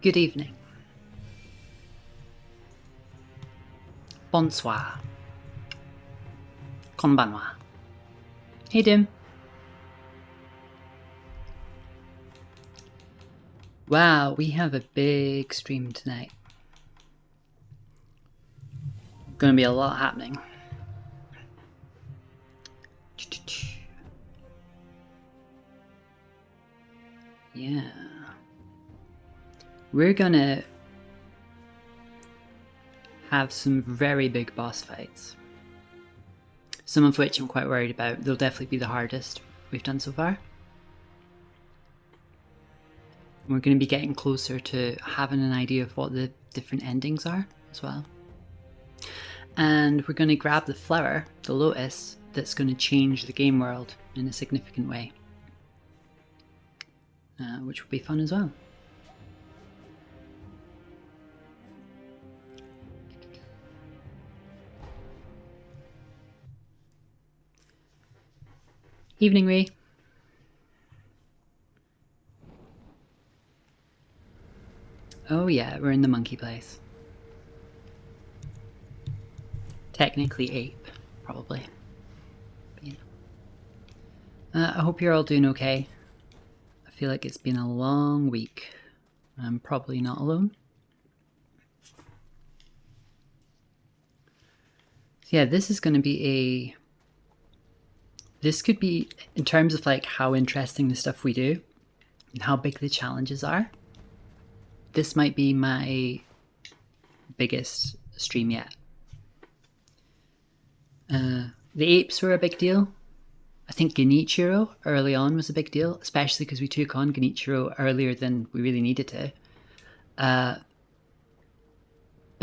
Good evening. Bonsoir. Konbanwa. Hey Dim. Wow, we have a big stream tonight. Gonna be a lot happening. Yeah. We're gonna have some very big boss fights. Some of which I'm quite worried about. They'll definitely be the hardest we've done so far. We're going to be getting closer to having an idea of what the different endings are as well. And we're going to grab the flower, the lotus, that's going to change the game world in a significant way. Which will be fun as well. Evening, Ray. Oh yeah, we're in the monkey place. Technically ape, probably. But, you know. I hope you're all doing okay. I feel like it's been a long week. I'm probably not alone. So yeah, this is going to be this could be, in terms of like how interesting the stuff we do and how big the challenges are, this might be my biggest stream yet. The apes were a big deal. I think Genichiro early on was a big deal, especially because we took on Genichiro earlier than we really needed to. But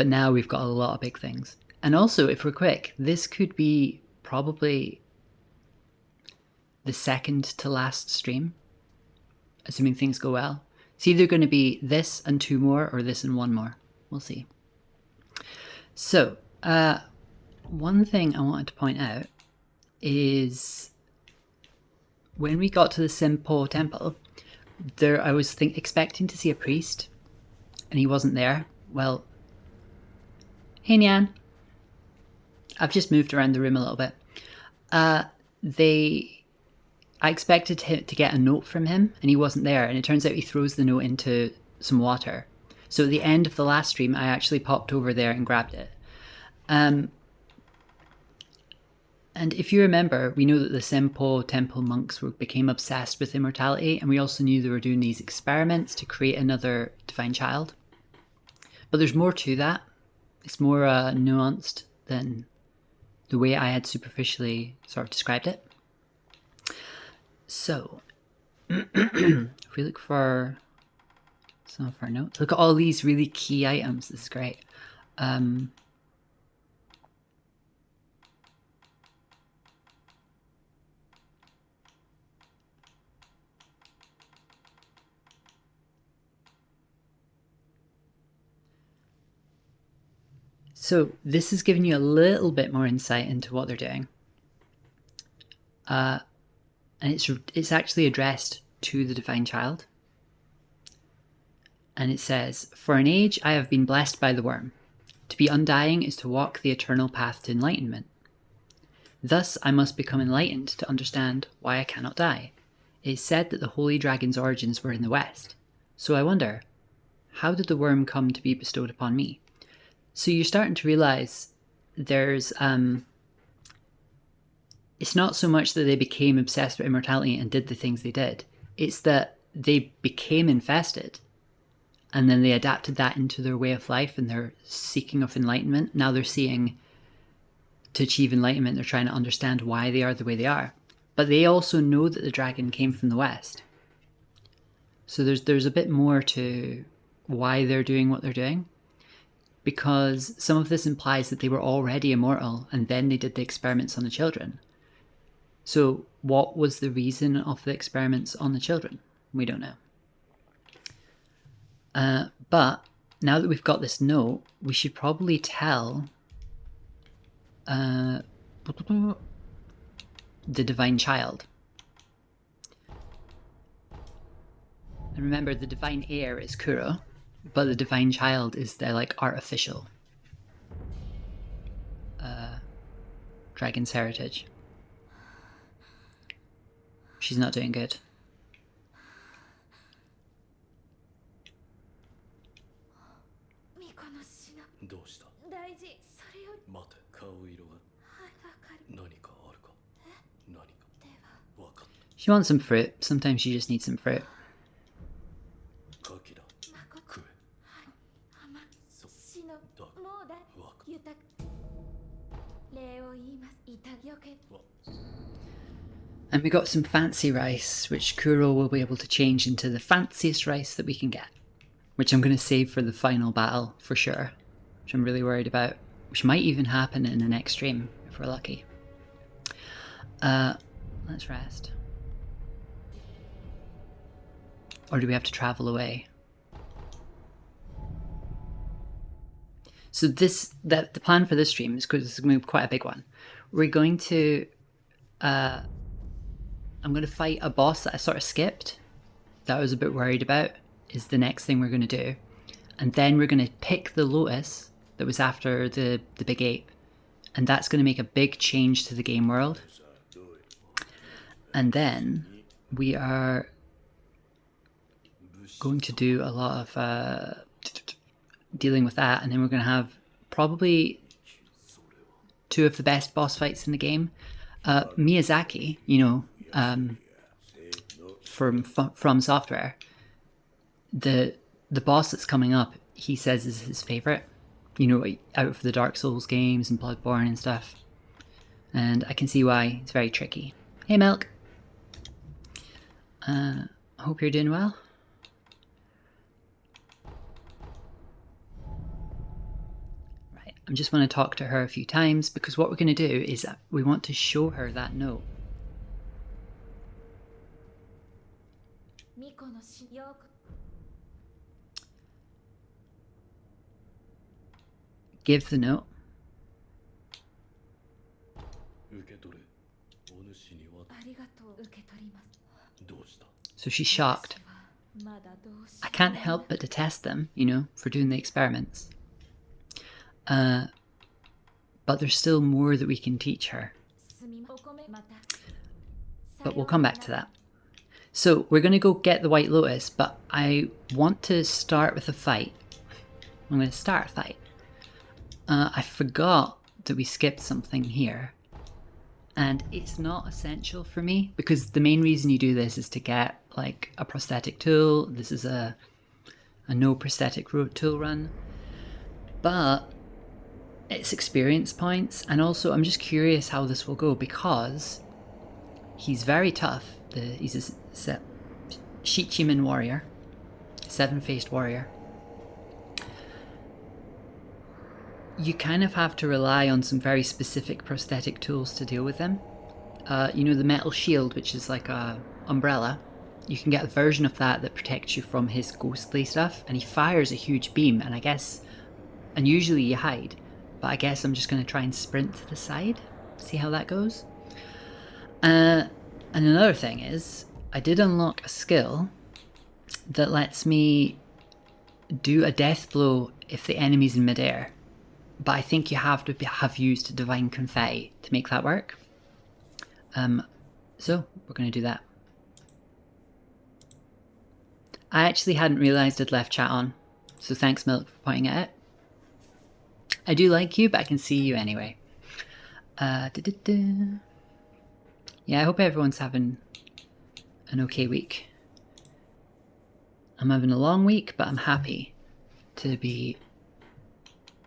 now we've got a lot of big things. And also, if we're quick, this could be probably the second to last stream, assuming things go well. It's either going to be this and 2 more or this and 1 more. We'll see. So, one thing I wanted to point out is when we got to the Simpo temple, I was expecting to see a priest, and he wasn't there. Well, hey Nyan. I've just moved around the room a little bit. I expected to get a note from him, and he wasn't there, and it turns out he throws the note into some water. So at the end of the last stream, I actually popped over there and grabbed it. And if you remember, we know that the Senpo temple monks became obsessed with immortality, and we also knew they were doing these experiments to create another divine child. But there's more to that. It's more nuanced than the way I had superficially sort of described it. So, if we look for some of our notes, look at all these really key items. This is great. So this is giving you a little bit more insight into what they're doing. And it's actually addressed to the Divine Child. And it says, "For an age I have been blessed by the worm. To be undying is to walk the eternal path to enlightenment. Thus I must become enlightened to understand why I cannot die. It is said that the holy dragon's origins were in the West. So I wonder, how did the worm come to be bestowed upon me?" So you're starting to realize there's it's not so much that they became obsessed with immortality and did the things they did. It's that they became infested, and then they adapted that into their way of life and their seeking of enlightenment. Now they're seeing, to achieve enlightenment, they're trying to understand why they are the way they are. But they also know that the dragon came from the West. So there's a bit more to why they're doing what they're doing. Because some of this implies that they were already immortal and then they did the experiments on the children. So what was the reason of the experiments on the children? We don't know. But now that we've got this note, we should probably tell the Divine Child. And remember, the Divine Heir is Kuro. but the divine child is the like artificial dragon's heritage. She's not doing good. She wants some fruit. Sometimes you just need some fruit. And we got some fancy rice, which Kuro will be able to change into the fanciest rice that we can get. Which I'm going to save for the final battle, for sure. Which I'm really worried about. Which might even happen in the next stream, if we're lucky. Let's rest. Or do we have to travel away? So the plan for this stream is, because this is going to be quite a big one. We're going to... I'm going to fight a boss that I sort of skipped, that I was a bit worried about, is the next thing we're going to do. And then we're going to pick the lotus that was after the big ape. And that's going to make a big change to the game world. And then we are going to do a lot of dealing with that. And then we're going to have probably 2 of the best boss fights in the game. Miyazaki, you know, from Software, the boss that's coming up, he says is his favourite, you know, out of the Dark Souls games and Bloodborne and stuff. And I can see why. It's very tricky. Hey Milk! I hope you're doing well. Right, I just want to talk to her a few times, because what we're going to do is we want to show her that note. Give the note. So she's shocked. I can't help but to test them, you know, for doing the experiments. But there's still more that we can teach her. But we'll come back to that. So we're going to go get the White Lotus, but I want to start with a fight. I'm going to start a fight. I forgot that we skipped something here. And it's not essential for me, because the main reason you do this is to get like a prosthetic tool. This is a no prosthetic tool run. But it's experience points, and also I'm just curious how this will go, because he's very tough. He's a Shichiman warrior, 7-faced warrior. You kind of have to rely on some very specific prosthetic tools to deal with him. You know, the metal shield, which is like a umbrella. You can get a version of that that protects you from his ghostly stuff, and he fires a huge beam, and I guess, and usually you hide, but I guess I'm just going to try and sprint to the side, see how that goes. And another thing is, I did unlock a skill that lets me do a death blow if the enemy's in midair. But I think you have to have used Divine Confetti to make that work. So we're going to do that. I actually hadn't realised I'd left chat on, so thanks Milk for pointing at it. I do like you, but I can see you anyway. Yeah, I hope everyone's having an okay week. I'm having a long week, but I'm happy to be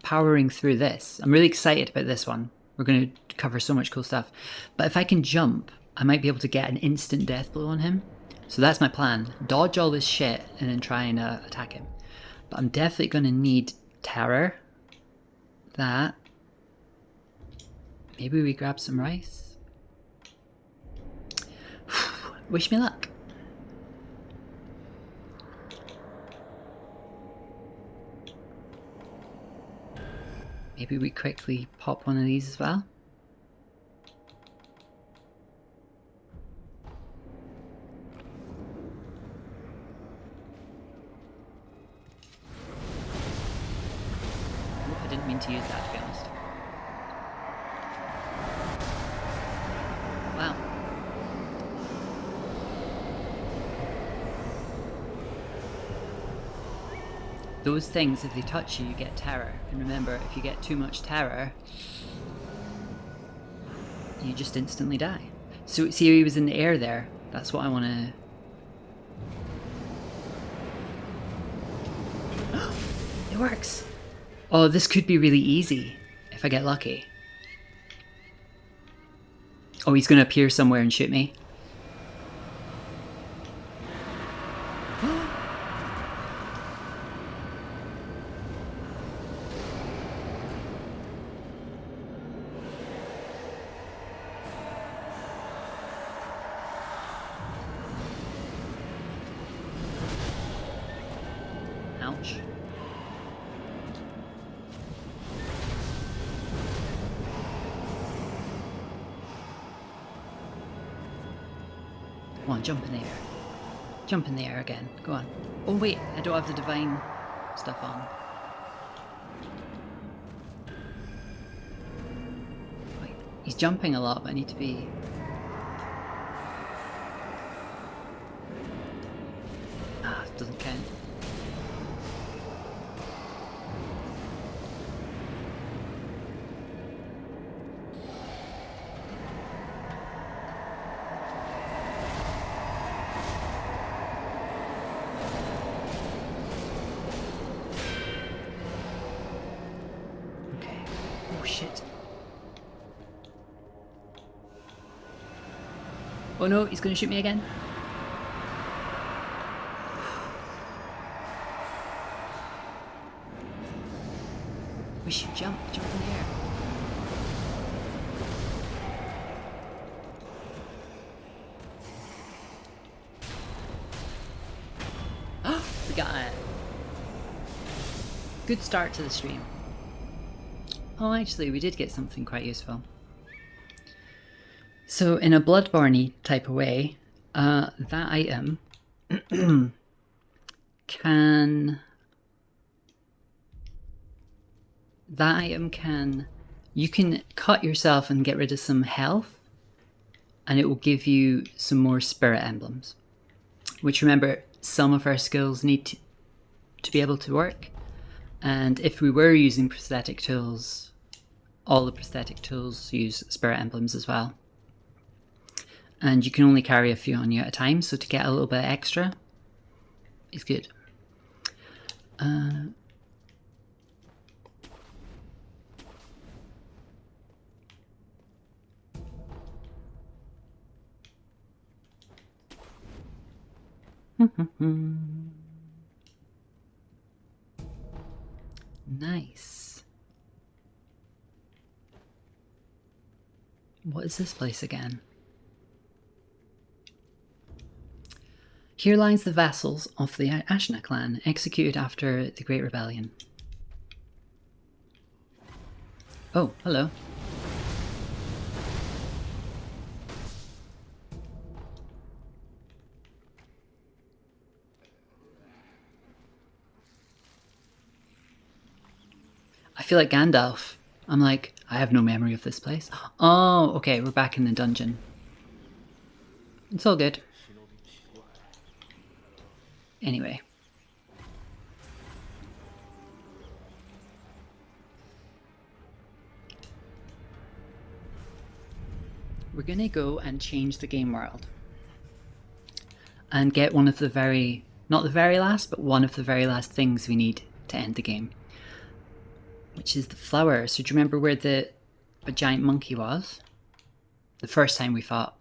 powering through this. I'm really excited about this one. We're going to cover so much cool stuff. But if I can jump, I might be able to get an instant death blow on him. So that's my plan. Dodge all this shit and then try and attack him. But I'm definitely going to need terror. That. Maybe we grab some rice. Wish me luck. Maybe we quickly pop one of these as well. didn't mean to use that, to be honest. Wow. Those things, if they touch you, you get terror. And remember, if you get too much terror, you just instantly die. So see how he was in the air there? That's what I want to... It works! Oh, this could be really easy if I get lucky. Oh, he's going to appear somewhere and shoot me. Ouch. Come on, jump in the air. Jump in the air again. Go on. Oh wait, I don't have the divine stuff on. Wait, he's jumping a lot, but I need to be... Ah, it doesn't count. Shit. Oh no, he's gonna shoot me again. We should jump in the air. We got it. Good start to the stream. Oh, actually, we did get something quite useful. So, in a Bloodborne-y type of way, that item can... You can cut yourself and get rid of some health, and it will give you some more spirit emblems. Which, remember, some of our skills need to be able to work. And if we were using prosthetic tools, all the prosthetic tools use spirit emblems as well. And you can only carry a few on you at a time, so to get a little bit extra is good. Nice. What is this place again? Here lies the vassals of the Ashna clan, executed after the Great Rebellion. Oh, hello. I feel like Gandalf. I'm like, I have no memory of this place. Oh, okay, we're back in the dungeon. It's all good. Anyway. We're gonna go and change the game world. And get one of the very, not the very last, but one of the very last things we need to end the game. Which is the flower. So do you remember where the giant monkey was? The first time we fought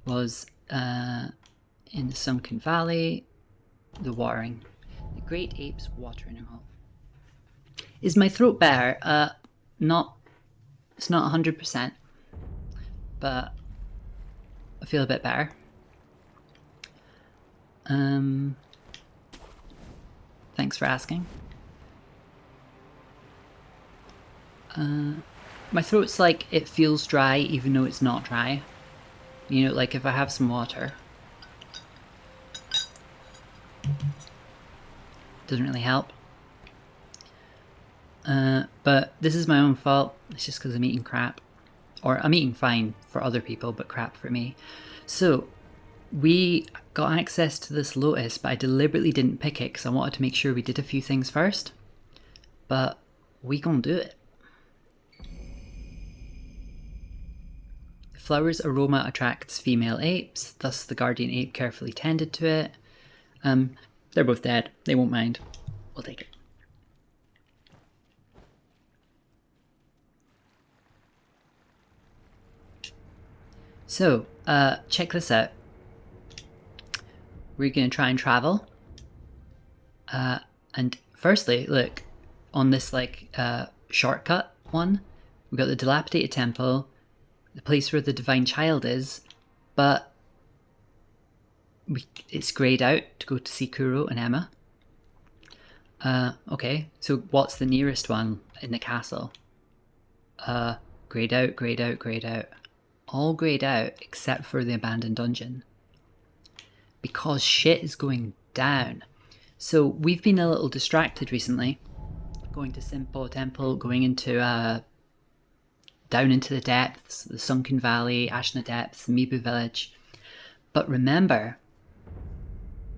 was in the Sunken Valley, the watering. The great ape's watering hole. Is my throat better? It's not 100%, but I feel a bit better. Thanks for asking. My throat's like, it feels dry even though it's not dry. You know, like if I have some water. Doesn't really help. But this is my own fault. It's just because I'm eating crap. Or I'm eating fine for other people, but crap for me. So we got access to this lotus, but I deliberately didn't pick it because I wanted to make sure we did a few things first. But we gonna do it. The flower's aroma attracts female apes, thus the guardian ape carefully tended to it. They're both dead. They won't mind. We'll take it. So, check this out. We're going to try and travel. And firstly, look, on this shortcut one, we've got the dilapidated temple, the place where the divine child is, but it's greyed out to go to Sekiro and Emma. Okay, so what's the nearest one in the castle? Greyed out, greyed out, greyed out. All greyed out except for the abandoned dungeon. Because shit is going down. So we've been a little distracted recently. Going to Simpo Temple, going into down into the depths, the Sunken Valley, Ashna Depths, Mibu Village. But remember,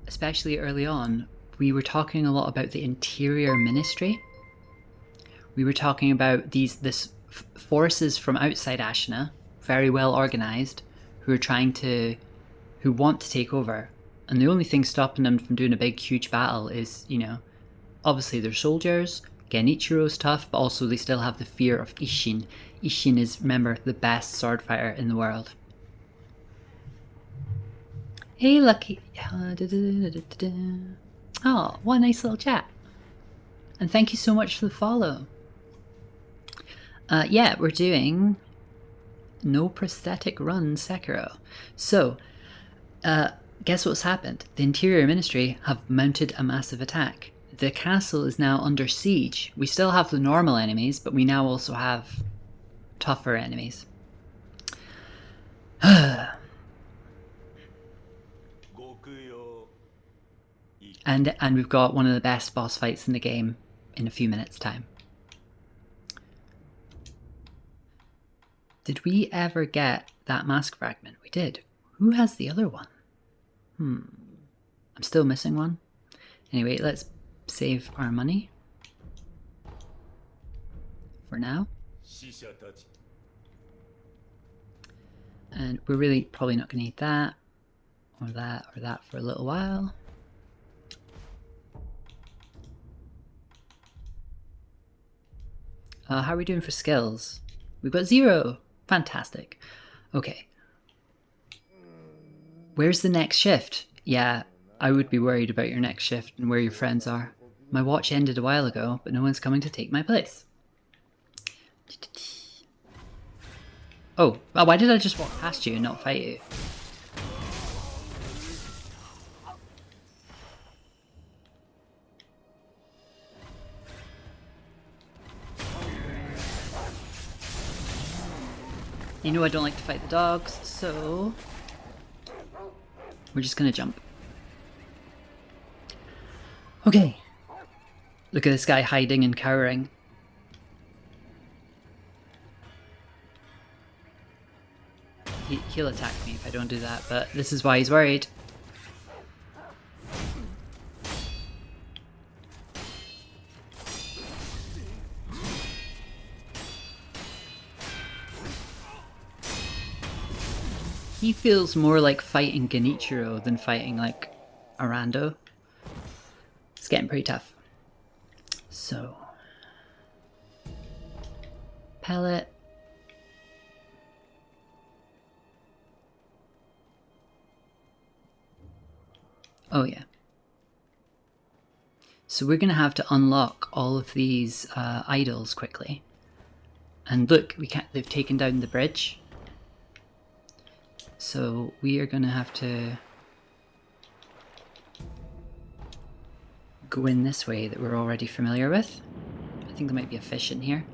especially early on, we were talking a lot about the interior ministry. We were talking about this forces from outside Ashna, very well organized, who want to take over. And the only thing stopping them from doing a big, huge battle is, obviously they're soldiers, Genichiro's tough, but also they still have the fear of Isshin. Isshin is, remember, the best sword fighter in the world. Hey, Lucky. Oh, what a nice little chat. And thank you so much for the follow. Yeah, we're doing no prosthetic run Sekiro. So, guess what's happened? The Interior Ministry have mounted a massive attack. The castle is now under siege. We still have the normal enemies, but we now also have tougher enemies. And we've got one of the best boss fights in the game in a few minutes' time. Did we ever get that mask fragment? We did. Who has the other one? I'm still missing one. Anyway, let's save our money for now. And we're really probably not going to need that or that for a little while. How are we doing for skills? We've got 0. Fantastic. Okay. Where's the next shift? Yeah, I would be worried about your next shift and where your friends are. My watch ended a while ago, but no one's coming to take my place. Oh, why did I just walk past you and not fight you? You know I don't like to fight the dogs, so we're just gonna jump. Okay. Look at this guy hiding and cowering. He'll attack me if I don't do that, but this is why he's worried. He feels more like fighting Genichiro than fighting like Arando. It's getting pretty tough. So, pellet. Oh yeah. So we're gonna have to unlock all of these idols quickly. And look, they've taken down the bridge. So we are gonna have to go in this way that we're already familiar with. I think there might be a fish in here.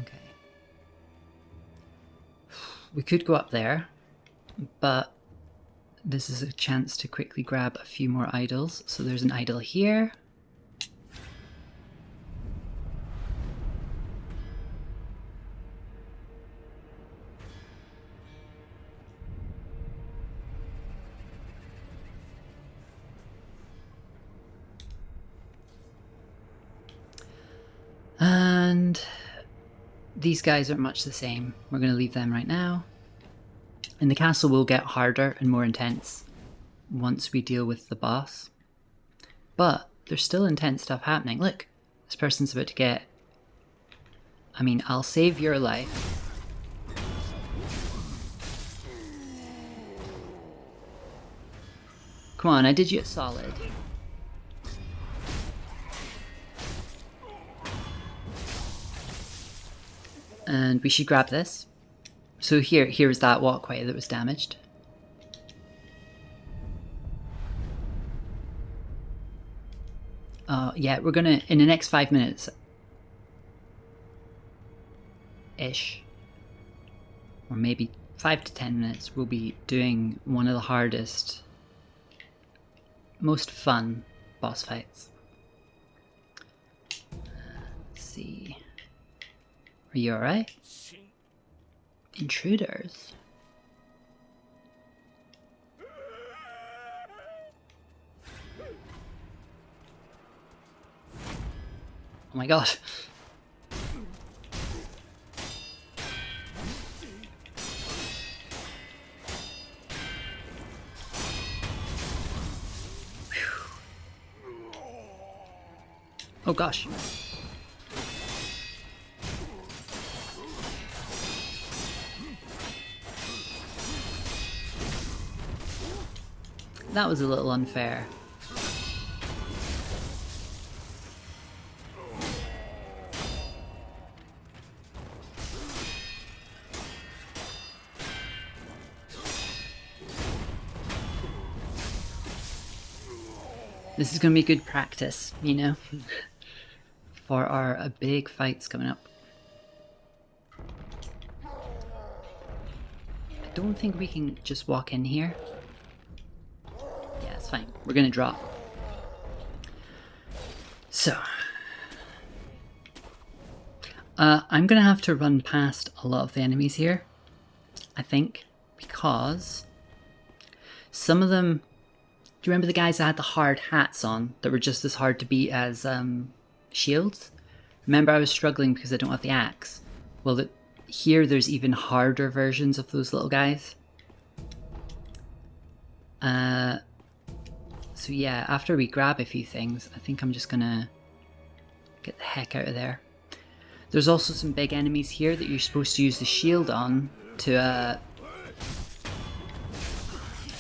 Okay. We could go up there, but this is a chance to quickly grab a few more idols. So there's an idol here. And these guys aren't much the same. We're going to leave them right now. And the castle will get harder and more intense once we deal with the boss. But there's still intense stuff happening. Look, this person's about to get... I mean, I'll save your life. Come on, I did you a solid. And we should grab this. So here's that walkway that was damaged. Yeah, we're gonna, in the next 5 minutes, ish, or maybe 5 to 10 minutes, we'll be doing one of the hardest, most fun boss fights. Let's see. Are you alright? Intruders. Oh my god. Oh gosh. That was a little unfair. This is going to be good practice, you know, for our big fights coming up. I don't think we can just walk in here. Yeah, it's fine. We're going to drop. So, I'm going to have to run past a lot of the enemies here, I think, because some of them... Do you remember the guys that had the hard hats on that were just as hard to beat as shields? Remember I was struggling because I don't have the axe? Well, here there's even harder versions of those little guys. So yeah, after we grab a few things, I think I'm just gonna get the heck out of there. There's also some big enemies here that you're supposed to use the shield on to...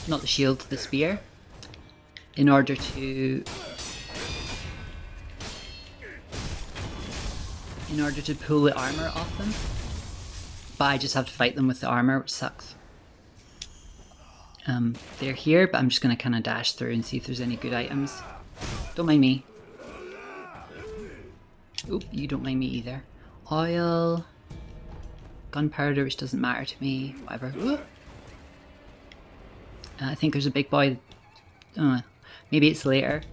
not the shield, the spear. In order to pull the armor off them. But I just have to fight them with the armor, which sucks. They're here, but I'm just going to kind of dash through and see if there's any good items. Don't mind me. Oop, you don't mind me either. Oil. Gunpowder, which doesn't matter to me. Whatever. I think there's a big boy. Maybe it's later.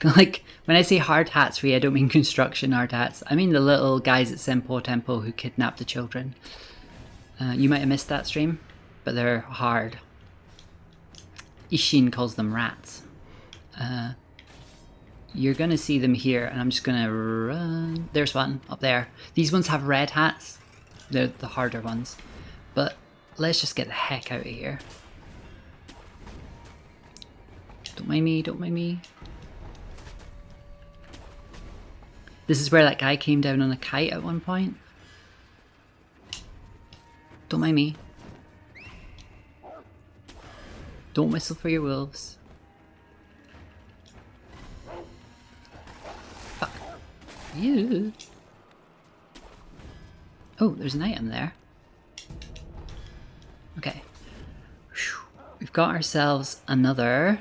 Like, when I say hard hats for you, I don't mean construction hard hats. I mean the little guys at Senpo Temple who kidnap the children. You might have missed that stream, but they're hard. Ishin calls them rats. You're gonna see them here, and I'm just gonna run. There's one up there. These ones have red hats. They're the harder ones. But let's just get the heck out of here. Don't mind me, don't mind me. This is where that guy came down on a kite at one point. Don't mind me. Don't whistle for your wolves. Fuck. You. Oh, there's an item there. Okay. We've got ourselves another...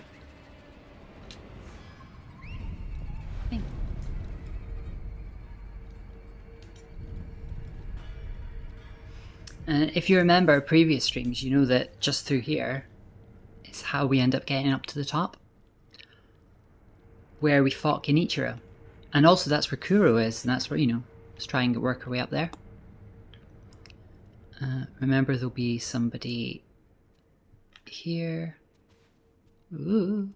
And if you remember previous streams, you know that just through here is how we end up getting up to the top, where we fought Genichiro. And also that's where Kuro is, and that's where, you know, let's try and work our way up there. Remember, there'll be somebody here. Ooh.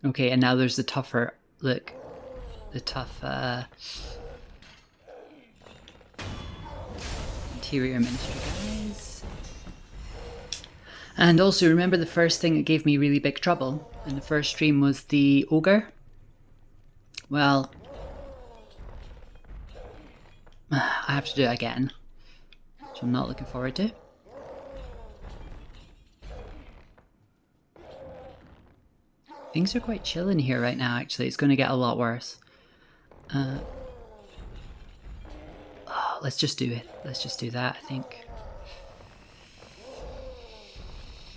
Okay, and now there's the tougher, look, the tough interior ministry guys. And also remember the first thing that gave me really big trouble in the first stream was the ogre? Well, I have to do it again, which I'm not looking forward to. Things are quite chill in here right now, actually. It's going to get a lot worse. Let's just do it. Let's just do that, I think.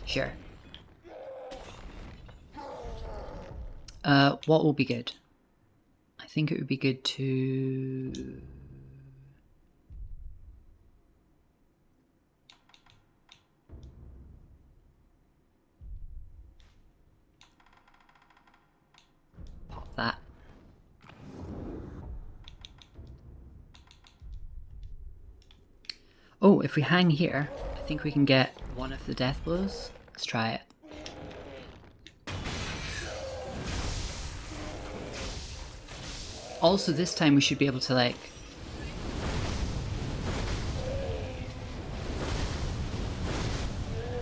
Sure. What will be good? I think it would be good to... pop that. Oh, if we hang here, I think we can get one of the death blows. Let's try it. Also, this time we should be able to, like...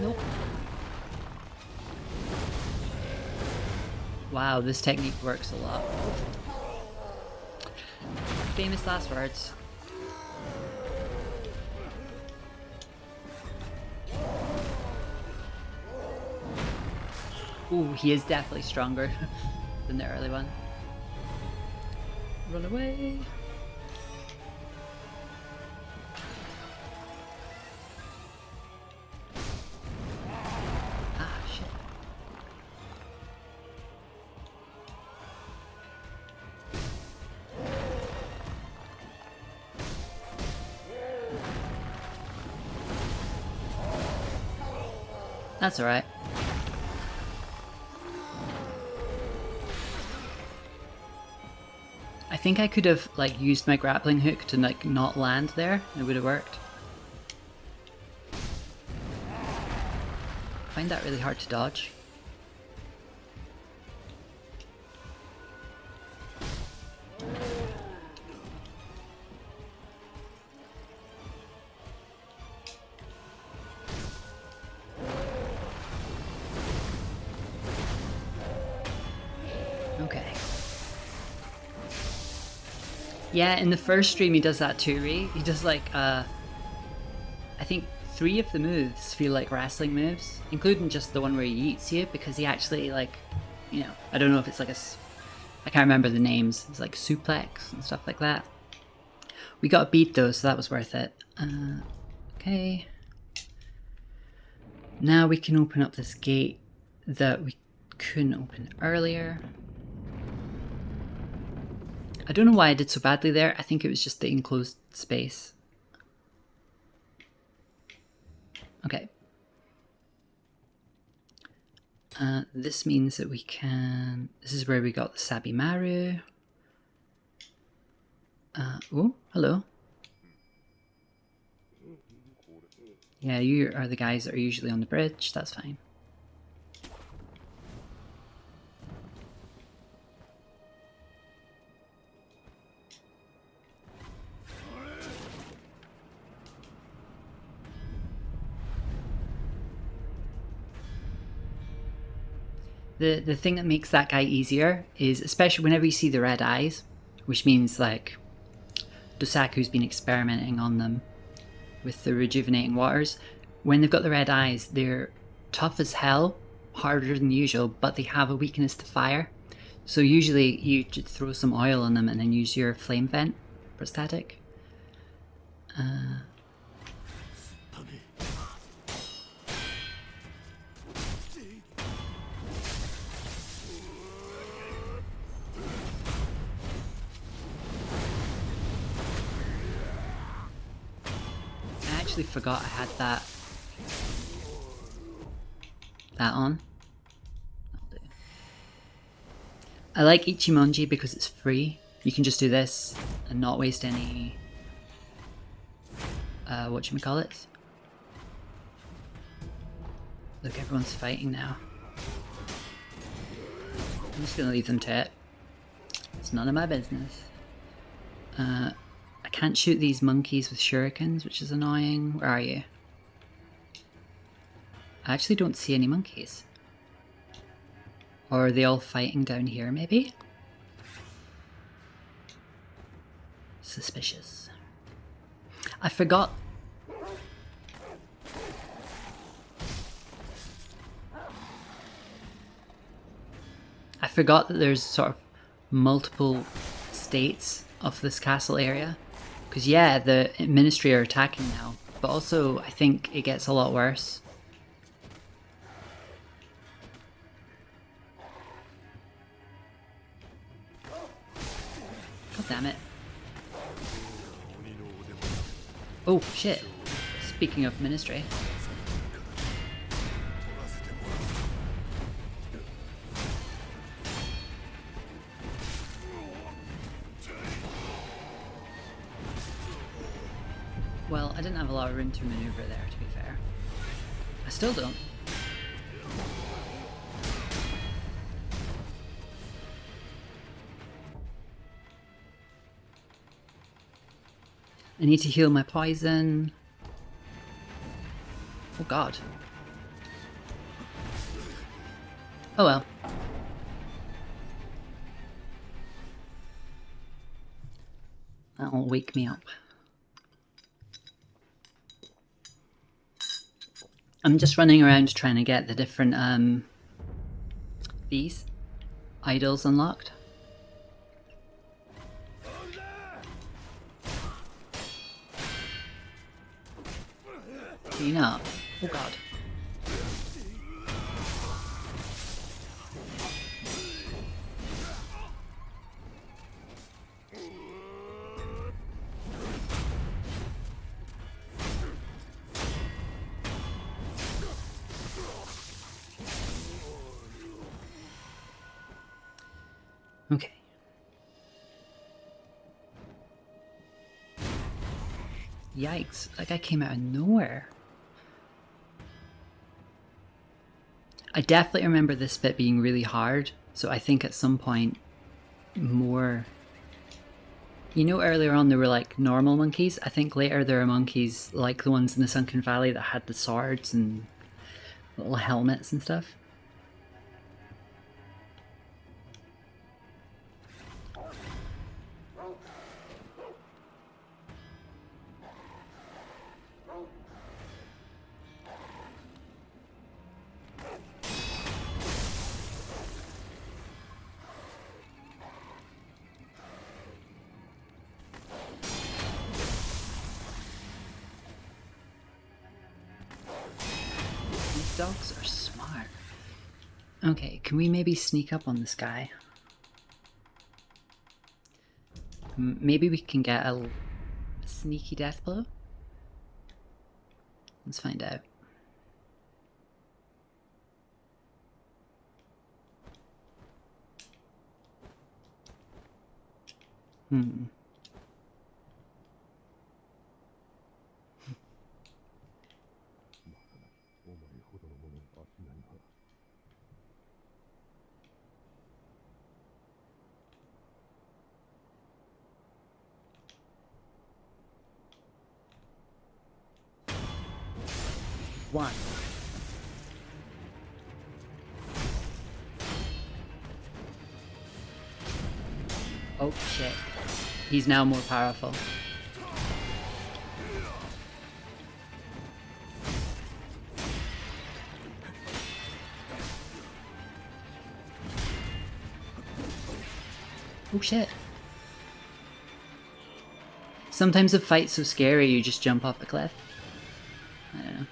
Nope. Wow, this technique works a lot. Famous last words. Ooh, he is definitely stronger than the early one. Run away. Ah, shit. That's alright. I think I could have like used my grappling hook to like not land there. It would have worked. I find that really hard to dodge. Okay. Yeah, in the first stream he does that too, right? He does like, I think 3 of the moves feel like wrestling moves, including just the one where he eats you, because he actually like, you know, I don't know if it's like I can't remember the names, it's like suplex and stuff like that. We got a beat though, so that was worth it. Okay. Now we can open up this gate that we couldn't open earlier. I don't know why I did so badly there. I think it was just the enclosed space. Okay. This means that we can... This is where we got the Sabimaru. Oh, hello. Yeah, you are the guys that are usually on the bridge. That's fine. The thing that makes that guy easier is, especially whenever you see the red eyes, which means like Dosaku's been experimenting on them with the rejuvenating waters. When they've got the red eyes, they're tough as hell, harder than usual, but they have a weakness to fire. So usually you just throw some oil on them and then use your flame vent prosthetic. actually forgot I had that on. I like Ichimonji because it's free. You can just do this and not waste any whatchamacallit. Look, everyone's fighting now. I'm just gonna leave them to it. It's none of my business. I can't shoot these monkeys with shurikens, which is annoying. Where are you? I actually don't see any monkeys. Or are they all fighting down here, maybe? Suspicious. I forgot. I forgot that there's sort of multiple states of this castle area. Because yeah, the ministry are attacking now, but also I think it gets a lot worse. God damn it. Oh shit. Speaking of ministry. Well, I didn't have a lot of room to maneuver there, to be fair. I still don't. I need to heal my poison. Oh god. Oh well. That'll wake me up. I'm just running around trying to get the different these idols unlocked. Clean up. Oh god. Okay. Yikes, that guy came out of nowhere. I definitely remember this bit being really hard, so I think at some point more... You know, earlier on there were like normal monkeys? I think later there are monkeys like the ones in the Sunken Valley that had the swords and little helmets and stuff. Dogs are smart. Okay, can we maybe sneak up on this guy? Maybe we can get a sneaky death blow? Let's find out. One. Oh shit. He's now more powerful. Oh shit. Sometimes a fight's so scary you just jump off the cliff. I don't know.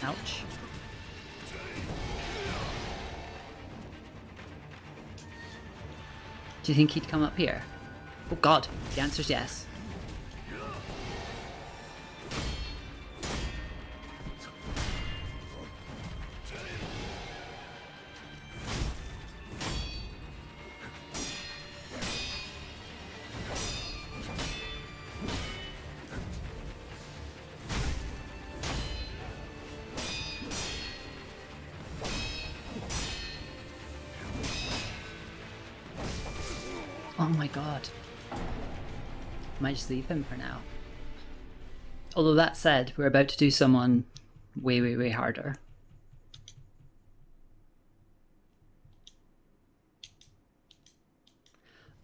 Ouch. Do you think he'd come up here? Oh god, the answer's yes. Oh my god. Might just leave him for now. Although that said, we're about to do someone way, way, way harder.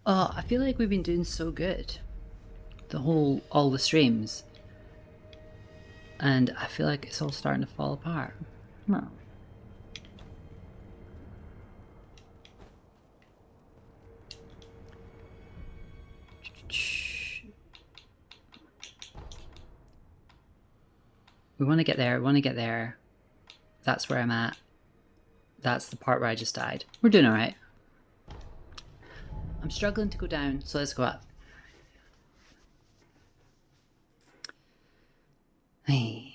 Oh, I feel like we've been doing so good. All the streams. And I feel like it's all starting to fall apart. No. We want to get there, we want to get there. That's where I'm at. That's the part where I just died. We're doing alright. I'm struggling to go down, so let's go up. Hey.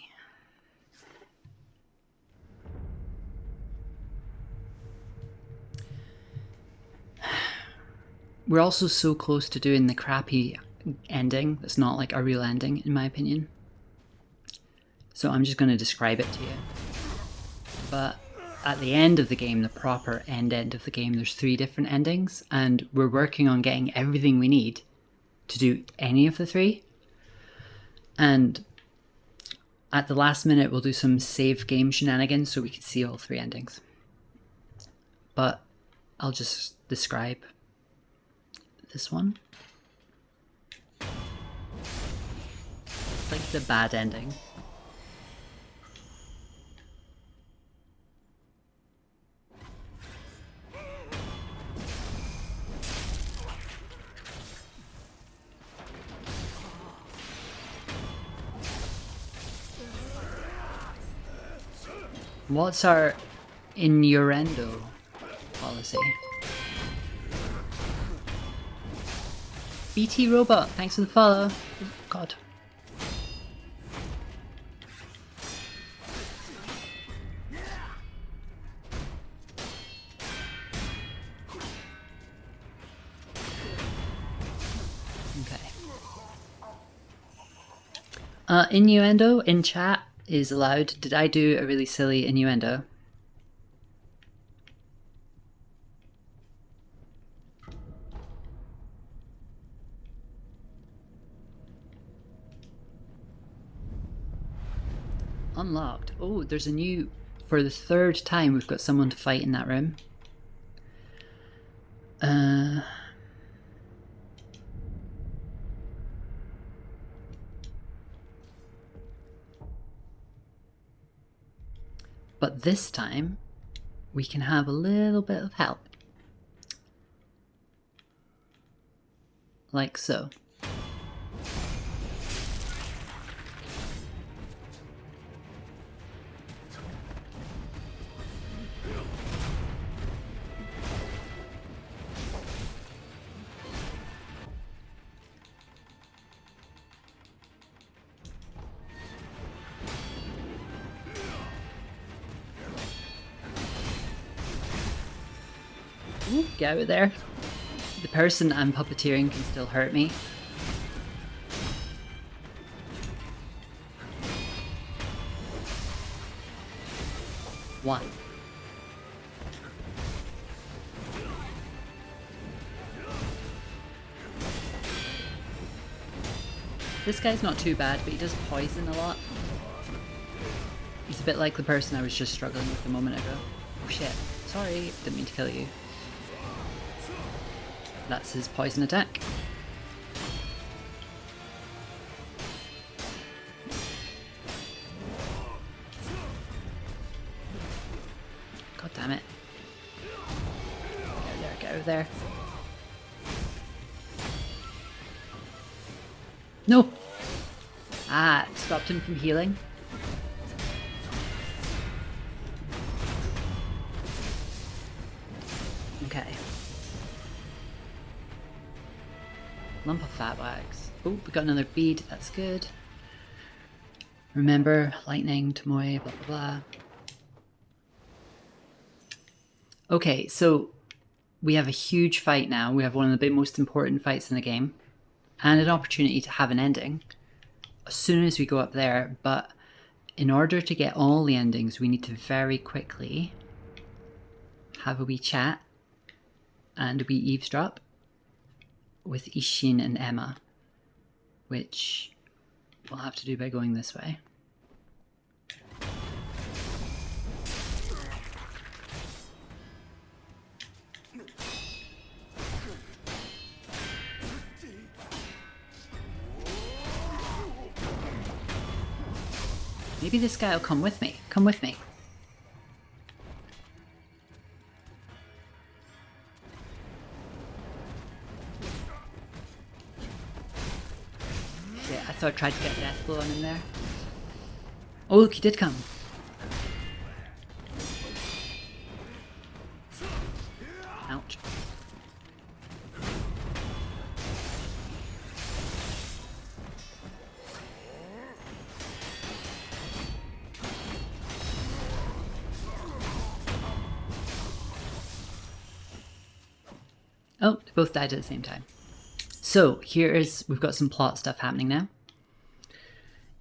We're also so close to doing the crappy ending that's not like a real ending, in my opinion. So I'm just going to describe it to you. But at the end of the game, the proper end of the game, there's 3 different endings, and we're working on getting everything we need to do any of the 3. And at the last minute, we'll do some save game shenanigans so we can see all 3 endings. But I'll just describe this one. It's like the bad ending. What's our innuendo policy? BT Robot, thanks for the follow. Oh, God. Okay. Innuendo in chat is allowed. Did I do a really silly innuendo? Unlocked. Oh, there's a new... For the 3rd time we've got someone to fight in that room. But this time, we can have a little bit of help. Like so. Ooh, get out of there. The person I'm puppeteering can still hurt me. One. This guy's not too bad, but he does poison a lot. He's a bit like the person I was just struggling with a moment ago. Oh shit. Sorry, didn't mean to kill you. That's his poison attack. God damn it. Get out of there. No! Ah, it stopped him from healing. lump of fat wax. Oh, we got another bead. That's good. Remember, lightning, Tomoe, blah, blah, blah. Okay, so we have a huge fight now. We have one of the most important fights in the game. And an opportunity to have an ending as soon as we go up there. But in order to get all the endings, we need to very quickly have a wee chat and a wee eavesdrop with Ishin and Emma, which we'll have to do by going this way. Maybe this guy will come with me. Come with me. Yeah, I thought I tried to get a death blow on him there. Oh, look, he did come. Ouch. Oh, they both died at the same time. So, we've got some plot stuff happening now.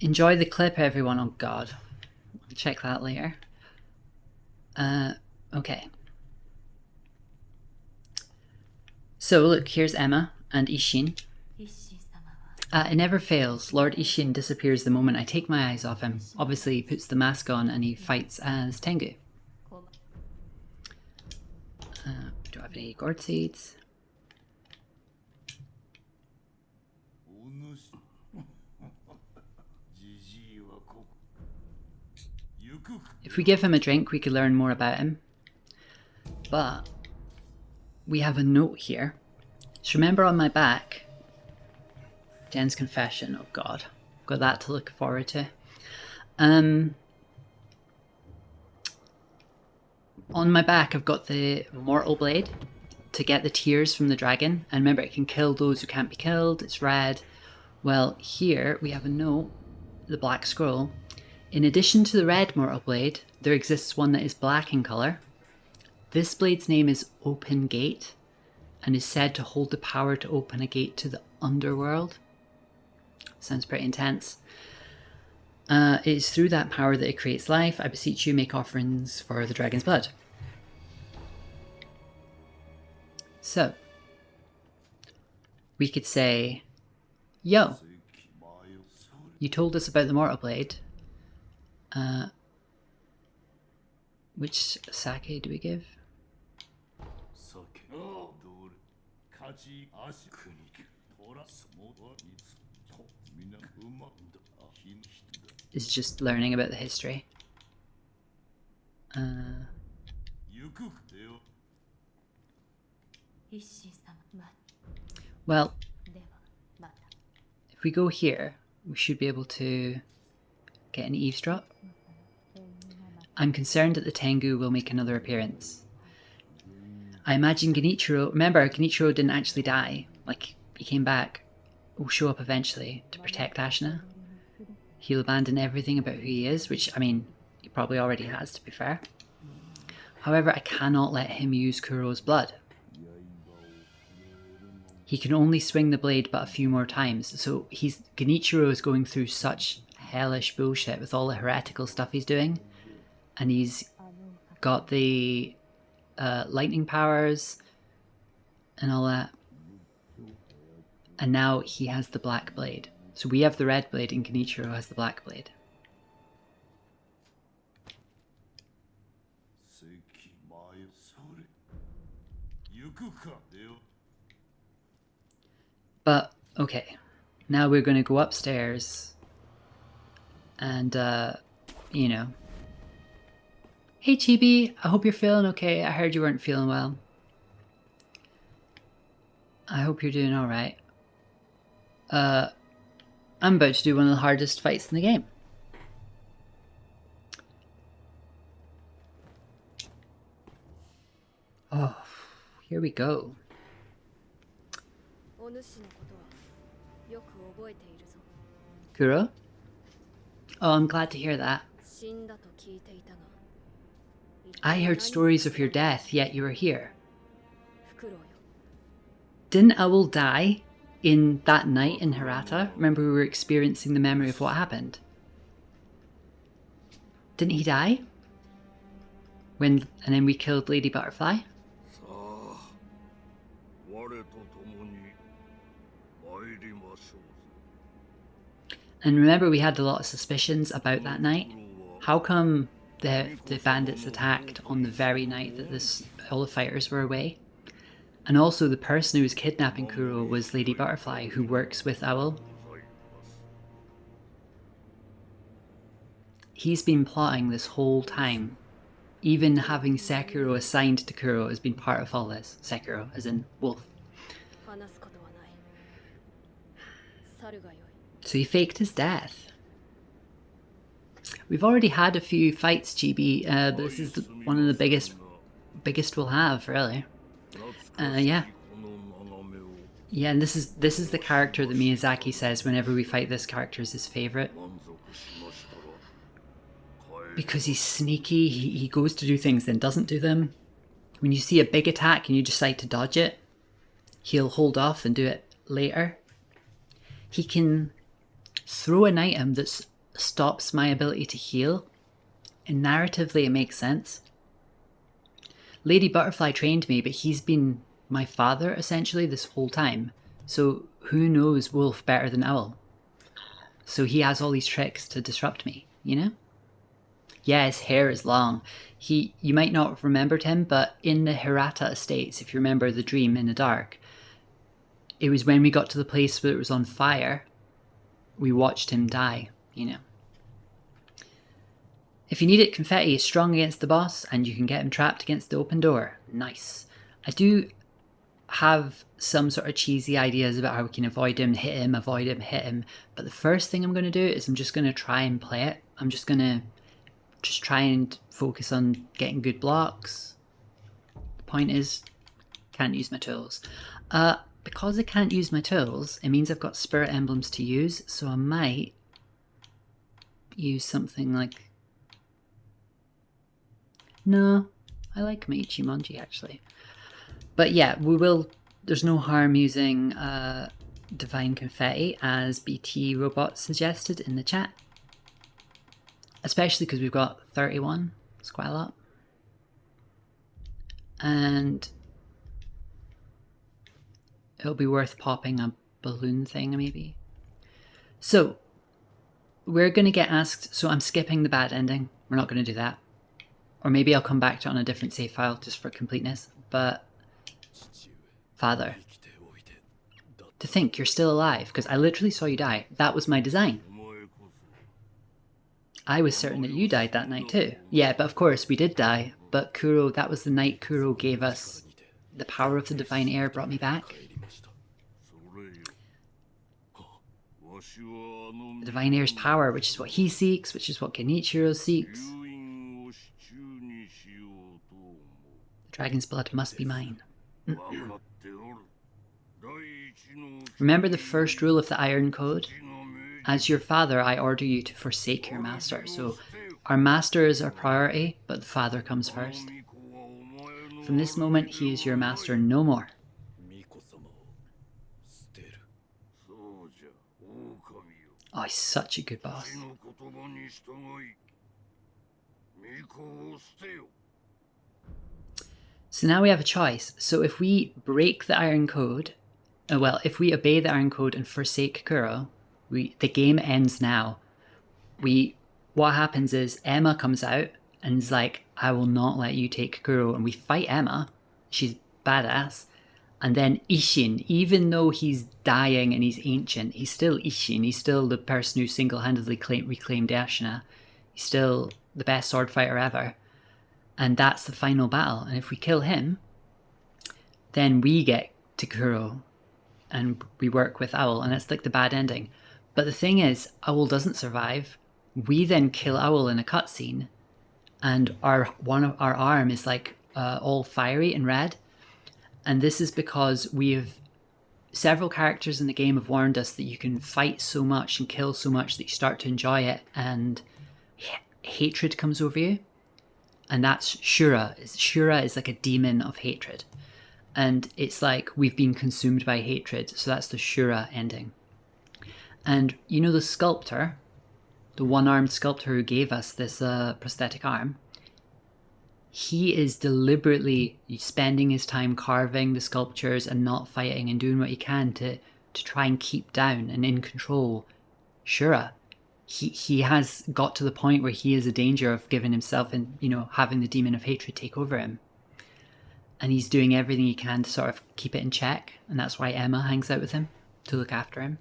Enjoy the clip, everyone. Oh god. I'll check that later. Okay. So, look, here's Emma and Ishin. It never fails. Lord Ishin disappears the moment I take my eyes off him. Obviously, he puts the mask on and he fights as Tengu. Do I have any gourd seeds? If we give him a drink, we could learn more about him. But we have a note here. So remember on my back, Jen's confession. Oh god, got that to look forward to. On my back, I've got the mortal blade to get the tears from the dragon. And remember, it can kill those who can't be killed. It's red. Well, here we have a note, the black scroll. In addition to the red mortal blade, there exists one that is black in colour. This blade's name is Open Gate and is said to hold the power to open a gate to the underworld. Sounds pretty intense. It is through that power that it creates life. I beseech you, make offerings for the dragon's blood. So, we could say, yo, you told us about the mortal blade. Which sake do we give? It's just learning about the history. Well, if we go here, we should be able to get an eavesdrop. I'm concerned that the Tengu will make another appearance. I imagine Genichiro... Remember, Genichiro didn't actually die. Like, he came back. Will show up eventually to protect Ashina. He'll abandon everything about who he is, which, I mean, he probably already has, to be fair. However, I cannot let him use Kuro's blood. He can only swing the blade but a few more times, so Genichiro is going through such hellish bullshit with all the heretical stuff he's doing. And he's got the lightning powers and all that. And now he has the black blade. So we have the red blade and Genichiro has the black blade. But, okay. Now we're going to go upstairs. And, you know. Hey Chibi, I hope you're feeling okay. I heard you weren't feeling well. I hope you're doing alright. I'm about to do one of the hardest fights in the game. Oh, here we go. Kuro? Oh, I'm glad to hear that. I heard stories of your death, yet you were here. Didn't Owl die in that night in Hirata? Remember we were experiencing the memory of what happened? Didn't he die? And then we killed Lady Butterfly? And remember we had a lot of suspicions about that night? How come the bandits attacked on the very night that all the fighters were away? And also the person who was kidnapping Kuro was Lady Butterfly, who works with Owl. He's been plotting this whole time. Even having Sekiro assigned to Kuro has been part of all this. Sekiro, as in wolf. So he faked his death. We've already had a few fights, GB, but this is one of the biggest we'll have, really. Yeah. Yeah, and this is the character that Miyazaki says whenever we fight this character is his favourite. Because he's sneaky, he goes to do things then doesn't do them. When you see a big attack and you decide to dodge it, he'll hold off and do it later. He can throw an item that stops my ability to heal, and narratively it makes sense. Lady Butterfly trained me, but he's been my father essentially this whole time, so who knows Wolf better than Owl? So he has all these tricks to disrupt me, you know? Yeah, his hair is long. You might not have remembered him, but in the Hirata estates, if you remember the dream in the dark, it was when we got to the place where it was on fire, we watched him die, you know. If you need it, Confetti is strong against the boss, and you can get him trapped against the open door. Nice. I do have some sort of cheesy ideas about how we can avoid him, hit him, hit him. But the first thing I'm going to do is I'm just going to try and play it. I'm just going to try and focus on getting good blocks. The point is, can't use my tools. Because I can't use my tools, it means I've got spirit emblems to use, so I might use something like... No, I like my Ichimonji actually. But yeah, there's no harm using Divine Confetti, as BT Robot suggested in the chat. Especially because we've got 31, it's quite a lot. And it'll be worth popping a balloon thing maybe. So, we're going to get asked, so I'm skipping the bad ending, we're not going to do that. Or maybe I'll come back to it on a different save file just for completeness, but... Father. To think you're still alive, because I literally saw you die. That was my design. I was certain that you died that night too. Yeah, but of course we did die, but Kuro, that was the night Kuro gave us the power of the divine air, brought me back. The divine air's power, which is what he seeks, which is what Genichiro seeks. The dragon's blood must be mine. Remember the first rule of the Iron Code? As your father, I order you to forsake your master. So our master is our priority, but the father comes first. From this moment, he is your master no more. Oh, he's such a good boss. So now we have a choice. So if we break the Iron Code, if we obey the Iron Code and forsake Kuro, the game ends now. What happens is Emma comes out and is like, I will not let you take Kuro, and we fight Emma. She's badass. And then Ishin, even though he's dying and he's ancient, he's still Ishin. He's still the person who single-handedly reclaimed Ashina. He's still the best sword fighter ever. And that's the final battle. And if we kill him, then we get to Kuro and we work with Owl, and it's like the bad ending. But the thing is, Owl doesn't survive. We then kill Owl in a cutscene, and our arm is like all fiery and red. And this is because we have several characters in the game have warned us that you can fight so much and kill so much that you start to enjoy it, and hatred comes over you. And that's Shura. Shura is like a demon of hatred. And it's like we've been consumed by hatred. So that's the Shura ending. And you know the sculptor, the one-armed sculptor who gave us this prosthetic arm, he is deliberately spending his time carving the sculptures and not fighting and doing what he can to try and keep down and in control Shura. He has got to the point where he is a danger of giving himself and, you know, having the demon of hatred take over him. And he's doing everything he can to sort of keep it in check. And that's why Emma hangs out with him, to look after him.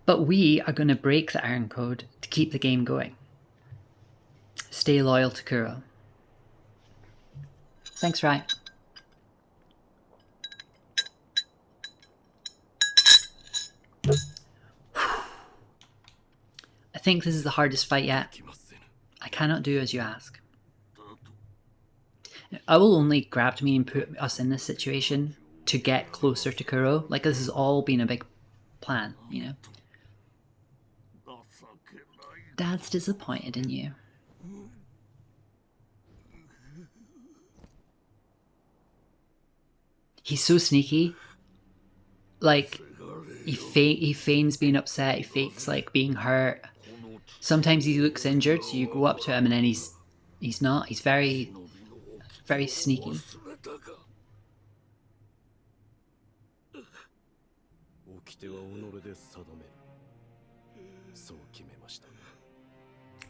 But we are going to break the Iron Code to keep the game going. Stay loyal to Kuro. Thanks, Rai. I think this is the hardest fight yet. I cannot do as you ask. I will only grab me and put us in this situation to get closer to Kuro. Like, this has all been a big plan, you know? Dad's disappointed in you. He's so sneaky. Like, he feigns being upset, he fakes, like, being hurt. Sometimes he looks injured, so you go up to him and then he's not. He's very, very sneaky.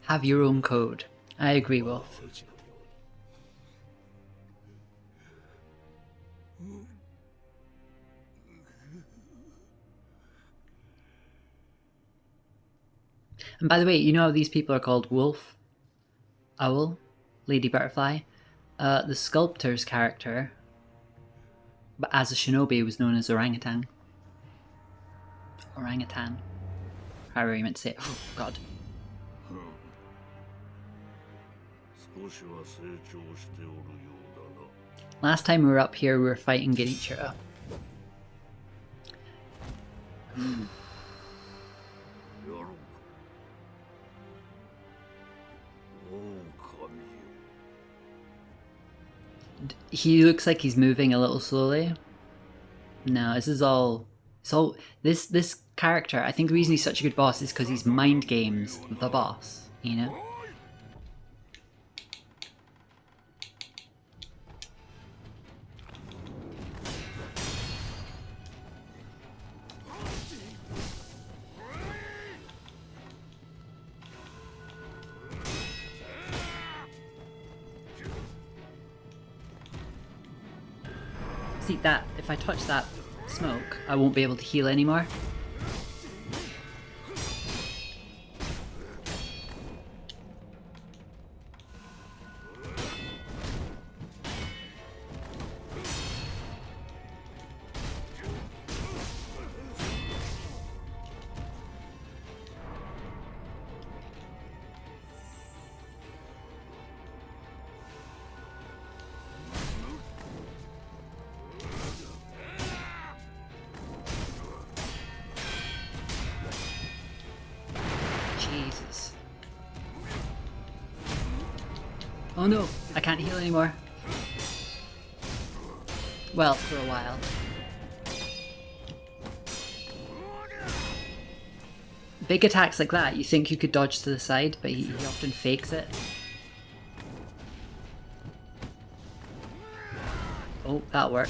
Have your own code. I agree, Wolf. And by the way, you know how these people are called Wolf, Owl, Lady Butterfly? The sculptor's character, but as a shinobi, was known as Orangutan. Orangutan. However you meant to say it. Oh, God. Last time we were up here, we were fighting Genichiro. He looks like he's moving a little slowly. No, this is all... So this character, I think the reason he's such a good boss is because he's mind games the boss, you know? See that, if I touch that smoke, I won't be able to heal anymore. Jesus. Oh no, I can't heal anymore. Well, for a while. Big attacks like that, you think you could dodge to the side, but he often fakes it. Oh, that'll work.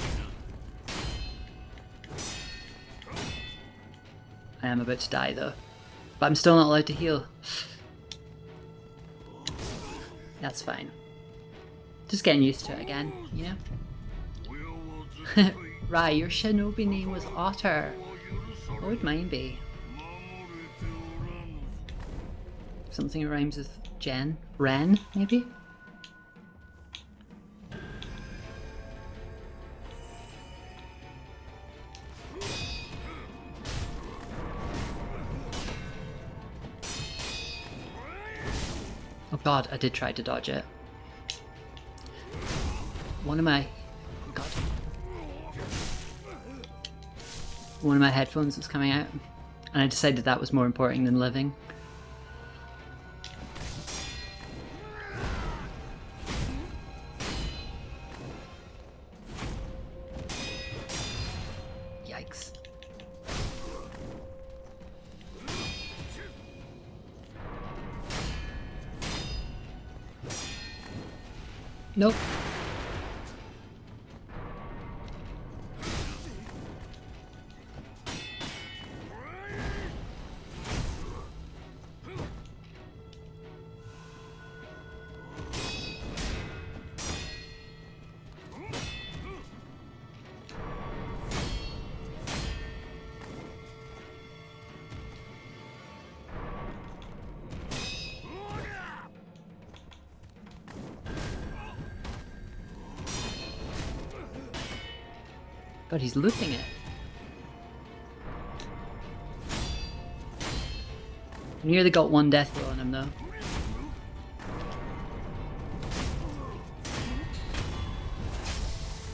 I am about to die though. But I'm still not allowed to heal. That's fine. Just getting used to it again, you know? Right, your shinobi name was Otter. What would mine be? Something that rhymes with Jen? Ren, maybe? Oh god, I did try to dodge it. One of my... Oh god. one of my headphones was coming out, and I decided that was more important than living. Yikes. Nope. God, he's looping it. Nearly got one death blow on him though.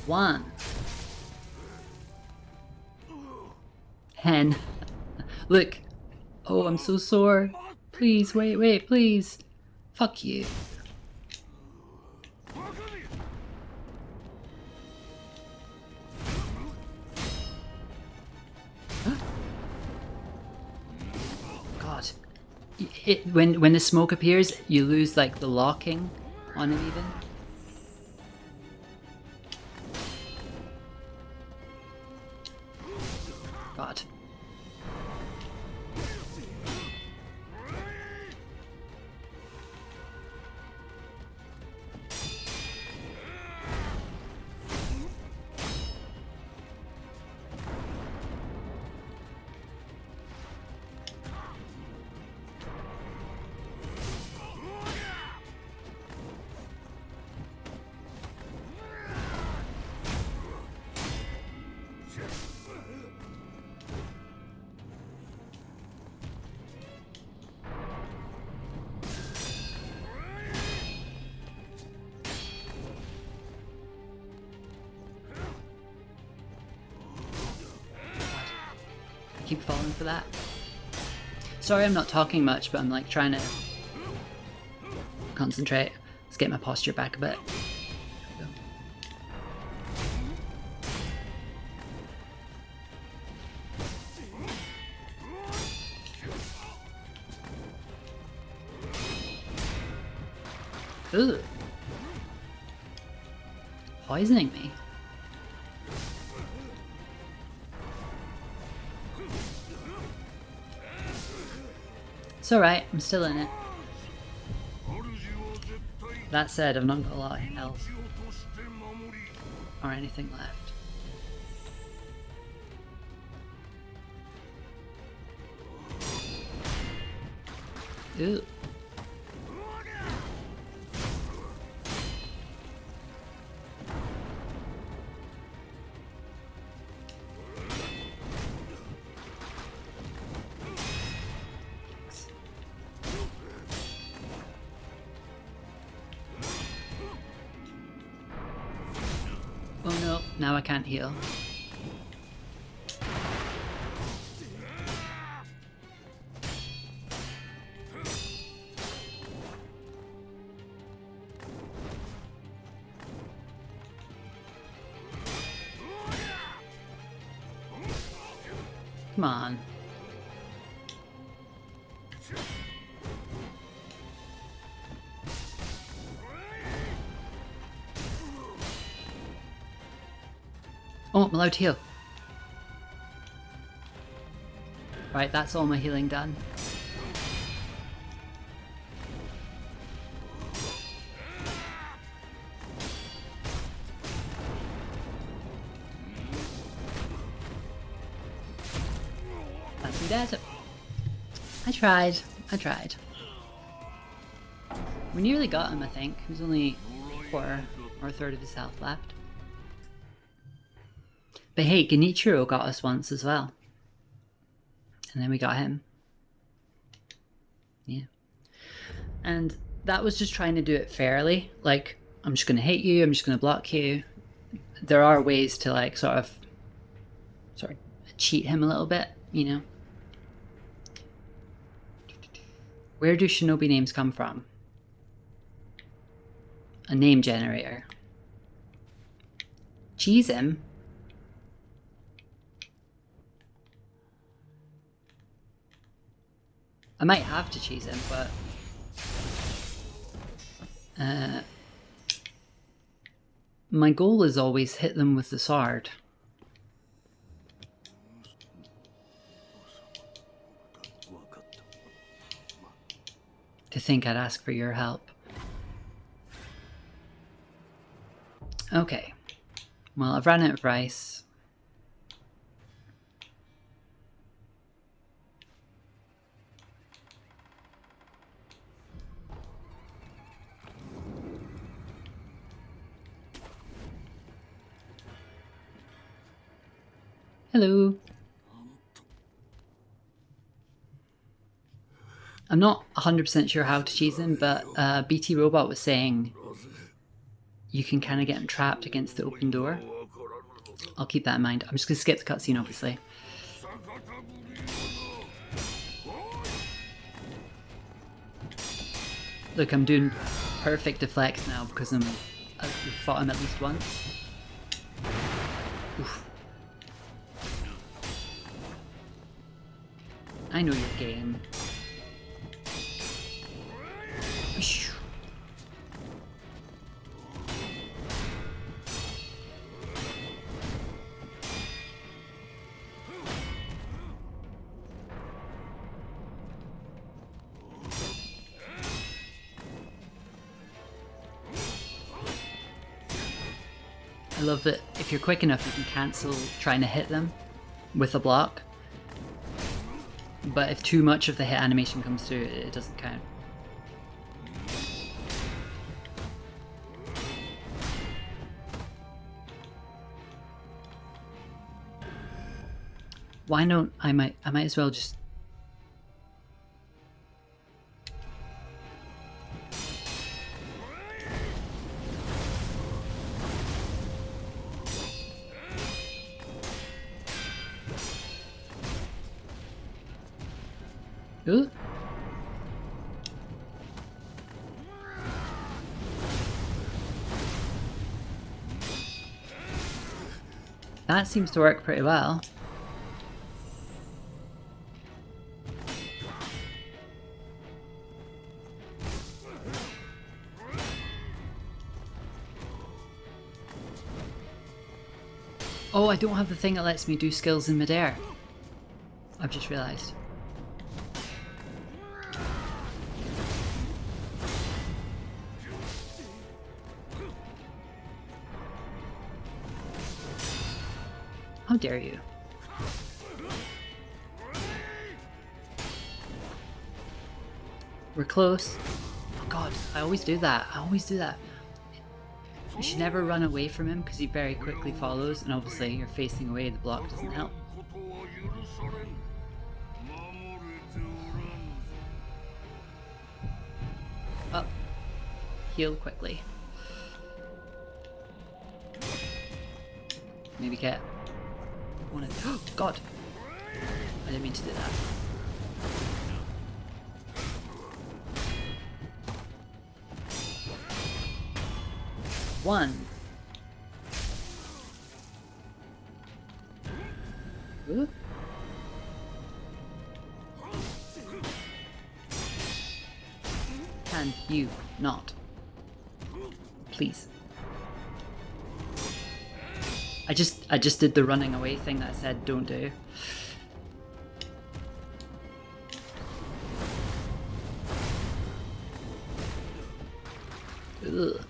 One. Hen. Look. Oh, I'm so sore. Please, wait, please. Fuck you. God. When the smoke appears, you lose like the locking on it even. God. I keep falling for that. Sorry I'm not talking much, but I'm like trying to concentrate. Let's get my posture back a bit. Ooh. Poisoning me. It's alright, I'm still in it. That said, I've not got a lot of health or anything left. Ooh. Oh no, now I can't heal. Come on. Oh, I'm allowed to heal. Right, that's all my healing done. That's me dead. I tried. We nearly got him, I think. He was only a quarter or a third of his health left. But hey, Genichiro got us once as well. And then we got him. Yeah. And that was just trying to do it fairly. Like, I'm just going to hit you, I'm just going to block you. There are ways to like sort of cheat him a little bit, you know. Where do shinobi names come from? A name generator. Cheese him? I might have to cheese him, but... my goal is always hit them with the sword. To think I'd ask for your help. Okay. Well, I've ran out of rice. Hello. I'm not 100% sure how to cheese him, but BT Robot was saying you can kind of get him trapped against the open door. I'll keep that in mind. I'm just going to skip the cutscene, obviously. Look, I'm doing perfect deflects now because I've fought him at least once. Oof. I know your game. I love that if you're quick enough you can cancel trying to hit them with a block, but if too much of the hit animation comes through it doesn't count. Why don't I might as well just... Ooh. That seems to work pretty well. Oh, I don't have the thing that lets me do skills in midair. I've just realised. How dare you? We're close. Oh god, I always do that. I always do that. You should never run away from him because he very quickly follows, and obviously you're facing away, the block doesn't help. Oh. Heal quickly. Maybe get one of... Oh god! I didn't mean to do that. One. Ooh. Can you not? Please. I just did the running away thing that I said don't do. Ugh.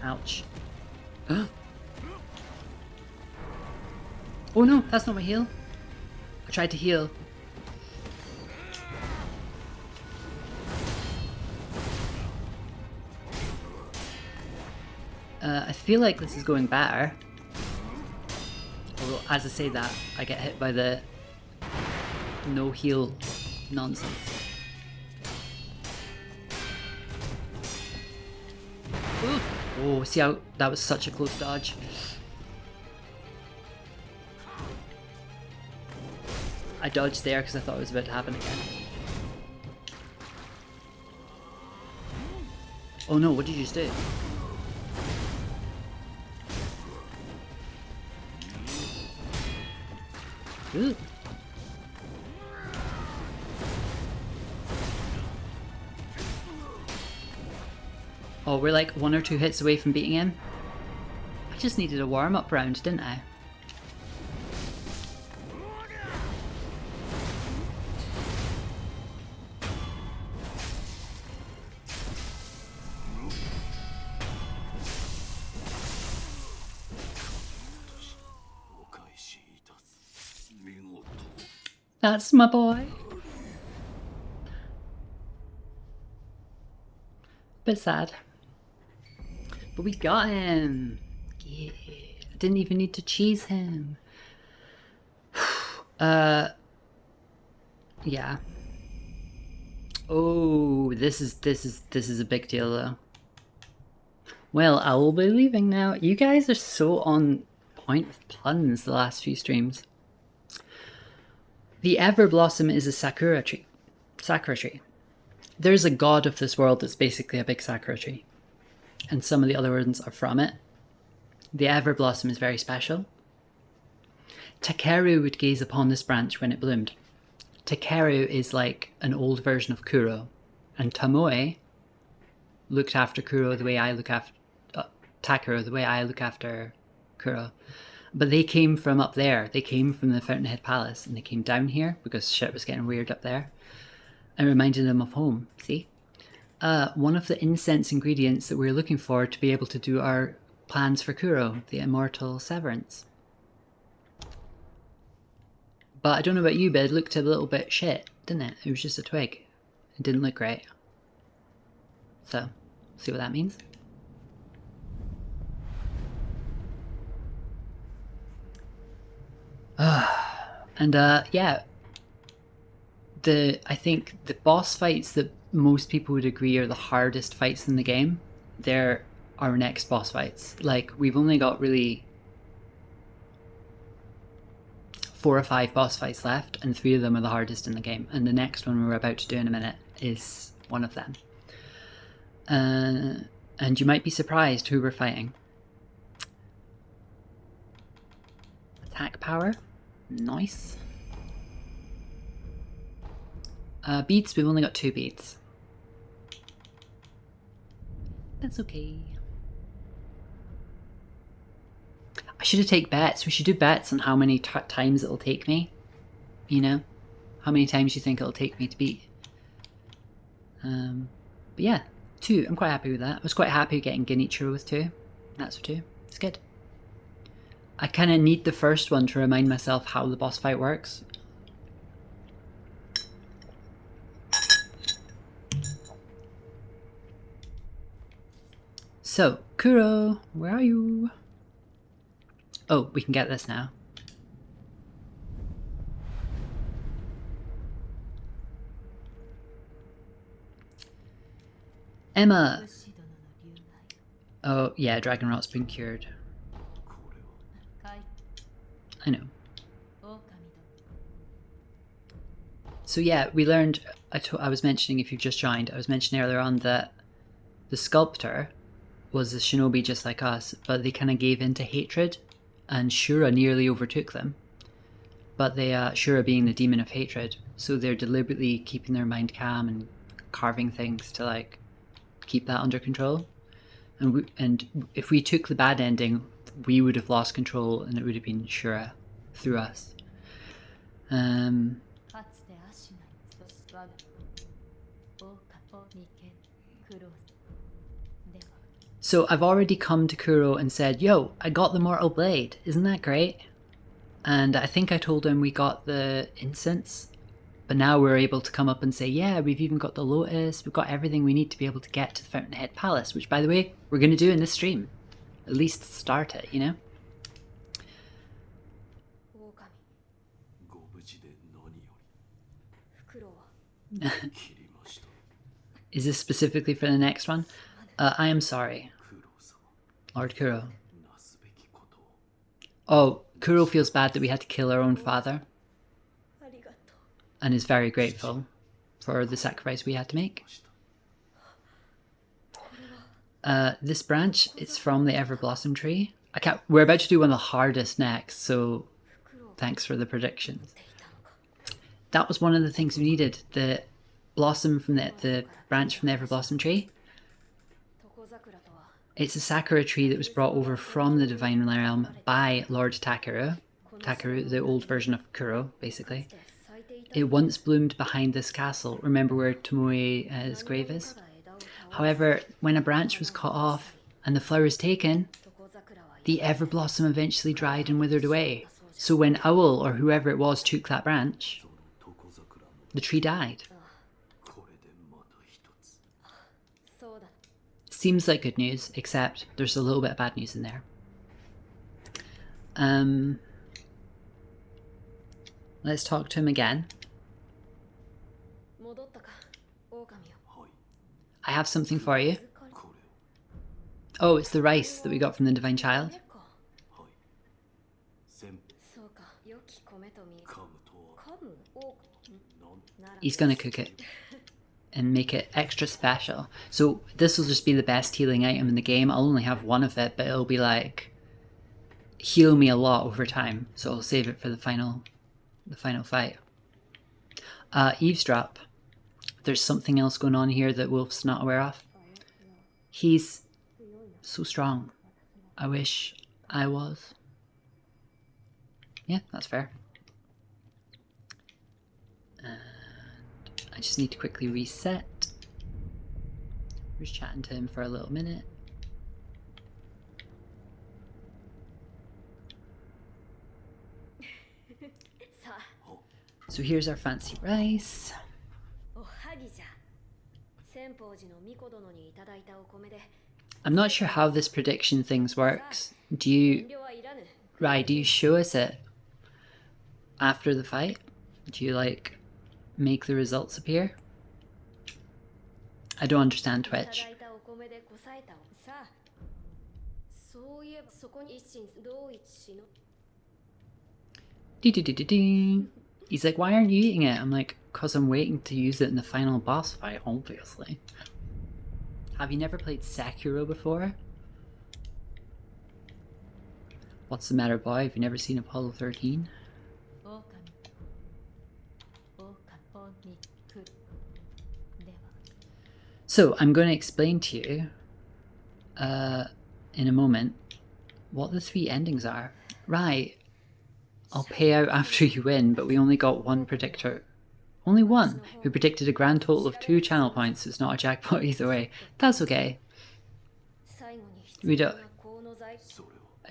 Ouch. Oh no, that's not my heal. I tried to heal. I feel like this is going better. Although, as I say that, I get hit by the no heal nonsense. Ooh. Oh, see how that was such a close dodge. I dodged there because I thought it was about to happen again. Oh no, what did you just do? Ooh. Oh, we're like 1 or 2 hits away from beating him. I just needed a warm-up round, didn't I? That's my boy. Bit sad. But we got him. Yeah. Didn't even need to cheese him. Yeah. Oh, this is a big deal though. Well, I will be leaving now. You guys are so on point with puns the last few streams. The Ever Blossom is a sakura tree. There's a god of this world that's basically a big sakura tree. And some of the other ones are from it. The Ever Blossom is very special. Takeru would gaze upon this branch when it bloomed. Takeru is like an old version of Kuro. And Tomoe looked after Kuro the way I look after... Takeru the way I look after Kuro. But they came from up there. They came from the Fountainhead Palace. And they came down here because shit was getting weird up there. And reminded them of home. See? One of the incense ingredients that we're looking for to be able to do our plans for Kuro, the Immortal Severance. But I don't know about you, but it looked a little bit shit, didn't it? It was just a twig. It didn't look great. So, see what that means? And yeah. I think the boss fights that most people would agree are the hardest fights in the game, they're our next boss fights. Like, we've only got really 4 or 5 boss fights left, and 3 of them are the hardest in the game. And the next one we're about to do in a minute is one of them. And you might be surprised who we're fighting. Attack power. Nice. Beads, we've only got 2 beads. That's okay. I should have taken bets. We should do bets on how many times it'll take me. You know? How many times you think it'll take me to beat. But yeah, 2. I'm quite happy with that. I was quite happy getting Genichiro with 2. That's for 2. It's good. I kind of need the first one to remind myself how the boss fight works. So, Kuro, where are you? Oh, we can get this now. Emma! Oh, yeah, Dragon Rot's been cured. I know. So yeah, we learned, I was mentioning, if you've just joined, I was mentioning earlier on that the sculptor was a shinobi just like us, but they kind of gave in to hatred, and Shura nearly overtook them. But they, Shura being the demon of hatred, so they're deliberately keeping their mind calm and carving things to like keep that under control. And if we took the bad ending, we would have lost control, and it would have been Shura through us. So I've already come to Kuro and said, yo, I got the Mortal Blade. Isn't that great? And I think I told him we got the incense. But now we're able to come up and say, yeah, we've even got the Lotus. We've got everything we need to be able to get to the Fountainhead Palace. Which, by the way, we're going to do in this stream. At least start it, you know? Is this specifically for the next one? I am sorry. Lord Kuro. Oh, Kuro feels bad that we had to kill our own father and is very grateful for the sacrifice we had to make. This branch is from the Everblossom tree. We're about to do one of the hardest next, so thanks for the predictions. That was one of the things we needed, the blossom from the branch from the Everblossom tree. It's a sakura tree that was brought over from the Divine Realm by Lord Takeru. Takeru, the old version of Kuro, basically. It once bloomed behind this castle. Remember where Tomoe's grave is? However, when a branch was cut off and the flowers taken, the Everblossom eventually dried and withered away. So when Owl, or whoever it was, took that branch, the tree died. Seems like good news, except there's a little bit of bad news in there. Let's talk to him again. I have something for you. Oh, it's the rice that we got from the Divine Child. He's gonna cook it and make it extra special. So this will just be the best healing item in the game. I'll only have one of it, but it'll be like heal me a lot over time. So I'll save it for the final fight. Eavesdrop. There's something else going on here that Wolf's not aware of. He's so strong. I wish I was. Yeah, that's fair. And I just need to quickly reset. We're just chatting to him for a little minute. So here's our fancy rice. I'm not sure how this prediction things works. Do you show us it after the fight? Do you like make the results appear? I don't understand Twitch. He's like, why aren't you eating it? I'm like, because I'm waiting to use it in the final boss fight, obviously. Have you never played Sekiro before? What's the matter, boy? Have you never seen Apollo 13? So, I'm going to explain to you in a moment what the 3 endings are. Right. I'll pay out after you win, but we only got one predictor. Only one who predicted a grand total of 2 channel points, so it's not a jackpot either way. That's okay. I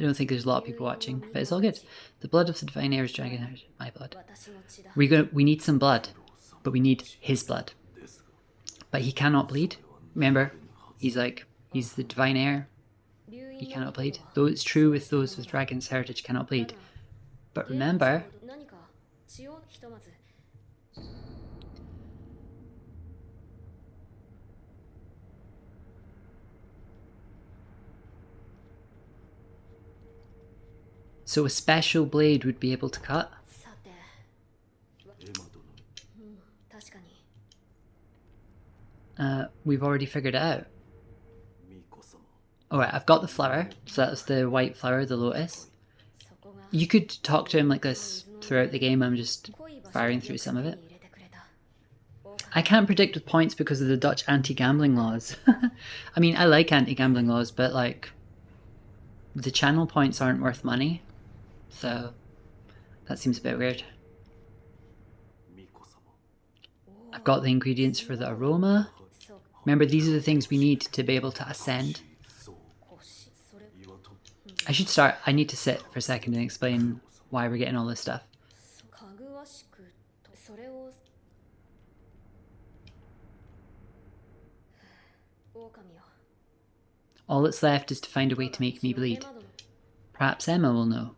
don't think there's a lot of people watching, but it's all good. The blood of the divine heir is dragon, my blood. We need some blood, but we need his blood. But he cannot bleed. Remember, he's the divine heir. He cannot bleed. Though it's true with those with dragon's heritage cannot bleed. But remember, so a special blade would be able to cut. We've already figured it out. Alright, I've got the flower. So that's the white flower, the lotus. You could talk to him like this throughout the game. I'm just firing through some of it. I can't predict with points because of the Dutch anti-gambling laws. I mean, I like anti-gambling laws, but like the channel points aren't worth money. So that seems a bit weird. I've got the ingredients for the aroma. Remember, these are the things we need to be able to ascend. I need to sit for a second and explain why we're getting all this stuff. All that's left is to find a way to make me bleed. Perhaps Emma will know.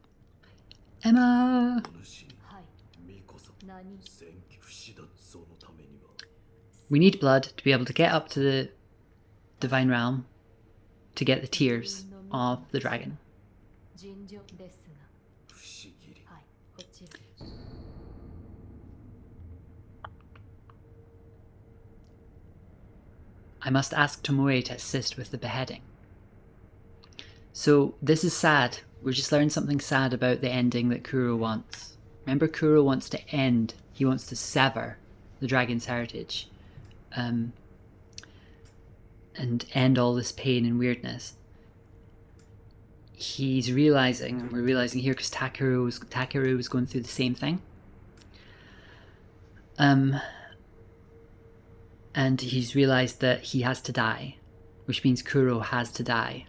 Emma! We need blood to be able to get up to the Divine Realm to get the tears. of the dragon. I must ask Tomoe to assist with the beheading. So this is sad. We just learned something sad about the ending that Kuro wants. Remember, Kuro wants to end. He wants to sever the dragon's heritage. And end all this pain and weirdness. He's realizing, and we're realizing here because Takeru was going through the same thing. And he's realized that he has to die, which means Kuro has to die.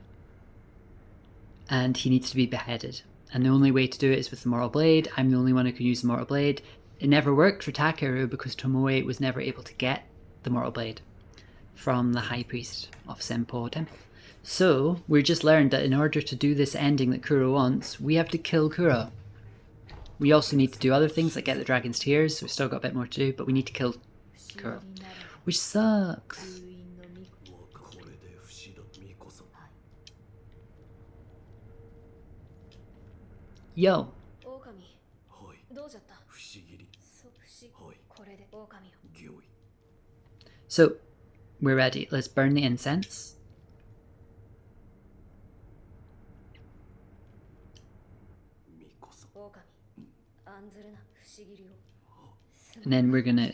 And he needs to be beheaded. And the only way to do it is with the Mortal Blade. I'm the only one who can use the Mortal Blade. It never worked for Takeru because Tomoe was never able to get the Mortal Blade from the High Priest of Senpo Temple. So, we just learned that in order to do this ending that Kuro wants, we have to kill Kuro. We also need to do other things like get the Dragon's Tears, so we've still got a bit more to do, but we need to kill Kuro. Which sucks. Yo. So, we're ready. Let's burn the incense. And then we're gonna...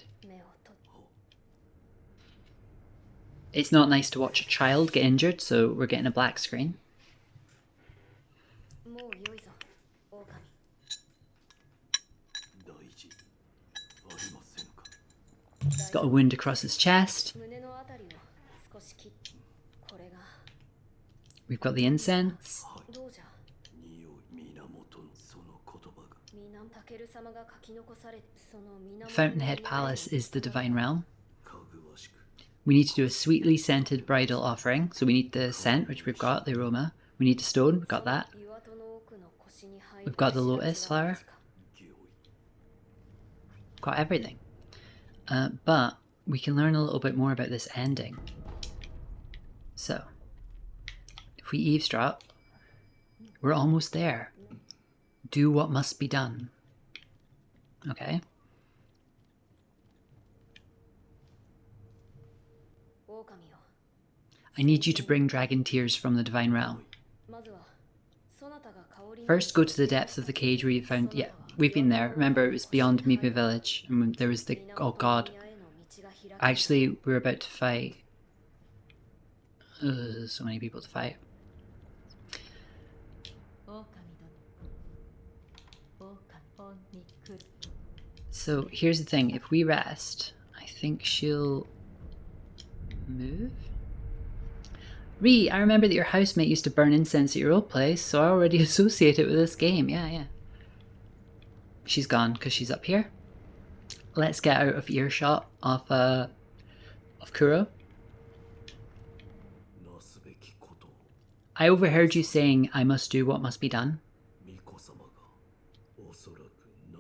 It's not nice to watch a child get injured, so we're getting a black screen. He's got a wound across his chest. We've got the incense. Fountainhead Palace is the Divine Realm. We need to do a sweetly scented bridal offering. So we need the scent, which we've got, the aroma. We need the stone, we've got that. We've got the lotus flower. Got everything. But we can learn a little bit more about this ending. So, if we eavesdrop, we're almost there. Do what must be done. Okay. I need you to bring dragon tears from the Divine Realm. First, go to the depths of the cage where you found... Yeah, we've been there. Remember, it was beyond Mipu Village. And there was the... Oh god. Actually, we're about to fight... so many people to fight. So, here's the thing. If we rest, I think she'll... move? I remember that your housemate used to burn incense at your old place, so I already associate it with this game. Yeah. She's gone, because she's up here. Let's get out of earshot of Kuro. I overheard you saying, I must do what must be done.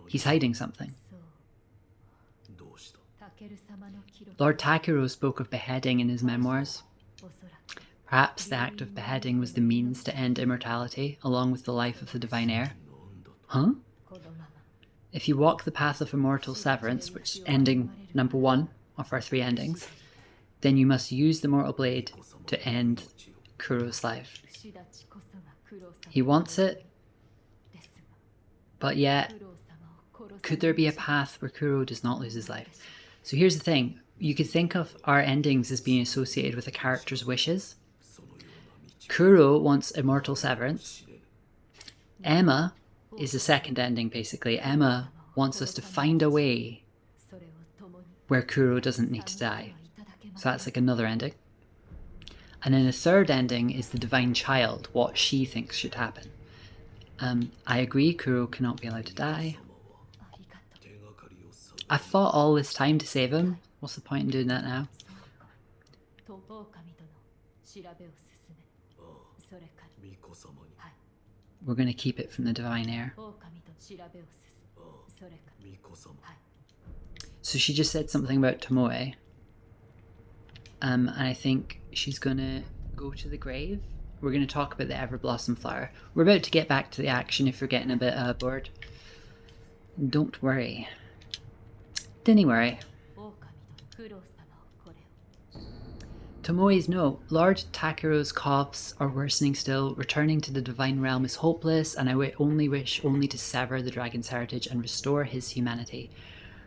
He's hiding something. Lord Takuro spoke of beheading in his memoirs. Perhaps the act of beheading was the means to end immortality, along with the life of the divine heir. Huh? If you walk the path of immortal severance, which is ending number 1 of our 3 endings, then you must use the mortal blade to end Kuro's life. He wants it, but yet, could there be a path where Kuro does not lose his life? So here's the thing. You could think of our endings as being associated with a character's wishes. Kuro wants immortal severance. Emma is the second ending, basically. Emma wants us to find a way where Kuro doesn't need to die. So that's like another ending. And then the third ending is the Divine Child, what she thinks should happen. I agree, Kuro cannot be allowed to die. I fought all this time to save him. What's the point in doing that now? We're going to keep it from the divine heir. So she just said something about Tomoe. And I think she's going to go to the grave we're going to talk about the Everblossom flower. We're about to get back to the action if you're getting a bit bored. Don't worry. Didn't worry. Tomoe's note. Lord Takero's coughs are worsening still. Returning to the divine realm is hopeless, and I only wish to sever the dragon's heritage and restore his humanity.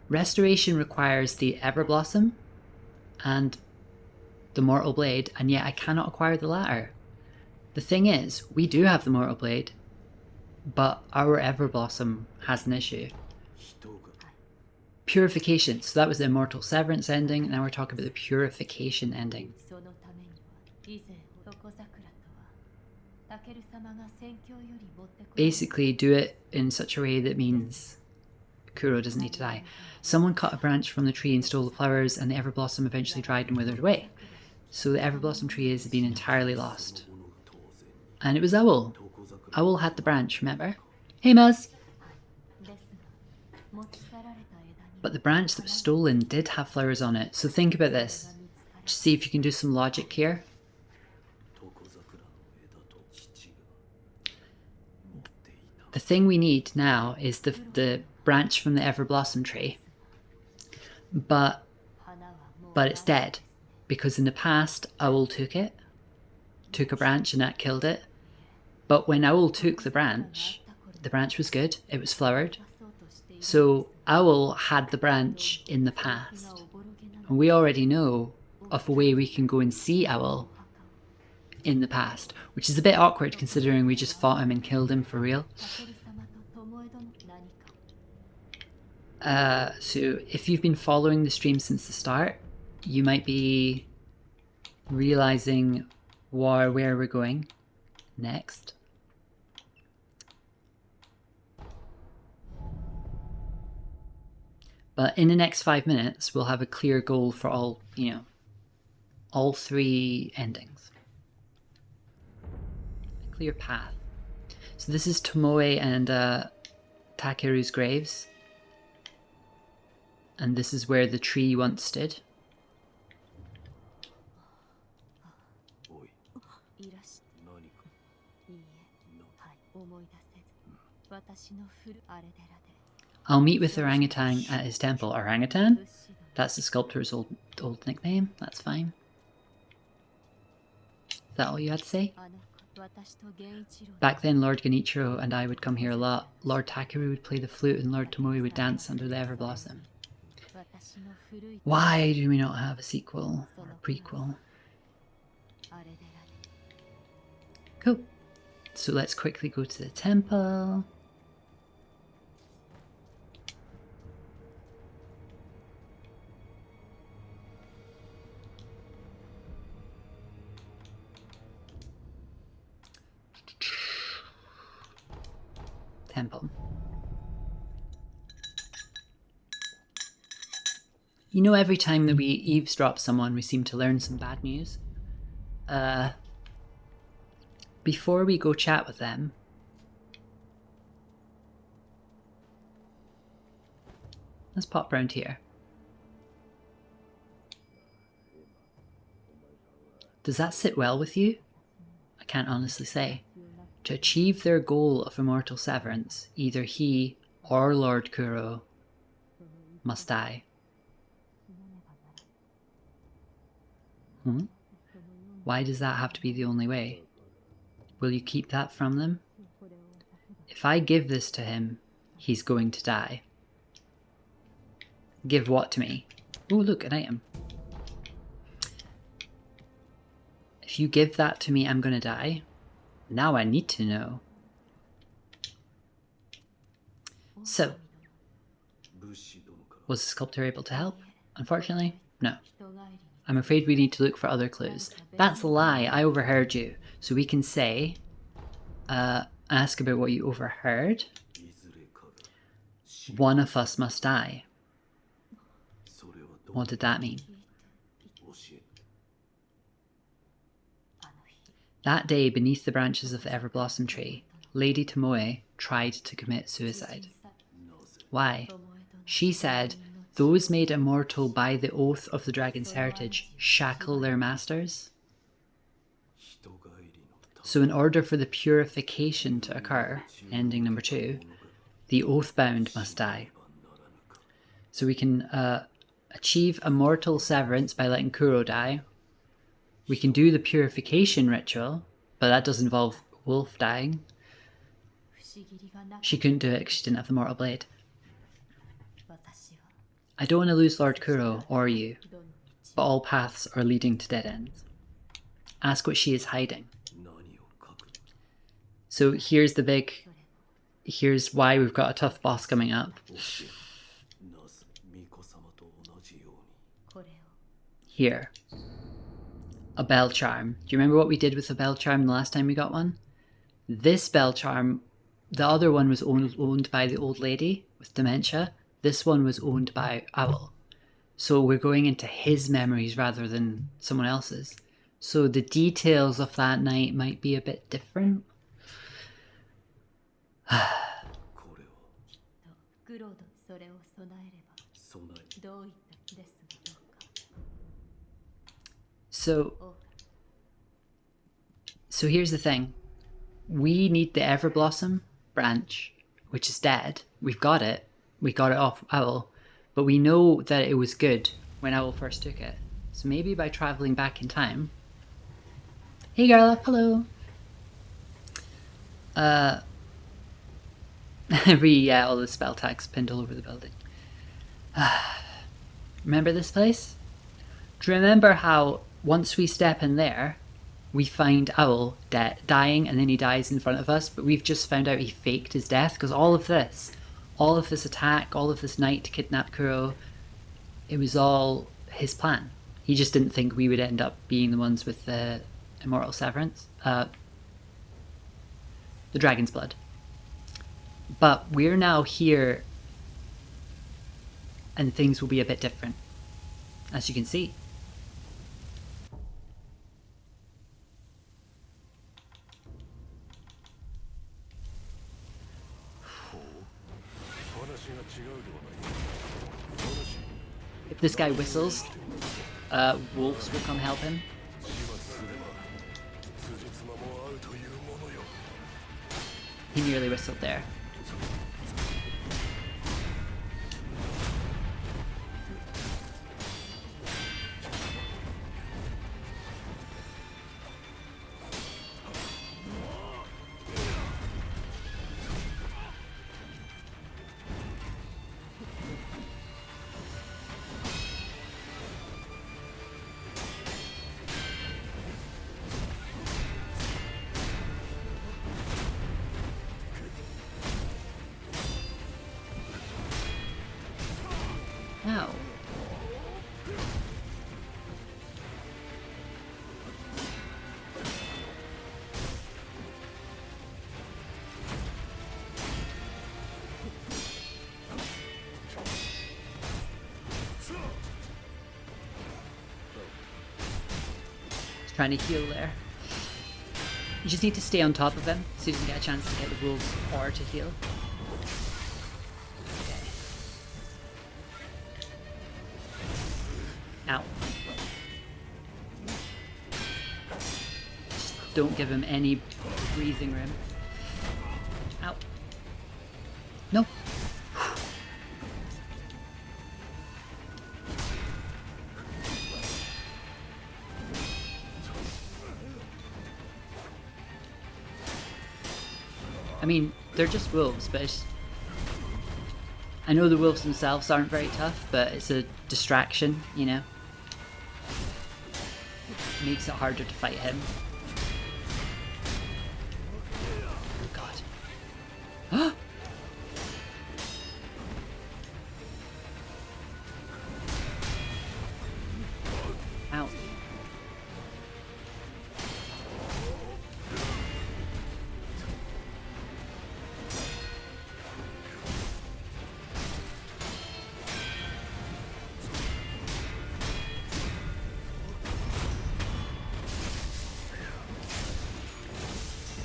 Restoration requires the Everblossom and the Mortal Blade, and yet I cannot acquire the latter. The thing is, we do have the Mortal Blade, but our Everblossom has an issue. Purification. So that was the Immortal Severance ending. Now we're talking about the Purification ending. Basically, do it in such a way that means Kuro doesn't need to die. Someone cut a branch from the tree and stole the flowers, and the Everblossom eventually dried and withered away. So the Everblossom tree has been entirely lost. And it was Owl. Owl had the branch, remember? Hey, Muzz! But the branch that was stolen did have flowers on it, so think about this. Just see if you can do some logic here. The thing we need now is the branch from the Everblossom tree. But it's dead. Because in the past, Owl took a branch and that killed it. But when Owl took the branch was good, it was flowered. So Owl had the branch in the past. And we already know of a way we can go and see Owl in the past, which is a bit awkward considering we just fought him and killed him for real. So if you've been following the stream since the start, you might be realizing where we're going next. But in the next 5 minutes, we'll have a clear goal for all, all 3 endings. A clear path. So this is Tomoe and Takeru's graves. And this is where the tree once stood. I'll meet with Orangutan at his temple. Orangutan? That's the sculptor's old nickname. That's fine. Is that all you had to say? Back then, Lord Genichiro and I would come here a lot. Lord Takeru would play the flute and Lord Tomoe would dance under the Everblossom. Why do we not have a sequel or a prequel? Cool. So let's quickly go to the temple. Temple. You know, every time that we eavesdrop someone, we seem to learn some bad news. Before we go chat with them, let's pop round here. Does that sit well with you? I can't honestly say. To achieve their goal of immortal severance, either he or Lord Kuro must die. Why does that have to be the only way? Will you keep that from them? If I give this to him, he's going to die. Give what to me? Oh, look, an item. If you give that to me, I'm going to die. Now I need to know. So, was the sculptor able to help? Unfortunately, no. I'm afraid we need to look for other clues. That's a lie, I overheard you. So we can say, ask about what you overheard. One of us must die. What did that mean? That day, beneath the branches of the Everblossom tree, Lady Tomoe tried to commit suicide. Why? She said, those made immortal by the oath of the dragon's heritage shackle their masters. So in order for the purification to occur, ending number 2, the Oathbound must die. So we can achieve a mortal severance by letting Kuro die. We can do the purification ritual, but that does involve Wolf dying. She couldn't do it because she didn't have the mortal blade. I don't want to lose Lord Kuro or you, but all paths are leading to dead ends. Ask what she is hiding. So here's why we've got a tough boss coming up. Here. A bell charm. Do you remember what we did with the bell charm the last time we got one? This bell charm, the other one was owned by the old lady with dementia. This one was owned by Owl. So we're going into his memories rather than someone else's. So the details of that night might be a bit different. So here's the thing. We need the Everblossom branch, which is dead. We've got it. We got it off Owl. But we know that it was good when Owl first took it. So maybe by travelling back in time... Hey girl, hello! Yeah, all the spell tags pinned all over the building. Remember this place? Do you remember how once we step in there, we find Owl dying and then he dies in front of us, but we've just found out he faked his death? Because all of this attack, all of this night to kidnap Kuro, it was all his plan. He just didn't think we would end up being the ones with the immortal severance. The dragon's blood. But we're now here and things will be a bit different, as you can see. If this guy whistles, wolves will come help him. He nearly whistled there. Ow. He's trying to heal there. You just need to stay on top of him so he doesn't get a chance to get the wolves or to heal. Ow. Just don't give him any breathing room. Ow. No. I mean, they're just wolves, but I know the wolves themselves aren't very tough, but it's a distraction, you know? It makes it harder to fight him. Oh god. Ow.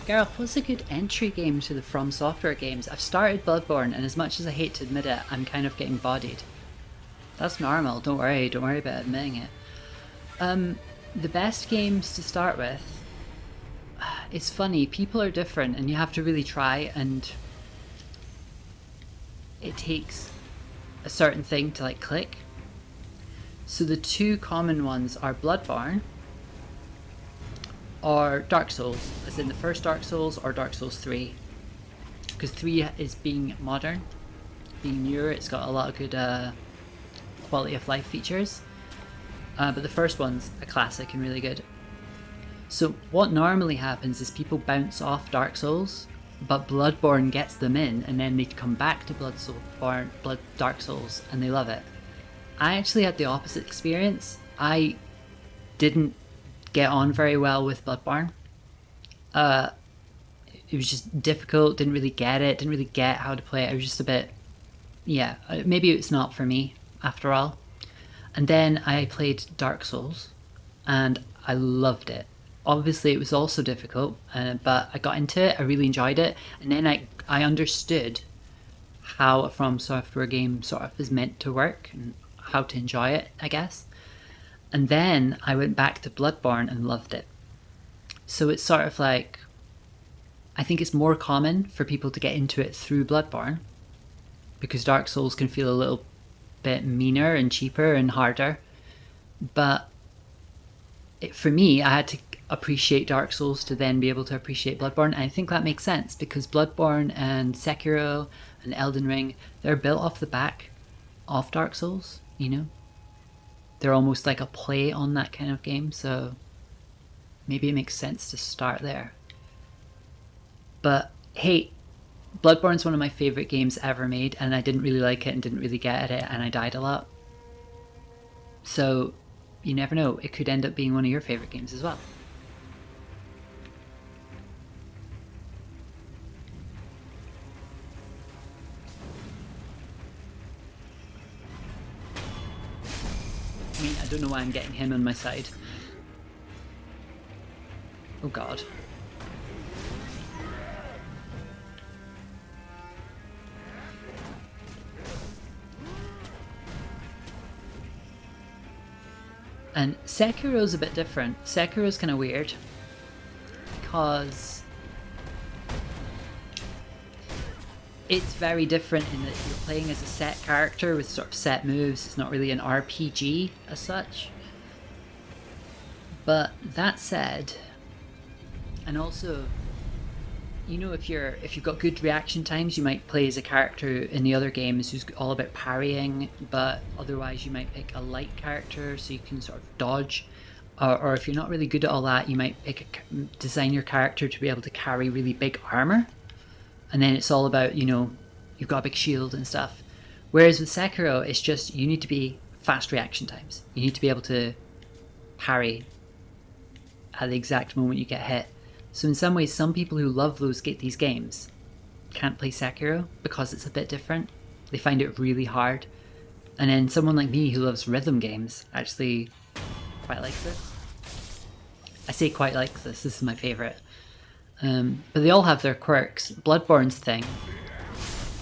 Gareth, what's a good entry game to the From Software games? I've started Bloodborne, and as much as I hate to admit it, I'm kind of getting bodied. That's normal, don't worry about admitting it. The best games to start with, It's funny, people are different and you have to really try, and it takes a certain thing to like click. So the two common ones are Bloodborne or Dark Souls, as in the first Dark Souls or Dark Souls 3. Because 3 is being modern, being newer, it's got a lot of good quality of life features. But the first one's a classic and really good. So what normally happens is people bounce off Dark Souls, but Bloodborne gets them in, and then they come back to Dark Souls, and they love it. I actually had the opposite experience. I didn't get on very well with Bloodborne. It was just difficult, didn't really get it, didn't really get how to play it. I was just a bit, yeah, maybe it's not for me after all. And then I played Dark Souls, and I loved it. Obviously, it was also difficult, but I got into it, I really enjoyed it, and then I understood how a From Software game sort of is meant to work, and how to enjoy it, I guess. And then I went back to Bloodborne and loved it. So it's sort of like, I think it's more common for people to get into it through Bloodborne, because Dark Souls can feel a little bit meaner and cheaper and harder. But for me, I had to appreciate Dark Souls to then be able to appreciate Bloodborne. And I think that makes sense, because Bloodborne and Sekiro and Elden Ring, they're built off the back of Dark Souls, you know? They're almost like a play on that kind of game, so maybe it makes sense to start there. But hey, Bloodborne's one of my favourite games ever made, and I didn't really like it and didn't really get at it, and I died a lot. So you never know, it could end up being one of your favourite games as well. I mean, I don't know why I'm getting him on my side. Oh god. And Sekiro's a bit different. Sekiro's kind of weird, because it's very different in that you're playing as a set character with sort of set moves. It's not really an RPG as such. But that said, and also, you know, if you've got good reaction times, you might play as a character in the other games who's all about parrying, but otherwise you might pick a light character so you can sort of dodge. Or if you're not really good at all that, you might design your character to be able to carry really big armor. And then it's all about, you know, you've got a big shield and stuff. Whereas with Sekiro, it's just, you need to be fast reaction times. You need to be able to parry at the exact moment you get hit. So in some ways, some people who love these games can't play Sekiro because it's a bit different. They find it really hard. And then someone like me who loves rhythm games actually quite likes this. I say quite likes this is my favourite. But they all have their quirks. Bloodborne's thing,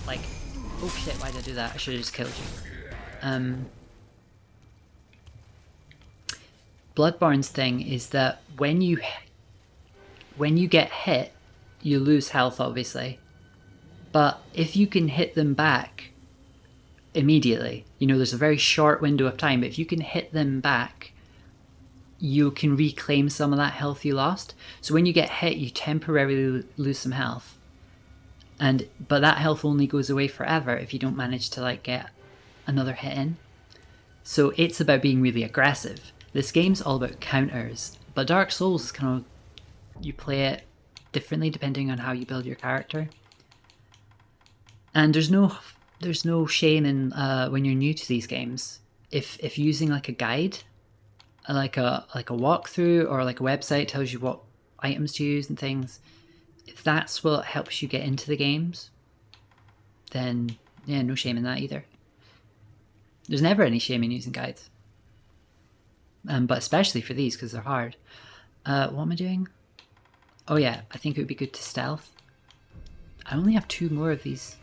like, oh shit, why did I do that? I should have just killed you. Bloodborne's thing is that when you get hit, you lose health, obviously. But if you can hit them back immediately, you know, there's a very short window of time, but if you can hit them back, you can reclaim some of that health you lost. So when you get hit, you temporarily lose some health. But that health only goes away forever if you don't manage to like get another hit in. So it's about being really aggressive. This game's all about counters, but Dark Souls is kind of, you play it differently depending on how you build your character. And there's no shame in when you're new to these games, if using like a guide, like a walkthrough or like a website tells you what items to use and things, if that's what helps you get into the games, then yeah, no shame in that either. There's never any shame in using guides, but especially for these because they're hard. What am I doing? Oh yeah, I think it would be good to stealth. I only have 2 more of these.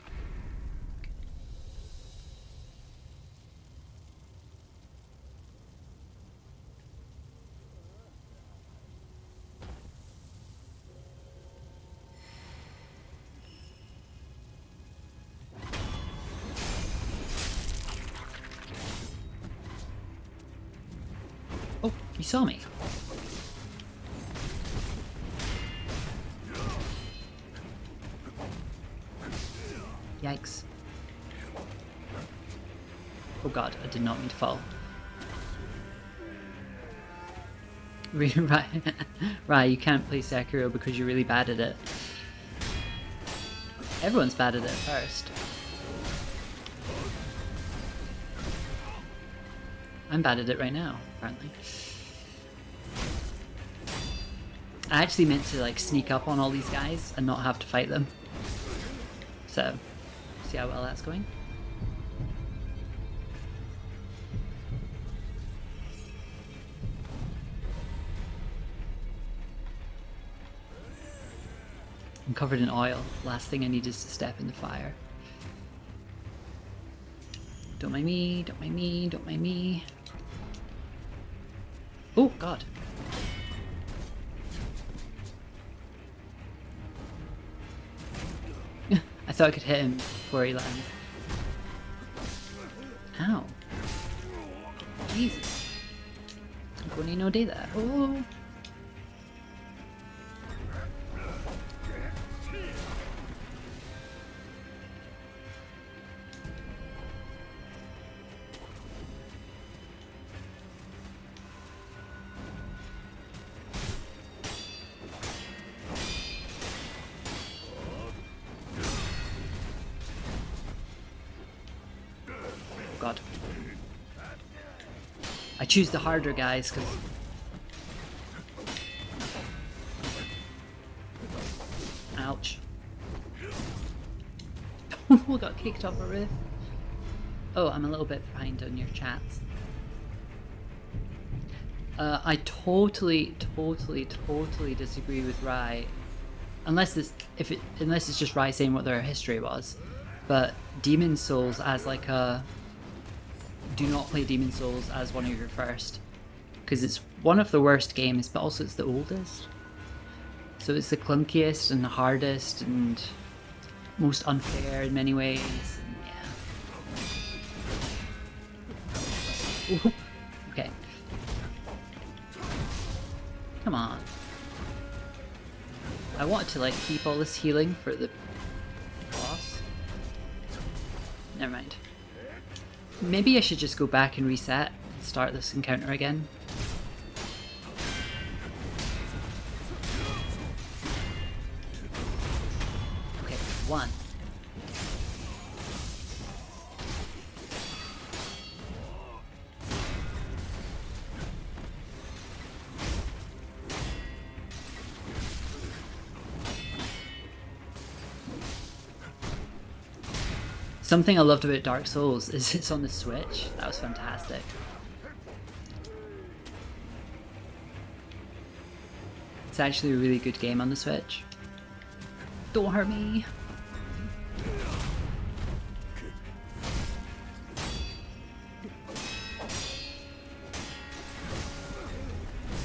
You saw me. Yikes. Oh god, I did not mean to fall. Right, you can't play Sekiro because you're really bad at it. Everyone's bad at it first. I'm bad at it right now, apparently. I actually meant to like sneak up on all these guys and not have to fight them. So, see how well that's going. I'm covered in oil. Last thing I need is to step in the fire. Don't mind me, don't mind me, don't mind me. Oh, God. I thought I could hit him before he landed. Ow. Jesus. I'm going to no do that. Oh. God. I choose the harder guys because ouch. We got kicked off a roof. Oh, I'm a little bit behind on your chats. I totally disagree with Rai. Unless it's just Rai saying what their history was. But Demon Souls as like a... Do not play Demon Souls as one of your first. Because it's one of the worst games, but also it's the oldest. So it's the clunkiest and the hardest and most unfair in many ways. And yeah. Ooh. Okay. Come on. I wanted to like keep all this healing for the boss. Never mind. Maybe I should just go back and reset and start this encounter again. Okay, 1. Something I loved about Dark Souls is it's on the Switch. That was fantastic. It's actually a really good game on the Switch. Don't hurt me.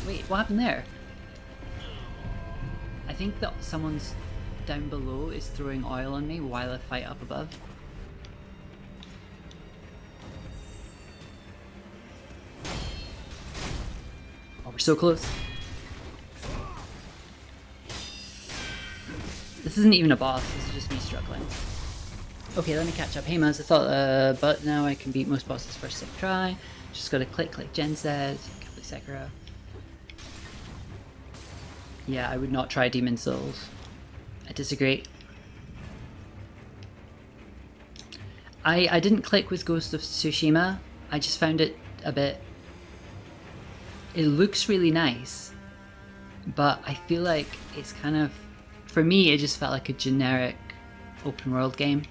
Wait, what happened there? I think that someone's down below is throwing oil on me while I fight up above. We're so close. This isn't even a boss, this is just me struggling. Okay, let me catch up. Hey Maz, I thought, but now I can beat most bosses first sick try. Just gotta click like Jen said. Can't play Sekiro. Yeah, I would not try Demon Souls. I disagree. I didn't click with Ghost of Tsushima. I just found it a bit... It looks really nice, but I feel like it's kind of, for me, it just felt like a generic open world game.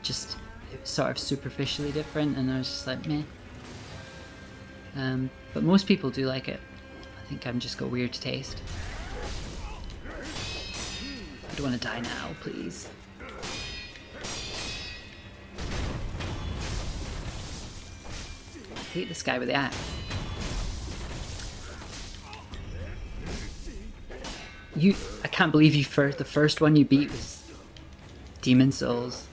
Just it was sort of superficially different, and I was just like, meh. But most people do like it. I think I've just got weird taste. I don't want to die now, please. I hate this guy with the axe. I can't believe the first one you beat was Demon Souls.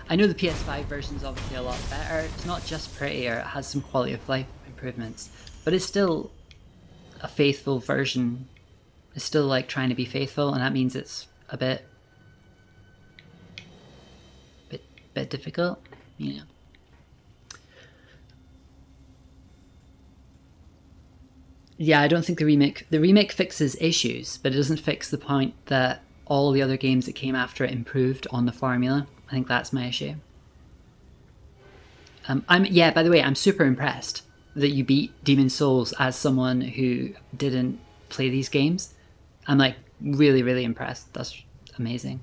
I know the PS5 version is obviously a lot better. It's not just prettier, it has some quality of life improvements, but it's still a faithful version. It's still like trying to be faithful, and that means it's a bit difficult, you know. Yeah, I don't think the remake fixes issues, but it doesn't fix the point that all the other games that came after it improved on the formula. I think that's my issue. By the way, I'm super impressed that you beat Demon's Souls as someone who didn't play these games. I'm like really, really impressed. That's amazing.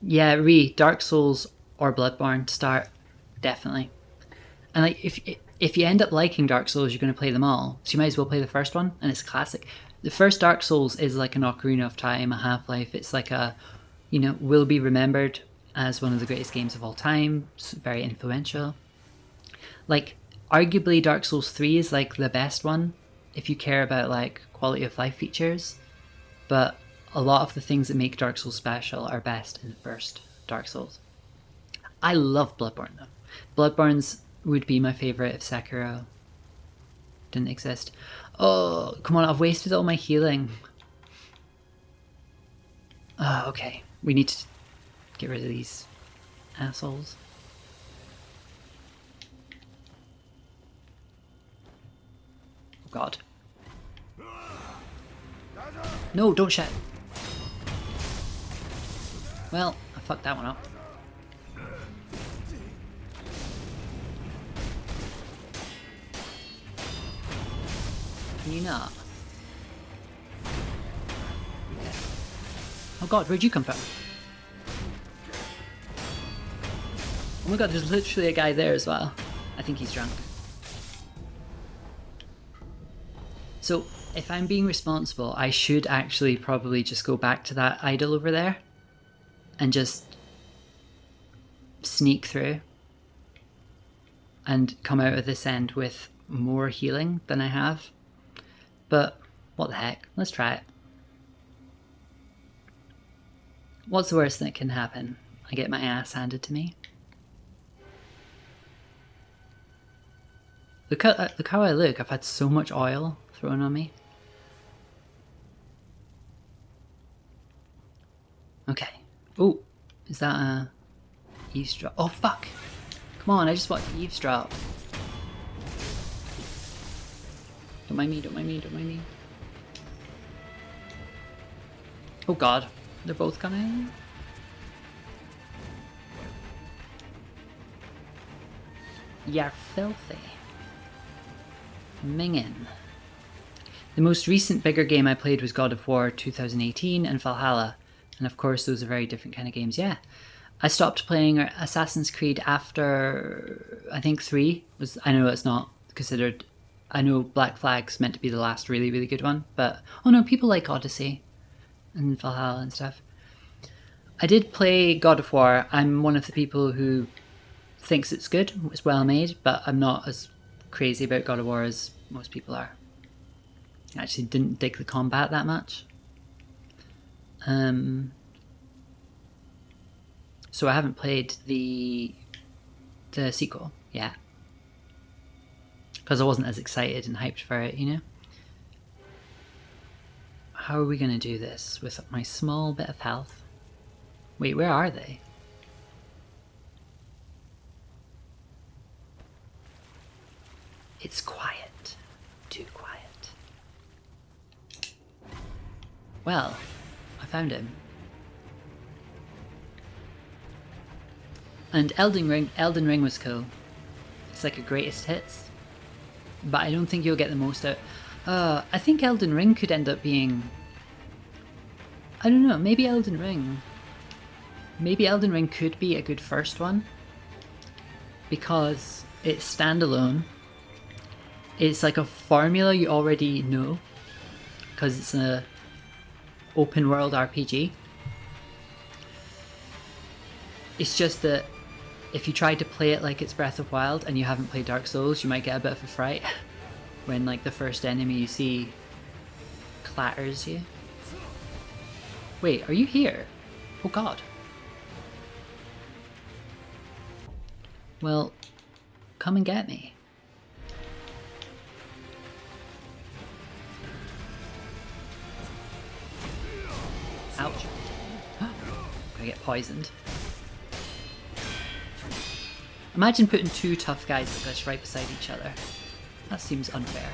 Yeah, Dark Souls or Bloodborne start, definitely. And like if you end up liking Dark Souls, you're going to play them all. So you might as well play the first one, and it's a classic. The first Dark Souls is like an Ocarina of Time, a Half-Life. It's like a, you know, will be remembered as one of the greatest games of all time. It's very influential. Like, arguably Dark Souls 3 is like the best one if you care about like quality of life features. But a lot of the things that make Dark Souls special are best in the first Dark Souls. I love Bloodborne though. Bloodborne's would be my favourite if Sekiro didn't exist. Oh, come on, I've wasted all my healing. Oh, okay. We need to get rid of these assholes. Oh god. No, don't shout. Well, I fucked that one up. Can you not? Okay. Oh god, where'd you come from? Oh my god, there's literally a guy there as well. I think he's drunk. So, if I'm being responsible, I should actually probably just go back to that idol over there and just sneak through and come out of this end with more healing than I have. But what the heck, let's try it. What's the worst that can happen? I get my ass handed to me. Look how I look. I've had so much oil thrown on me. Okay. Oh, is that a eavesdrop? Oh fuck! Come on, I just want to eavesdrop. Don't mind me, don't mind me, don't mind me. Oh god, they're both coming. You're filthy. Mingin. The most recent bigger game I played was God of War 2018 and Valhalla. And of course those are very different kind of games, yeah. I stopped playing Assassin's Creed after, I think 3. I know it's not considered, I know Black Flag's meant to be the last really, really good one. But, oh no, people like Odyssey and Valhalla and stuff. I did play God of War. I'm one of the people who thinks it's good, it's well made, but I'm not as crazy about God of War as most people are. I actually didn't dig the combat that much. So I haven't played the sequel yet. Because I wasn't as excited and hyped for it, you know? How are we going to do this with my small bit of health? Wait, where are they? It's quiet. Too quiet. Well, I found him. And Elden Ring was cool. It's like a greatest hits. But I don't think you'll get the most out. I think Elden Ring could end up being... I don't know, maybe Elden Ring could be a good first one. Because it's standalone. It's like a formula you already know. Because it's a open world RPG. It's just that if you try to play it like it's Breath of Wild and you haven't played Dark Souls, you might get a bit of a fright when like the first enemy you see clatters you. Wait, are you here? Oh god. Well, come and get me. Ouch. Gonna get poisoned. Imagine putting two tough guys like this right beside each other. That seems unfair.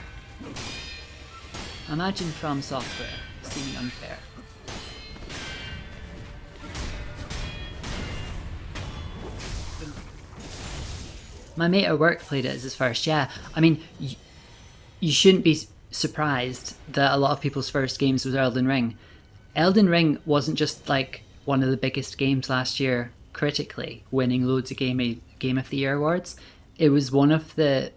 Imagine From Software seeming unfair. My mate at work played it as his first, yeah. I mean, you shouldn't be surprised that a lot of people's first games was Elden Ring. Elden Ring wasn't just like one of the biggest games last year critically, winning loads of Game of the Year awards. It was one of the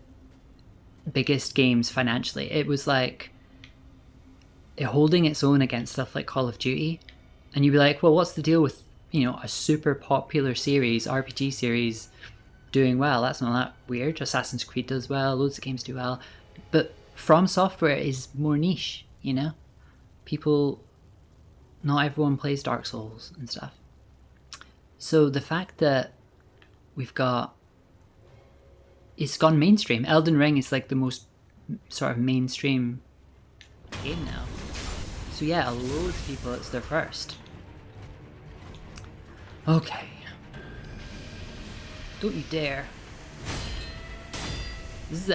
biggest games financially. It was like holding its own against stuff like Call of Duty. And you'd be like, well, what's the deal with, you know, a super popular series, RPG series, doing well? That's not that weird. Assassin's Creed does well, loads of games do well. But From Software is more niche, you know? Not everyone plays Dark Souls and stuff. So the fact that it's gone mainstream. Elden Ring is like the most sort of mainstream game now. So yeah, loads of people, it's their first. Okay. Don't you dare.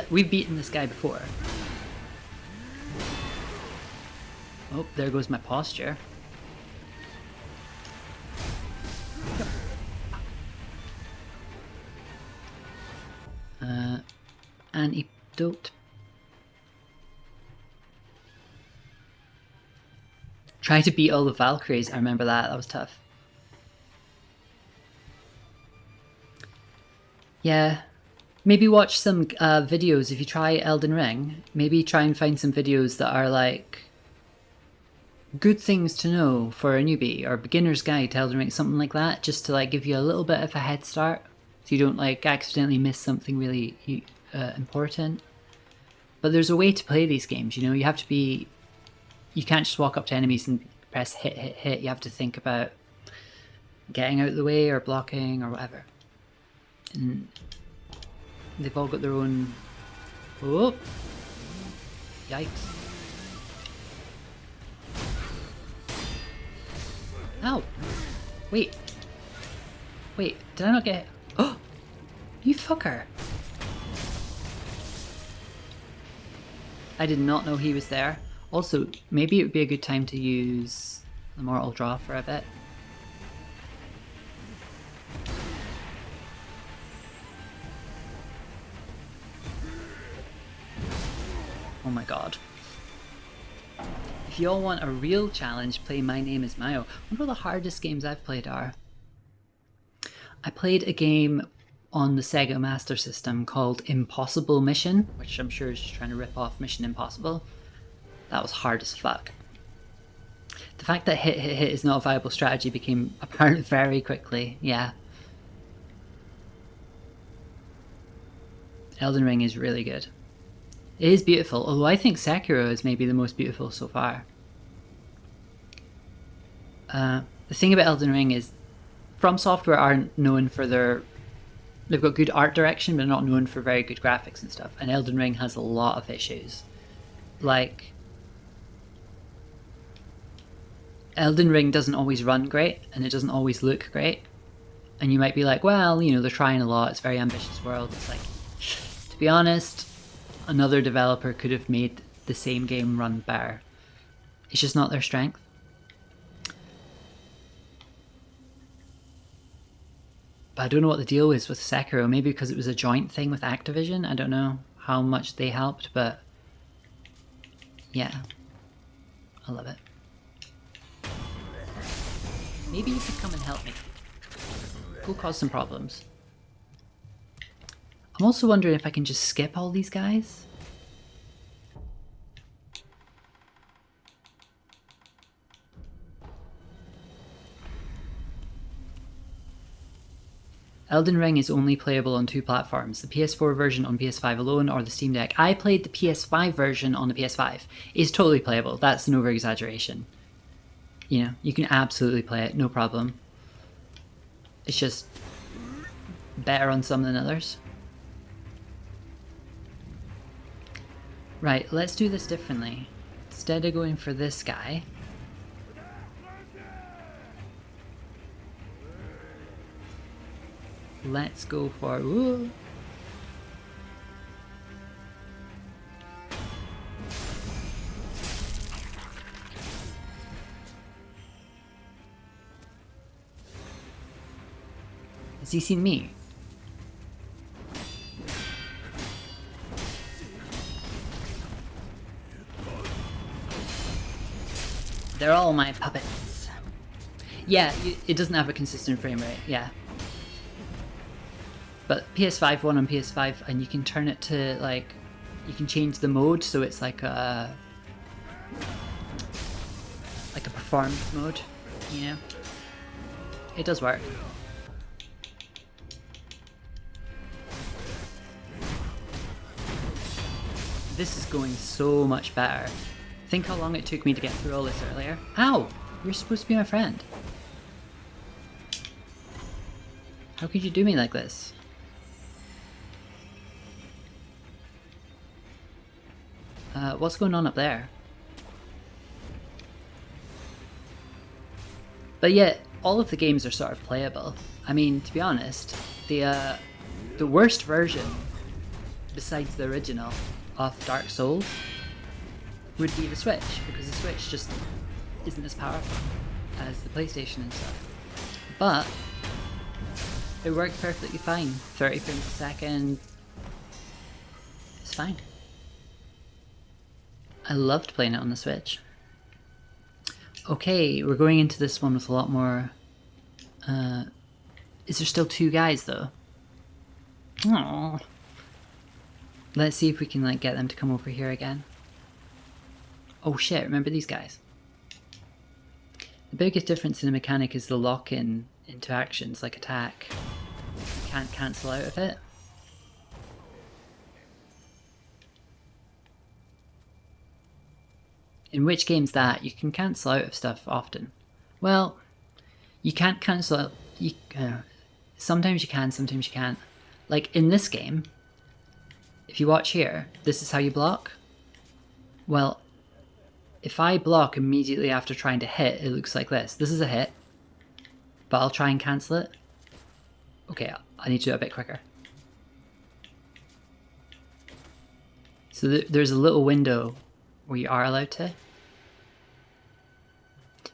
We've beaten this guy before. Oh, there goes my posture. Antidote. Try to beat all the Valkyries. I remember that. That was tough. Yeah. Maybe watch some videos if you try Elden Ring. Maybe try and find some videos that are like good things to know for a newbie or beginner's guide to Elden Ring, something like that, just to like give you a little bit of a head start so you don't like accidentally miss something really important. But there's a way to play these games, you know. You can't just walk up to enemies and press hit, hit, hit. You have to think about getting out of the way or blocking or whatever. And they've all got their own... Oh! Yikes. Ow! Wait, did I not get it? Oh! You fucker! I did not know he was there. Also, maybe it would be a good time to use the Mortal Draw for a bit. Oh my god. If y'all want a real challenge, play My Name is Mayo. I wonder what the hardest games I've played are. I played a game on the Sega Master System called Impossible Mission, which I'm sure is just trying to rip off Mission Impossible. That was hard as fuck. The fact that hit, hit, hit is not a viable strategy became apparent very quickly, yeah. Elden Ring is really good. It is beautiful, although I think Sekiro is maybe the most beautiful so far. The thing about Elden Ring is From Software aren't known for they've got good art direction, but not known for very good graphics and stuff. And Elden Ring has a lot of issues. Like, Elden Ring doesn't always run great, and it doesn't always look great. And you might be like, well, you know, they're trying a lot, it's a very ambitious world. It's like, to be honest, another developer could have made the same game run better. It's just not their strength. But I don't know what the deal is with Sekiro. Maybe because it was a joint thing with Activision. I don't know how much they helped, but yeah, I love it. Maybe you could come and help me. Go cause some problems. I'm also wondering if I can just skip all these guys. Elden Ring is only playable on 2 platforms, the PS4 version on PS5 alone or the Steam Deck. I played the PS5 version on the PS5. It's totally playable, that's an over-exaggeration. You know, you can absolutely play it, no problem. It's just better on some than others. Right, let's do this differently. Instead of going for this guy, let's go for... Ooh. Has he seen me? They're all my puppets. Yeah, it doesn't have a consistent frame rate, yeah. But PS5 one on PS5, and you can turn it to, like, you can change the mode so it's like a performance mode, you know? It does work. This is going so much better. Think how long it took me to get through all this earlier. Ow! You're supposed to be my friend. How could you do me like this? What's going on up there? But yet, all of the games are sort of playable. I mean, to be honest, the worst version, besides the original, of Dark Souls would be the Switch, because the Switch just isn't as powerful as the PlayStation and stuff. But it worked perfectly fine. 30 frames a second. It's fine. I loved playing it on the Switch. Okay, we're going into this one with a lot more... is there still 2 guys though? Aww. Let's see if we can like get them to come over here again. Oh shit, remember these guys? The biggest difference in the mechanic is the lock-in into actions, like attack. You can't cancel out of it. In which game's that? You can cancel out of stuff often. Well, you can't cancel out... sometimes you can, sometimes you can't. Like in this game, if you watch here, this is how you block. Well, if I block immediately after trying to hit, it looks like this. This is a hit, but I'll try and cancel it. Okay, I need to do it a bit quicker. So there's a little window where you are allowed to.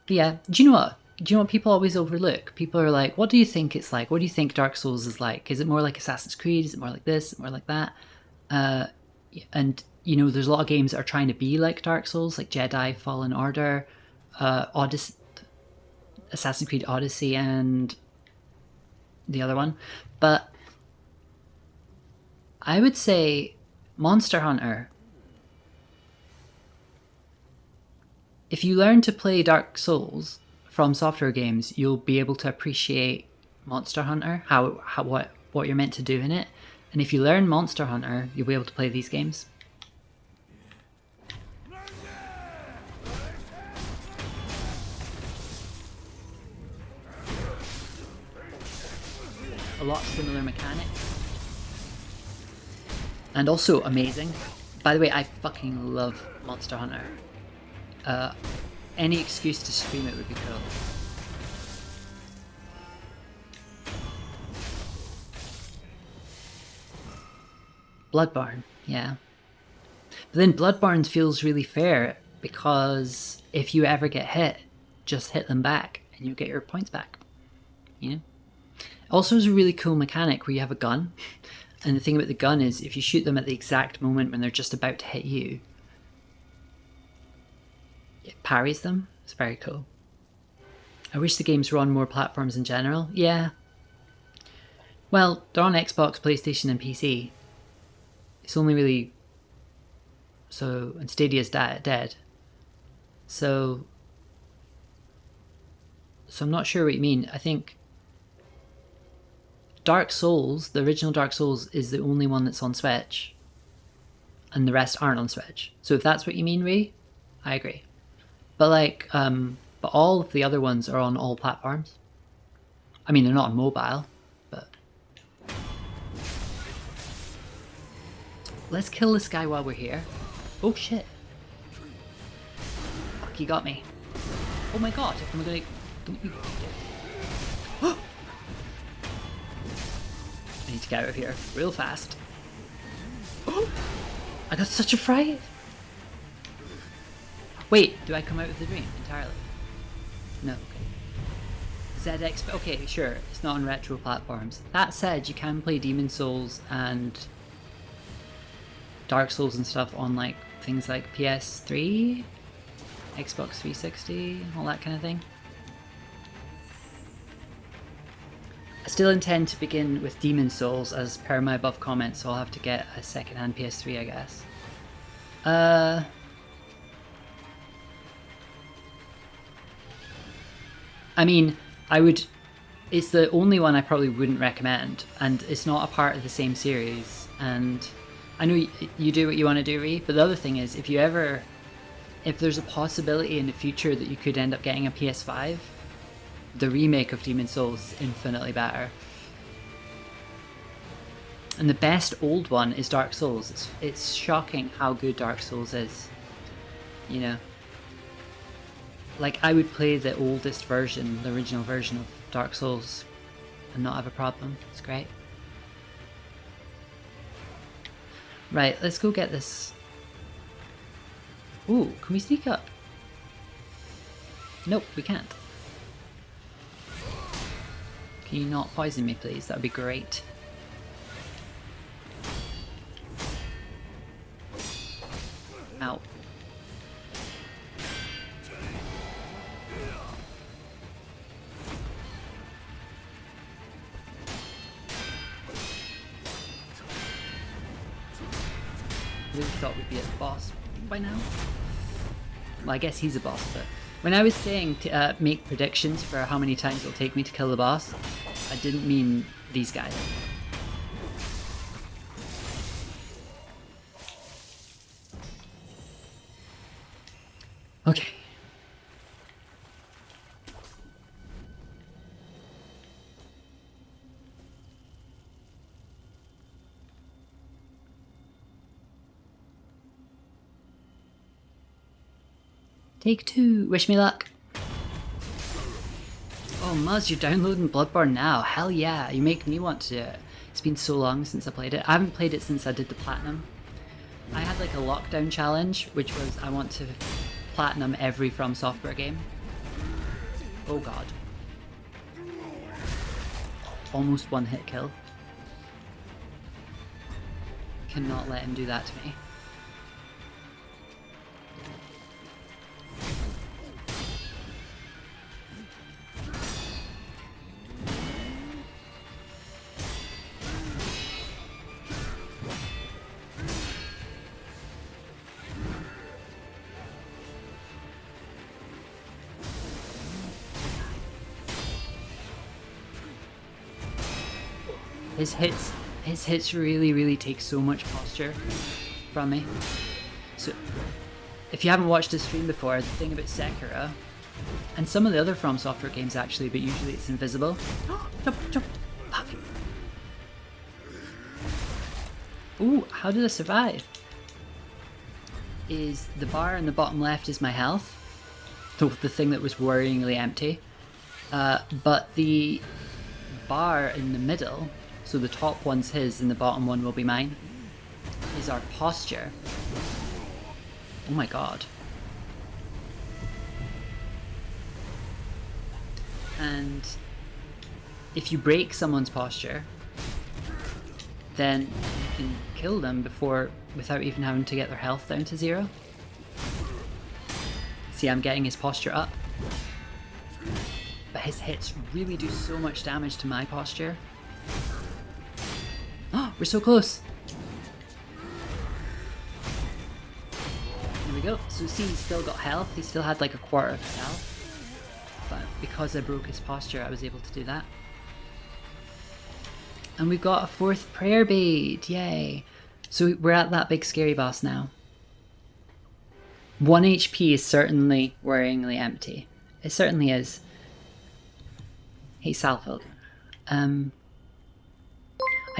But yeah, do you know what? Do you know what people always overlook? People are like, what do you think it's like? What do you think Dark Souls is like? Is it more like Assassin's Creed? Is it more like this? Is it more like that? And, you know, there's a lot of games that are trying to be like Dark Souls, like Jedi Fallen Order, Assassin's Creed Odyssey, and the other one. But I would say Monster Hunter. If you learn to play Dark Souls from Software games, you'll be able to appreciate Monster Hunter, what you're meant to do in it. And if you learn Monster Hunter, you'll be able to play these games. A lot of similar mechanics. And also amazing. By the way, I fucking love Monster Hunter. Any excuse to stream it would be cool. Bloodborne, yeah. But then Bloodborne feels really fair because if you ever get hit, just hit them back and you get your points back. You know? Also, is a really cool mechanic where you have a gun, and the thing about the gun is if you shoot them at the exact moment when they're just about to hit you, it parries them. It's very cool. I wish the games were on more platforms in general. Yeah. Well, they're on Xbox, PlayStation, and PC. It's only really... So, and Stadia's dead. So I'm not sure what you mean. I think Dark Souls, the original Dark Souls, is the only one that's on Switch. And the rest aren't on Switch. So if that's what you mean, Ray, I agree. But like, but all of the other ones are on all platforms. I mean, they're not on mobile, but... Let's kill this guy while we're here. Oh shit. Fuck, he got me. Oh my god, am I gonna... Don't you... I need to get out of here real fast. I got such a fright. Wait, do I come out of the dream entirely? No, okay. ZX, okay, sure, it's not on retro platforms. That said, you can play Demon Souls and Dark Souls and stuff on like things like PS3, Xbox 360, all that kind of thing. I still intend to begin with Demon Souls as per my above comments, so I'll have to get a second-hand PS3, I guess. I mean, it's the only one I probably wouldn't recommend, and it's not a part of the same series, and I know you do what you want to do, Ree, but the other thing is, if there's a possibility in the future that you could end up getting a PS5, the remake of Demon Souls is infinitely better. And the best old one is Dark Souls. It's shocking how good Dark Souls is. You know? Like, I would play the oldest version, the original version of Dark Souls, and not have a problem. It's great. Right, let's go get this. Ooh, can we sneak up? Nope, we can't. Can you not poison me, please? That would be great. Ow. I really thought we'd be at the boss by now. Well, I guess he's a boss, but... When I was saying to make predictions for how many times it'll take me to kill the boss, I didn't mean these guys. Okay. Take 2. Wish me luck. Oh, Muzz, you're downloading Bloodborne now. Hell yeah, you make me want to do it. It's been so long since I played it. I haven't played it since I did the Platinum. I had like a lockdown challenge, which was I want to Platinum every From Software game. Oh god. Almost one hit kill. Cannot let him do that to me. His hits really take so much posture from me. So, if you haven't watched his stream before, the thing about Sekiro, and some of the other From Software games actually, but usually it's invisible. Jump, jump, fuck. Ooh, how did I survive? Is the bar in the bottom left is my health, the thing that was worryingly empty, but the bar in the middle, so the top one's his and the bottom one will be mine, is our posture. Oh my god. And if you break someone's posture, then you can kill them without even having to get their health down to 0. See, I'm getting his posture up. But his hits really do so much damage to my posture. Oh, we're so close. There we go. So see, he's still got health. He still had like a quarter of his health. But because I broke his posture, I was able to do that. And we've got a 4th prayer bait. Yay. So we're at that big scary boss now. 1 HP is certainly worryingly empty. It certainly is. Hey, Salfield. I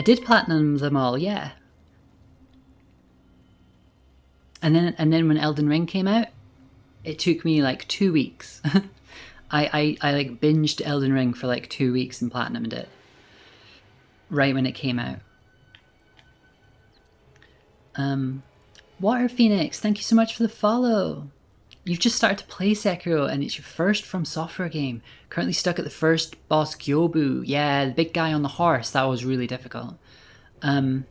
did platinum them all, yeah. And then when Elden Ring came out, it took me like 2 weeks. I like binged Elden Ring for like 2 weeks and platinumed it right when it came out. Water Phoenix, thank you so much for the follow. You've just started to play Sekiro and it's your first From Software game. Currently stuck at the first boss, Gyobu. Yeah, the big guy on the horse. That was really difficult. One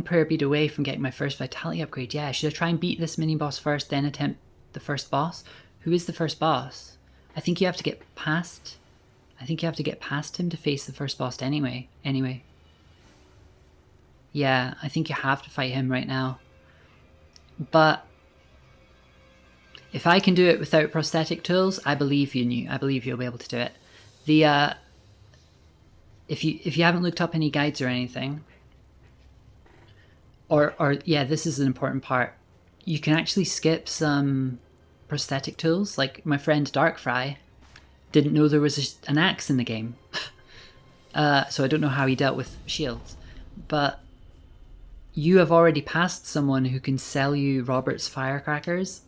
prayer bead away from getting my first vitality upgrade. Yeah, should I try and beat this mini boss first, then attempt the first boss? Who is the first boss? I think you have to get past... I think you have to get past him to face the first boss anyway. Yeah, I think you have to fight him right now. But if I can do it without prosthetic tools, I believe in you. I believe you'll be able to do it. The if you haven't looked up any guides or anything, or yeah, this is an important part. You can actually skip some prosthetic tools. Like my friend Darkfry didn't know there was an axe in the game, so I don't know how he dealt with shields, but you have already passed someone who can sell you Robert's firecrackers.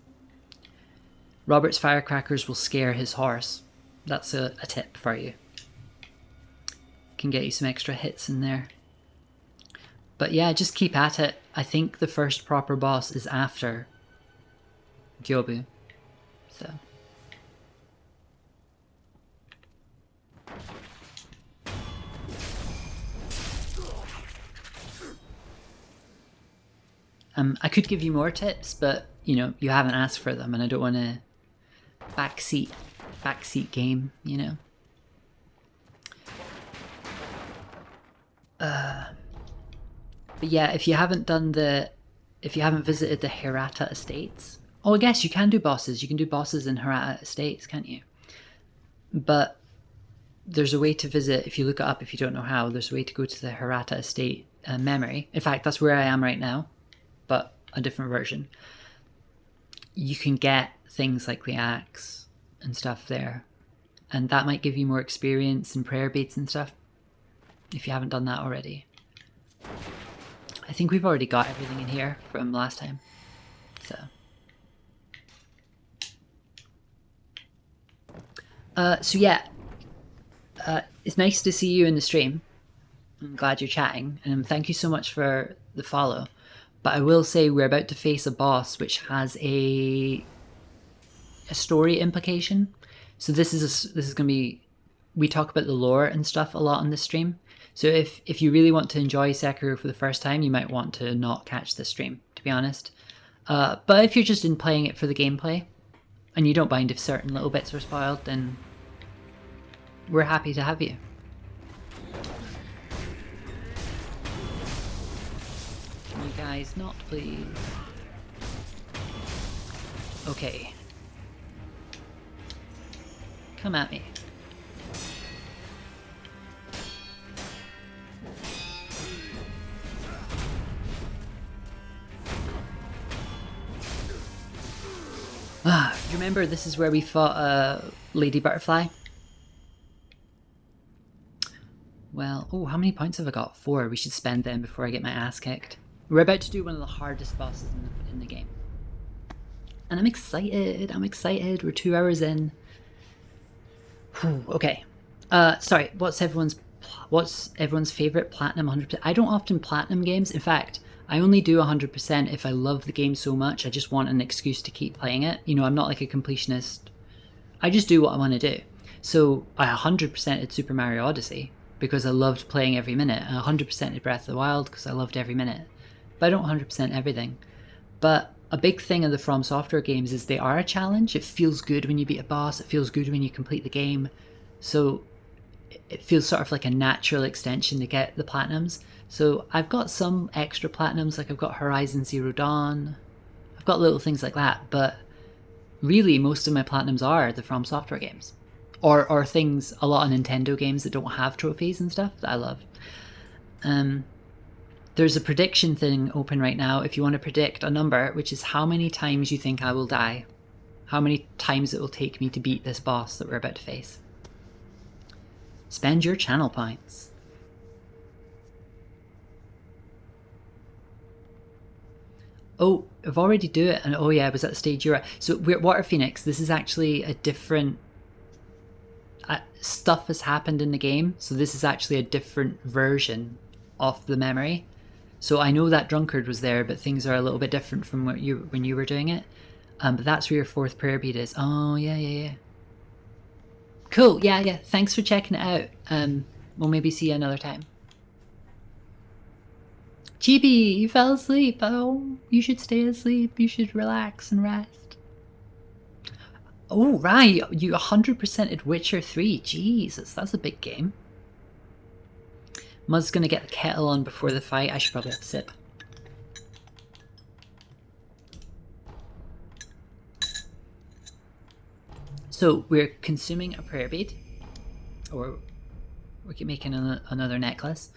Robert's firecrackers will scare his horse. That's a tip for you. Can get you some extra hits in there. But yeah, just keep at it. I think the first proper boss is after Gyobu. So. I could give you more tips, but you know, you haven't asked for them and I don't want to backseat game, you know. But yeah, if you haven't visited the Hirata Estates, oh, I guess you can do bosses. You can do bosses in Hirata Estates, can't you? But there's a way to visit, if you look it up, if you don't know how, there's a way to go to the Hirata Estate memory. In fact, that's where I am right now, but a different version. You can get things like the axe and stuff there, and that might give you more experience and prayer beads and stuff, if you haven't done that already. I think we've already got everything in here from last time, so. So yeah, it's nice to see you in the stream. I'm glad you're chatting, and thank you so much for the follow. But I will say we're about to face a boss which has a story implication. So this is going to be, we talk about the lore and stuff a lot on this stream. So if you really want to enjoy Sekiro for the first time, you might want to not catch this stream, to be honest. But if you're just in playing it for the gameplay, and you don't mind if certain little bits are spoiled, then we're happy to have you. Can you guys not, please? Okay. Come at me. Remember, this is where we fought Lady Butterfly? Well, oh, how many points have I got? 4. We should spend them before I get my ass kicked. We're about to do one of the hardest bosses in the game. And I'm excited, We're 2 hours in. Whew, okay. Sorry, what's everyone's favorite platinum 100%? I don't often platinum games. In fact, I only do 100% if I love the game so much. I just want an excuse to keep playing it. You know, I'm not like a completionist. I just do what I want to do. So I 100%ed Super Mario Odyssey because I loved playing every minute. I 100%ed Breath of the Wild because I loved every minute. But I don't 100% everything. But a big thing of the From Software games is they are a challenge. It feels good when you beat a boss. It feels good when you complete the game. So it feels sort of like a natural extension to get the platinums. So I've got some extra platinums, like I've got Horizon Zero Dawn. I've got little things like that, but really most of my platinums are the From Software games. Or things, a lot of Nintendo games that don't have trophies and stuff that I love. There's a prediction thing open right now if you want to predict a number, which is how many times you think I will die. How many times it will take me to beat this boss that we're about to face. Spend your channel points. Oh, I've already do it, and oh yeah, I was at the stage you're at. So we're Water Phoenix. This is actually a different stuff has happened in the game, so this is actually a different version of the memory. So I know that drunkard was there, but things are a little bit different from what when you were doing it. But that's where your fourth prayer bead is. Oh yeah. Cool. Yeah. Thanks for checking it out. We'll maybe see you another time. Chibi, you fell asleep. Oh, you should stay asleep. You should relax and rest. Oh, right. You 100%ed Witcher 3. Jesus, that's a big game. Muz's gonna get the kettle on before the fight. I should probably have a sip. So we're consuming a prayer bead. Or we keep making another necklace.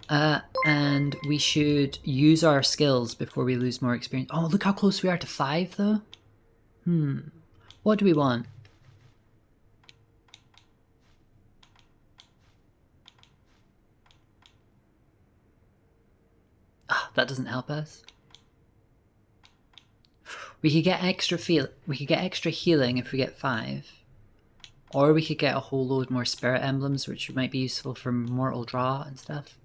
And we should use our skills before we lose more experience. Oh, look how close we are to 5 though. What do we want? That doesn't help us. We could get extra healing if we get 5. Or we could get a whole load more spirit emblems, which might be useful for mortal draw and stuff.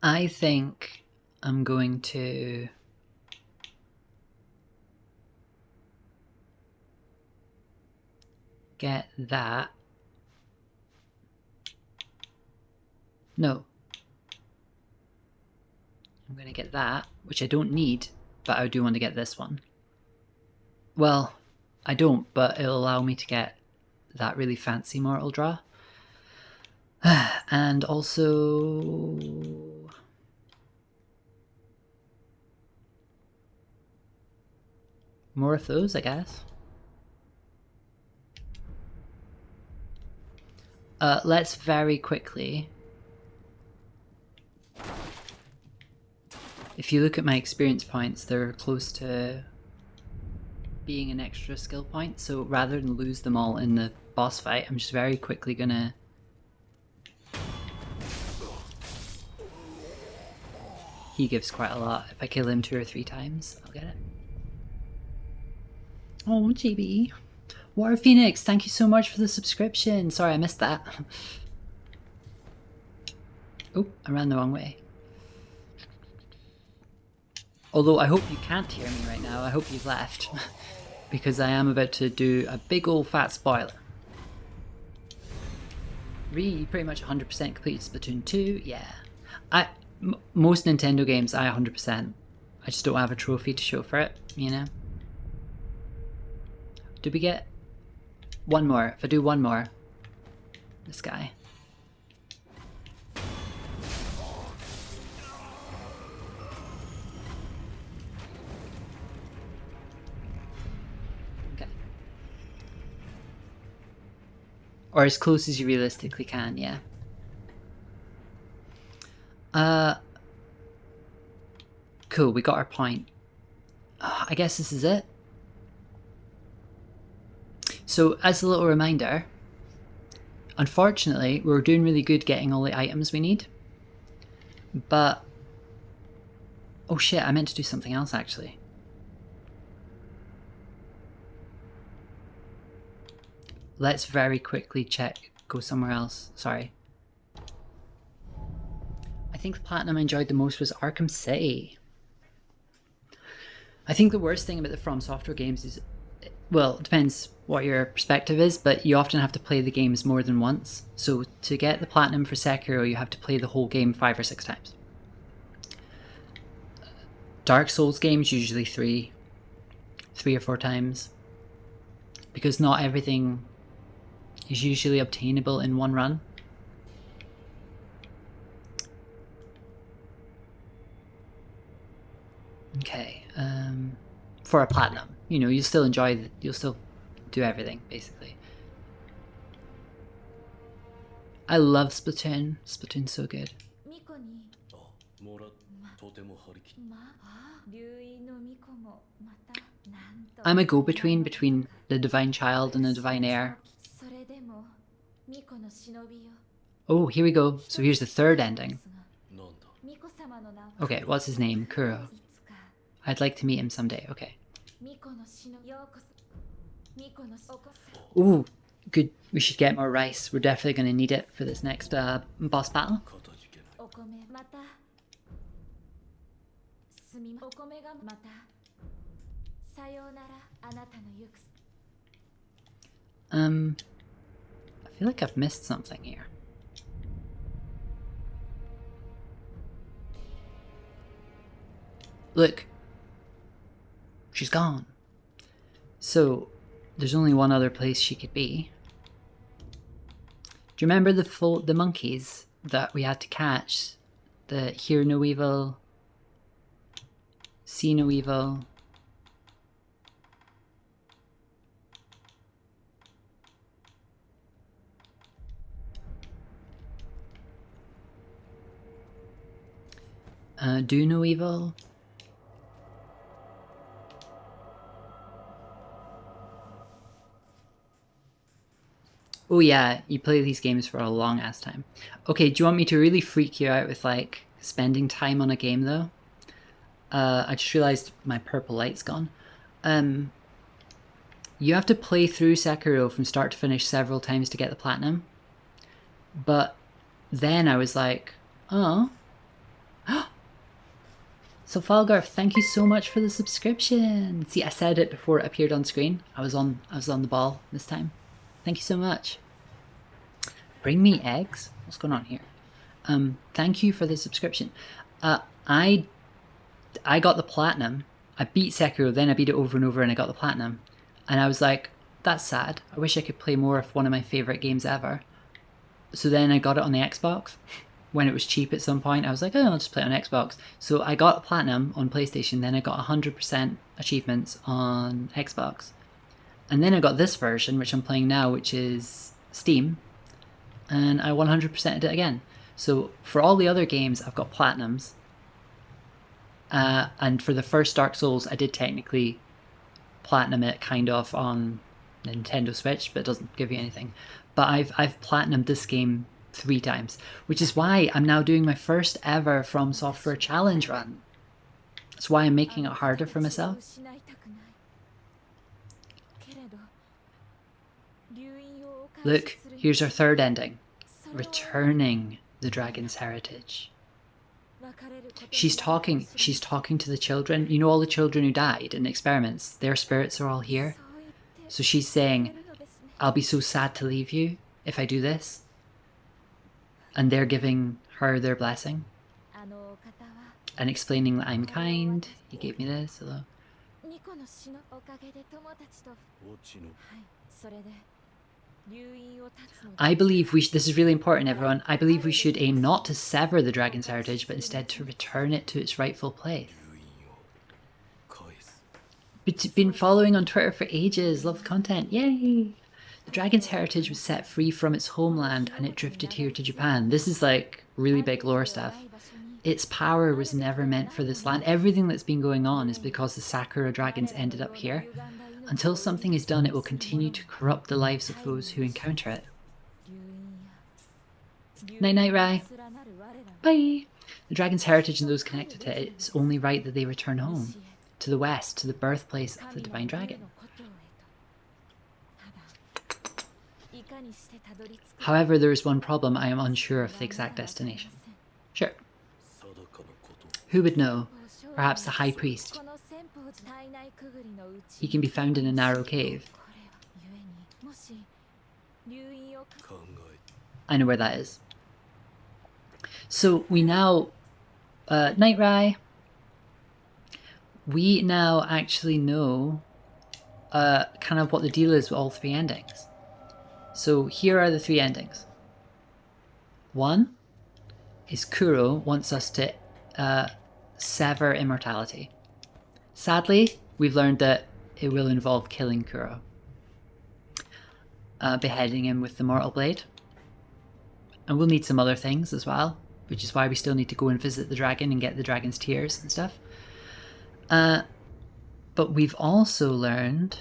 I think I'm going to get that. No. I'm going to get that, which I don't need, but I do want to get this one. Well, I don't, but it'll allow me to get that really fancy mortal draw. And also... more of those, I guess. Let's very quickly... If you look at my experience points, they're close to being an extra skill point, so rather than lose them all in the boss fight, I'm just very quickly gonna... He gives quite a lot. If I kill him 2 or 3 times, I'll get it. Oh, GB. Water Phoenix, thank you so much for the subscription. Sorry, I missed that. Oh, I ran the wrong way. Although I hope you can't hear me right now. I hope you've left. Because I am about to do a big old fat spoiler. You pretty much 100% completed Splatoon 2. Yeah. Most Nintendo games, I 100%. I just don't have a trophy to show for it, you know? Did we get one more? If I do one more, this guy. Okay. Or as close as you realistically can, yeah. Cool, we got our point. I guess this is it. So, as a little reminder, unfortunately, we're doing really good getting all the items we need. But... oh shit, I meant to do something else, actually. Let's very quickly go somewhere else. Sorry. I think the platinum I enjoyed the most was Arkham City. I think the worst thing about the From Software games is... well, it depends what your perspective is, but you often have to play the games more than once. So to get the platinum for Sekiro, you have to play the whole game 5 or 6 times. Dark Souls games, usually 3 or 4 times. Because not everything is usually obtainable in one run. Okay, for a platinum, you know, you'll still enjoy, you'll still do everything, basically. I love Splatoon. Splatoon's so good. I'm a go-between between the divine child and the divine heir. Oh, here we go. So here's the third ending. Okay, what's his name? Kuro. I'd like to meet him someday. Okay. Ooh, good. We should get more rice. We're definitely going to need it for this next boss battle. I feel like I've missed something here. Look. She's gone. So, there's only one other place she could be. Do you remember the monkeys that we had to catch? The hear no evil, see no evil. Do no evil. Oh yeah, you play these games for a long ass time. Okay, do you want me to really freak you out with like spending time on a game though? I just realized my purple light's gone. You have to play through Sekiro from start to finish several times to get the platinum. But then I was like, oh. So Falgarth, thank you so much for the subscription. See, I said it before it appeared on screen. I was on the ball this time. Thank you so much. Bring me eggs? What's going on here? Thank you for the subscription. I got the platinum. I beat Sekiro, then I beat it over and over and I got the platinum. And I was like, that's sad. I wish I could play more of one of my favourite games ever. So then I got it on the Xbox. When it was cheap at some point, I was like, oh, I'll just play it on Xbox. So I got platinum on PlayStation, then I got 100% achievements on Xbox. And then I got this version, which I'm playing now, which is Steam. And I 100%ed it again. So for all the other games, I've got platinums. And for the first Dark Souls, I did technically platinum it kind of on Nintendo Switch, but it doesn't give you anything. But I've platinumed this game 3 times, which is why I'm now doing my first ever From Software challenge run. That's why I'm making it harder for myself. Look, here's our third ending. Returning the dragon's heritage. She's talking to the children. You know, all the children who died in experiments, their spirits are all here. So she's saying, I'll be so sad to leave you if I do this. And they're giving her their blessing. And explaining that I'm kind. He gave me this. Hello. I believe this is really important, everyone. I believe we should aim not to sever the dragon's heritage, but instead to return it to its rightful place. Been following on Twitter for ages. Love the content. Yay! The dragon's heritage was set free from its homeland and it drifted here to Japan. This is like really big lore stuff. Its power was never meant for this land. Everything that's been going on is because the Sakura dragons ended up here. Until something is done, it will continue to corrupt the lives of those who encounter it. Night night, Rai. Bye! The dragon's heritage and those connected to it, it's only right that they return home. To the west, to the birthplace of the divine dragon. However, there is one problem. I am unsure of the exact destination. Sure. Who would know? Perhaps the high priest. He can be found in a narrow cave. I know where that is. So we now... Night Rai. We now actually know kind of what the deal is with all 3 endings. So here are the 3 endings. 1 is Kuro wants us to sever immortality. Sadly, we've learned that it will involve killing Kuro. Beheading him with the mortal blade. And we'll need some other things as well. which is why we still need to go and visit the dragon and get the dragon's tears and stuff. But we've also learned...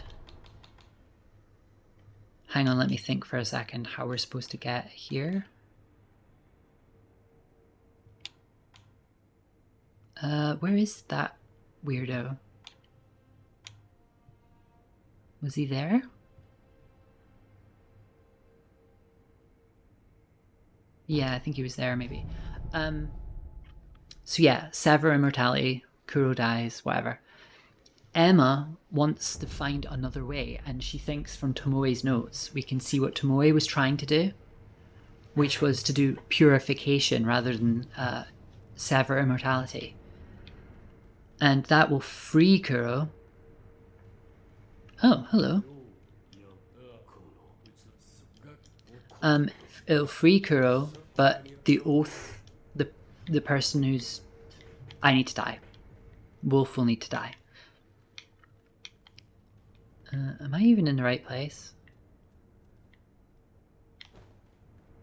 Hang on, let me think for a second how we're supposed to get here. Where is that weirdo? Was he there? Yeah, I think he was there, maybe. So yeah, sever immortality, Kuro dies, whatever. Emma wants to find another way, and she thinks from Tomoe's notes we can see what Tomoe was trying to do, which was to do purification rather than sever immortality. And that will free Kuro. Oh, hello. It'll free Kuro, but the oath, the person who's... I need to die. Wolf will need to die. Am I even in the right place?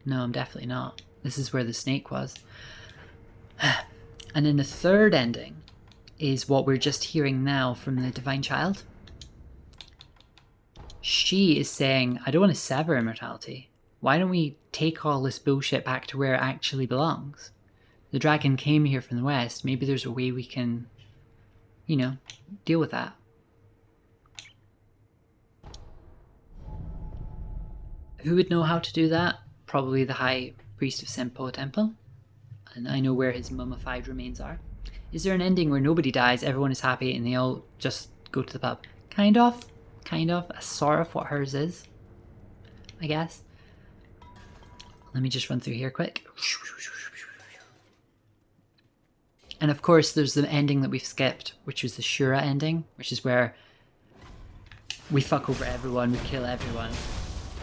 No, I'm definitely not. This is where the snake was. And then the third ending is what we're just hearing now from the Divine Child. She is saying, I don't want to sever immortality. Why don't we take all this bullshit back to where it actually belongs? The dragon came here from the west. Maybe there's a way we can, you know, deal with that. Who would know how to do that? Probably the High Priest of Senpo Temple. And I know where his mummified remains are. Is there an ending where nobody dies, everyone is happy, and they all just go to the pub? Kind of. That's sort of what hers is, I guess. Let me just run through here quick. And of course there's the ending that we've skipped, which was the Shura ending, which is where we fuck over everyone, we kill everyone,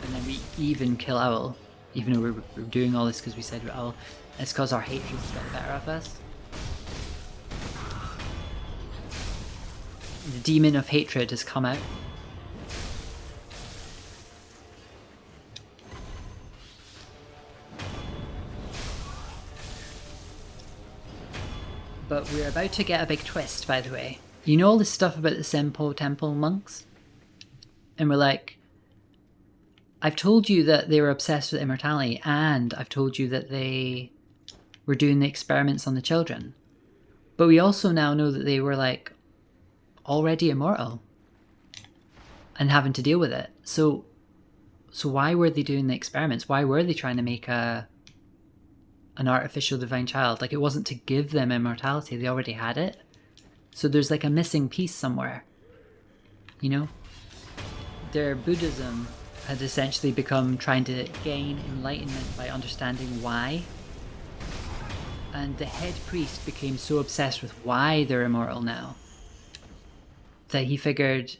and then we even kill Owl, even though we're doing all this because we said we're Owl. It's because our hatred's got the better of us. The demon of hatred has come out. But we're about to get a big twist, by the way. You know all this stuff about the Senpo Temple monks? And we're like, I've told you that they were obsessed with immortality, and I've told you that they were doing the experiments on the children. But we also now know that they were like already immortal and having to deal with it. So why were they doing the experiments? Why were they trying to make an artificial divine child? Like, it wasn't to give them immortality, they already had it. So there's like a missing piece somewhere, you know? Their Buddhism had essentially become trying to gain enlightenment by understanding why. And the head priest became so obsessed with why they're immortal now that he figured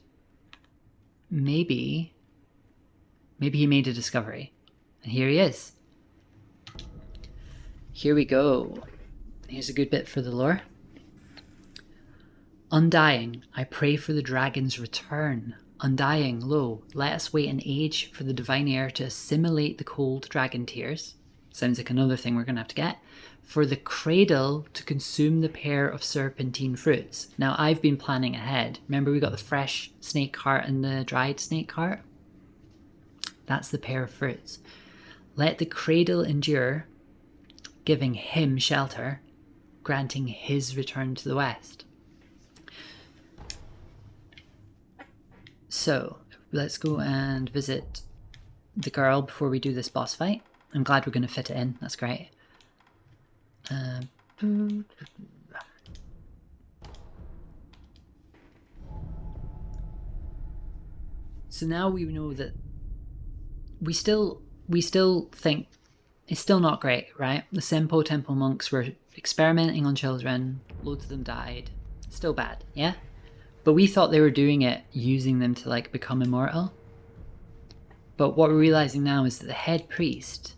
maybe he made a discovery. And here he is. Here we go. Here's a good bit for the lore. Undying, I pray for the dragon's return. Undying, lo, let us wait an age for the divine heir to assimilate the cold dragon tears. Sounds like another thing we're going to have to get. For the cradle to consume the pair of serpentine fruits. Now, I've been planning ahead. Remember we got the fresh snake heart and the dried snake heart? That's the pair of fruits. Let the cradle endure, giving him shelter, granting his return to the west. So, let's go and visit the girl before we do this boss fight. I'm glad we're going to fit it in. That's great. So now we know that we still think it's still not great, right? The Senpo Temple monks were experimenting on children, loads of them died. Still bad, yeah? But we thought they were doing it, using them to like become immortal. But what we're realizing now is that the head priest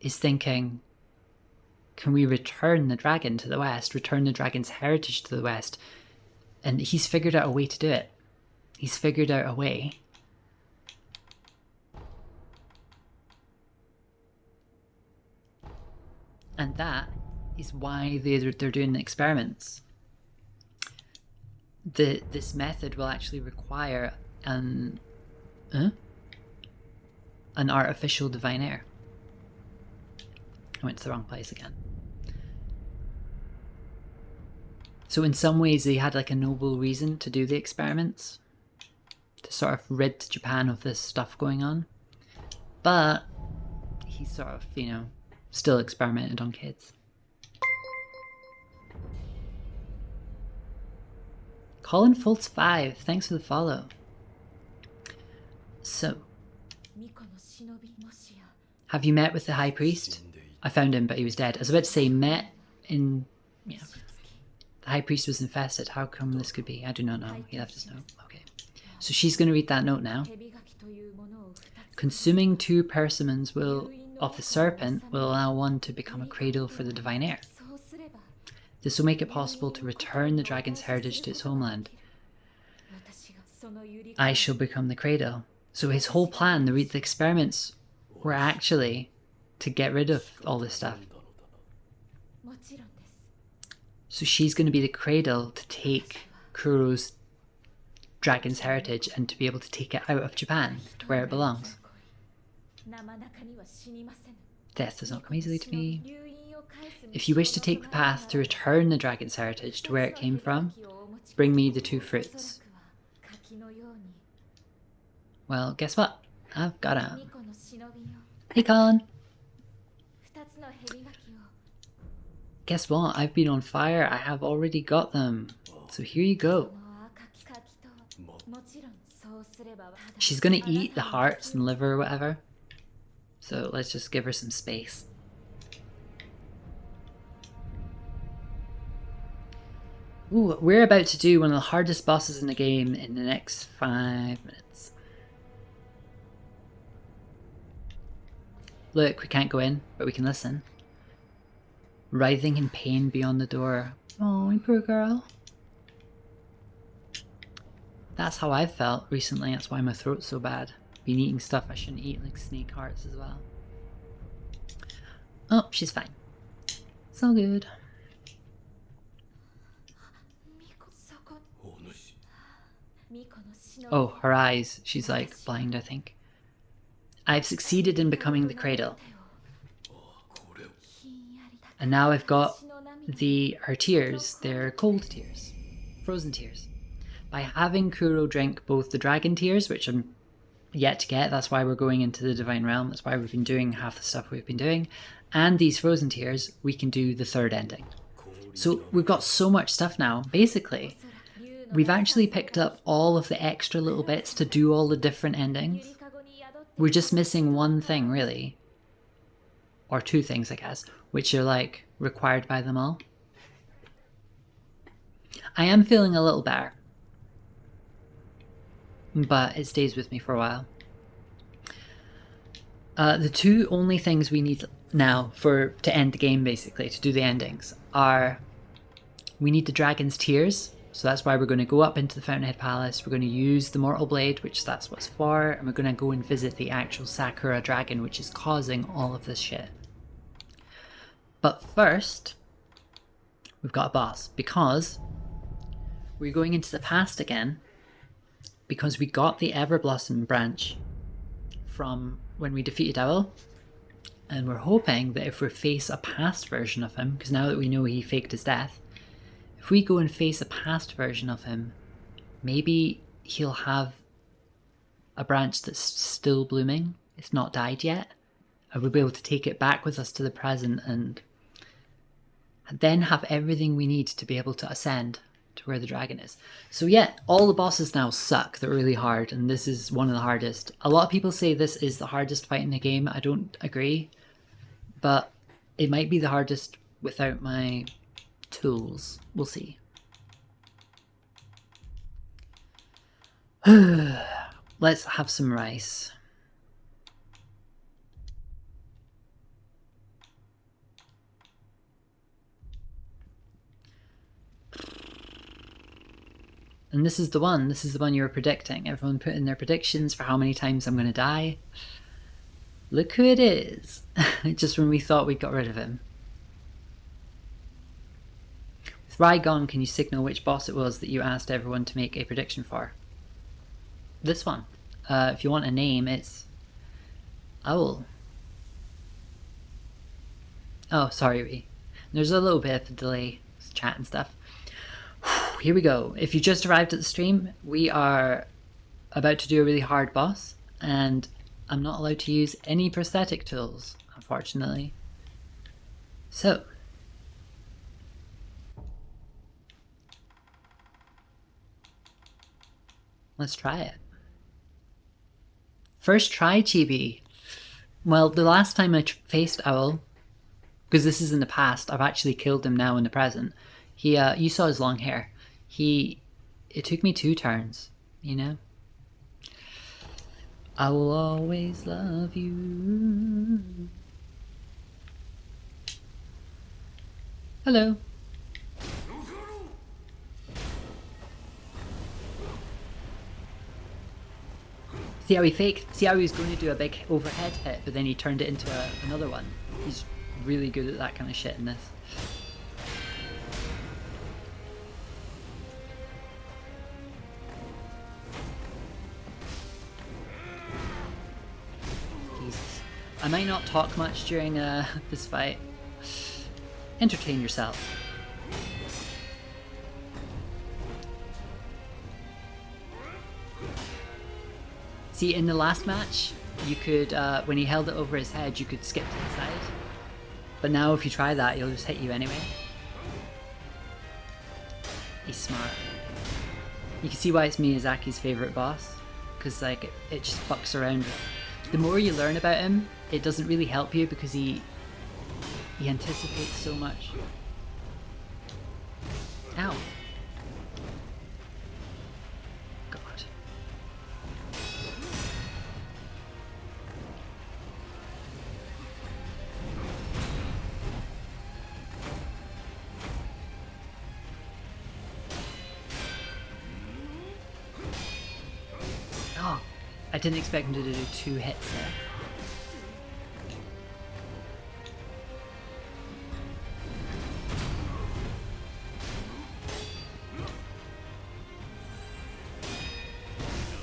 is thinking, can we return the dragon to the west, return the dragon's heritage to the west? And he's figured out a way to do it. He's figured out a way And that is why they're doing the experiments. This method will actually require an artificial divine heir. I went to the wrong place again. So in some ways they had like a noble reason to do the experiments, to sort of rid Japan of this stuff going on. But he sort of, you know, still experimented on kids. Colin Foltz 5, thanks for the follow. So, have you met with the High Priest? I found him, but he was dead. I was about to say met in, yeah. The High Priest was infested. How come this could be? I do not know. He left his note. Okay. So she's going to read that note now. Consuming 2 persimmons of the serpent will allow one to become a cradle for the divine heir. This will make it possible to return the dragon's heritage to its homeland. I shall become the cradle. So his whole plan, the experiments, were actually to get rid of all this stuff. So she's going to be the cradle to take Kuro's dragon's heritage and to be able to take it out of Japan to where it belongs. Death does not come easily to me. If you wish to take the path to return the dragon's heritage to where it came from, bring me the 2 fruits. Well, guess what? I've got him. Hey, Colin. Guess what? I've been on fire. I have already got them. So here you go. She's gonna eat the hearts and liver or whatever. So let's just give her some space. Ooh, we're about to do one of the hardest bosses in the game in the next 5 minutes. Look, we can't go in, but we can listen. Writhing in pain beyond the door. Oh, poor girl. That's how I've felt recently. That's why my throat's so bad. Been eating stuff I shouldn't eat, like snake hearts as well. Oh, she's fine. It's all good. Oh, her eyes. She's like blind, I think. I've succeeded in becoming the cradle. And now I've got her tears. They're cold tears. Frozen tears. By having Kuro drink both the dragon tears, which I'm yet to get, that's why we're going into the divine realm, that's why we've been doing half the stuff we've been doing, and these frozen tears, we can do the 3rd ending. So we've got so much stuff now. Basically, we've actually picked up all of the extra little bits to do all the different endings. We're just missing one thing, really. Or 2 things, I guess, which are like required by them all. I am feeling a little better, but it stays with me for a while. The 2 only things we need now to end the game, basically, to do the endings, are we need the dragon's tears. So that's why we're going to go up into the Fountainhead Palace, we're going to use the Mortal Blade, which that's what it's for, and we're going to go and visit the actual Sakura dragon, which is causing all of this shit. But first, we've got a boss, because we're going into the past again, because we got the Everblossom branch from when we defeated Owl, and we're hoping that if we face a past version of him, because now that we know he faked his death, if we go and face a past version of him, maybe he'll have a branch that's still blooming, it's not died yet, and we'll be able to take it back with us to the present and then have everything we need to be able to ascend to where the dragon is. So yeah, all the bosses now suck. They're really hard, and this is one of the hardest. A lot of people say this is the hardest fight in the game. I don't agree, but it might be the hardest without my tools. We'll see. Let's have some rice. And this is the one you were predicting. Everyone put in their predictions for how many times I'm going to die. Look who it is. Just when we thought we got rid of him. Thrygon, can you signal which boss it was that you asked everyone to make a prediction for? This one. If you want a name, it's Owl. Oh, sorry. There's a little bit of a delay, chat and stuff. Here we go. If you just arrived at the stream, we are about to do a really hard boss, and I'm not allowed to use any prosthetic tools, unfortunately. So, let's try it. First try, Chibi. Well, the last time I faced Owl, because this is in the past, I've actually killed him now in the present. He, you saw his long hair. It took me 2 turns, you know? I will always love you. Hello. See how he faked? See how he was going to do a big overhead hit, but then he turned it into another one? He's really good at that kind of shit in this. Jesus. I might not talk much during this fight. Entertain yourself. See, in the last match, you could, when he held it over his head, you could skip to the side. But now if you try that, he'll just hit you anyway. He's smart. You can see why it's Miyazaki's favourite boss. Because like, it just fucks around. The more you learn about him, it doesn't really help you because he anticipates so much. Ow. God. Oh, I didn't expect him to do 2 hits there.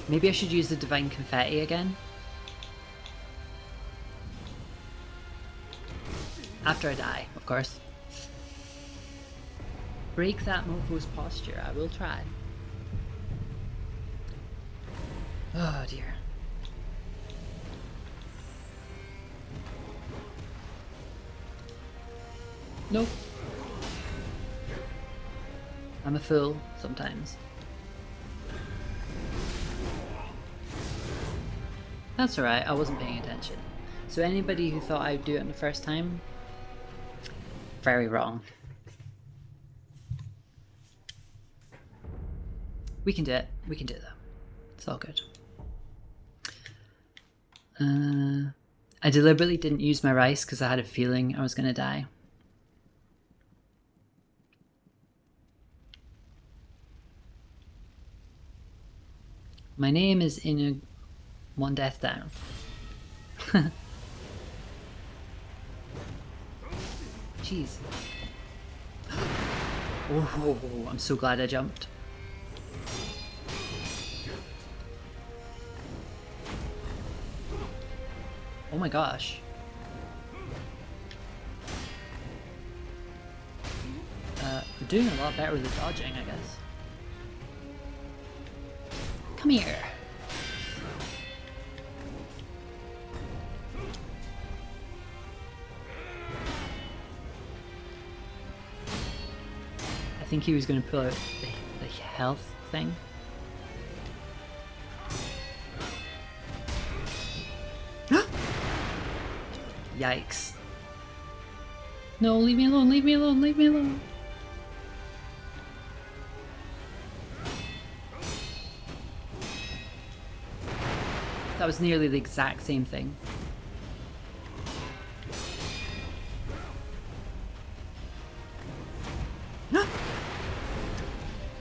Maybe I should use the Divine Confetti again. After I die, of course. Break that mofo's posture, I will try. Oh dear. Nope. I'm a fool sometimes. That's alright, I wasn't paying attention. So anybody who thought I'd do it on the first time, very wrong. We can do it. We can do it though. It's all good. I deliberately didn't use my rice because I had a feeling I was going to die. My name is in one death down. Jeez. Oh, I'm so glad I jumped. Oh my gosh. We're doing a lot better with the dodging, I guess. Come here. I think he was going to pull out the health thing. Yikes. No, leave me alone, leave me alone, leave me alone. That was nearly the exact same thing.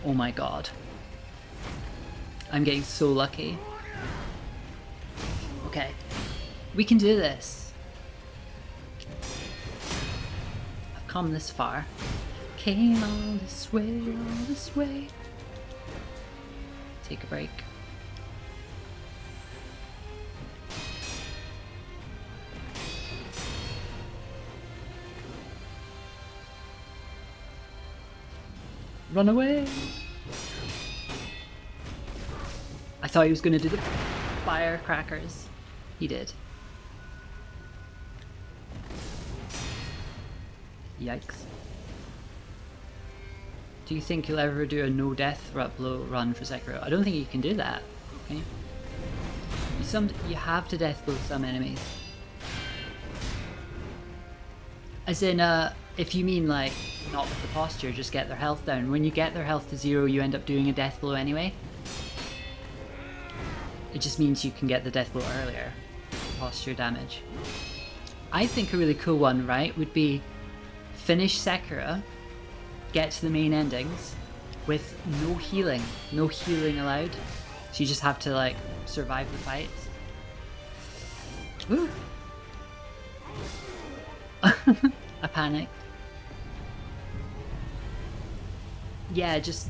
Oh my god. I'm getting so lucky. Okay. We can do this. I've come this far. Came all this way, all this way. Take a break. Run away! I thought he was going to do the firecrackers. He did. Yikes. Do you think you'll ever do a no death blow run for Sekiro? I don't think you can do that. Okay. You have to death blow some enemies. As in, if you mean like, not with the posture, just get their health down. When you get their health to 0, you end up doing a death blow anyway. It just means you can get the death blow earlier. Posture damage. I think a really cool one, right, would be finish Sekiro, get to the main endings with no healing. No healing allowed. So you just have to like survive the fights. Woo! I panicked. Yeah, just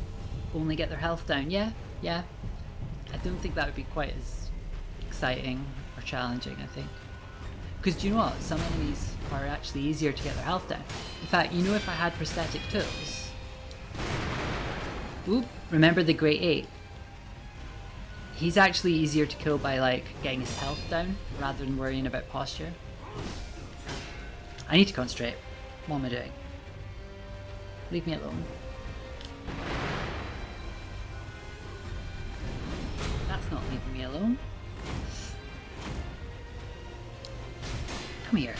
only get their health down. Yeah. I don't think that would be quite as exciting or challenging, I think. Because do you know what? Some enemies are actually easier to get their health down. In fact, you know, if I had prosthetic tools... Oop, remember the Great 8? He's actually easier to kill by, like, getting his health down, rather than worrying about posture. I need to concentrate. What am I doing? Leave me alone. That's not leaving me alone. Come here.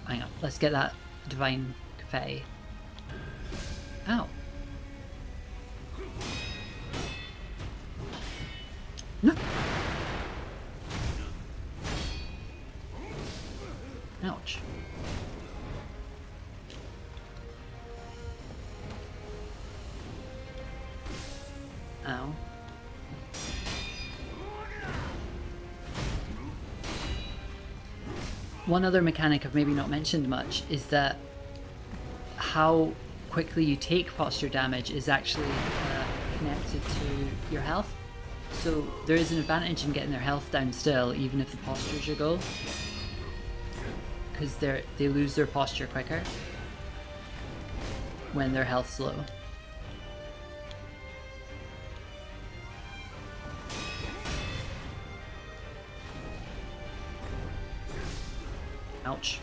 Hang on, let's get that divine confetti. Ow. No. Ouch. Ow. One other mechanic I've maybe not mentioned much is that how quickly you take posture damage is actually connected to your health. So there is an advantage in getting their health down still, even if the posture's your goal. Because they lose their posture quicker when their health's low. Ouch.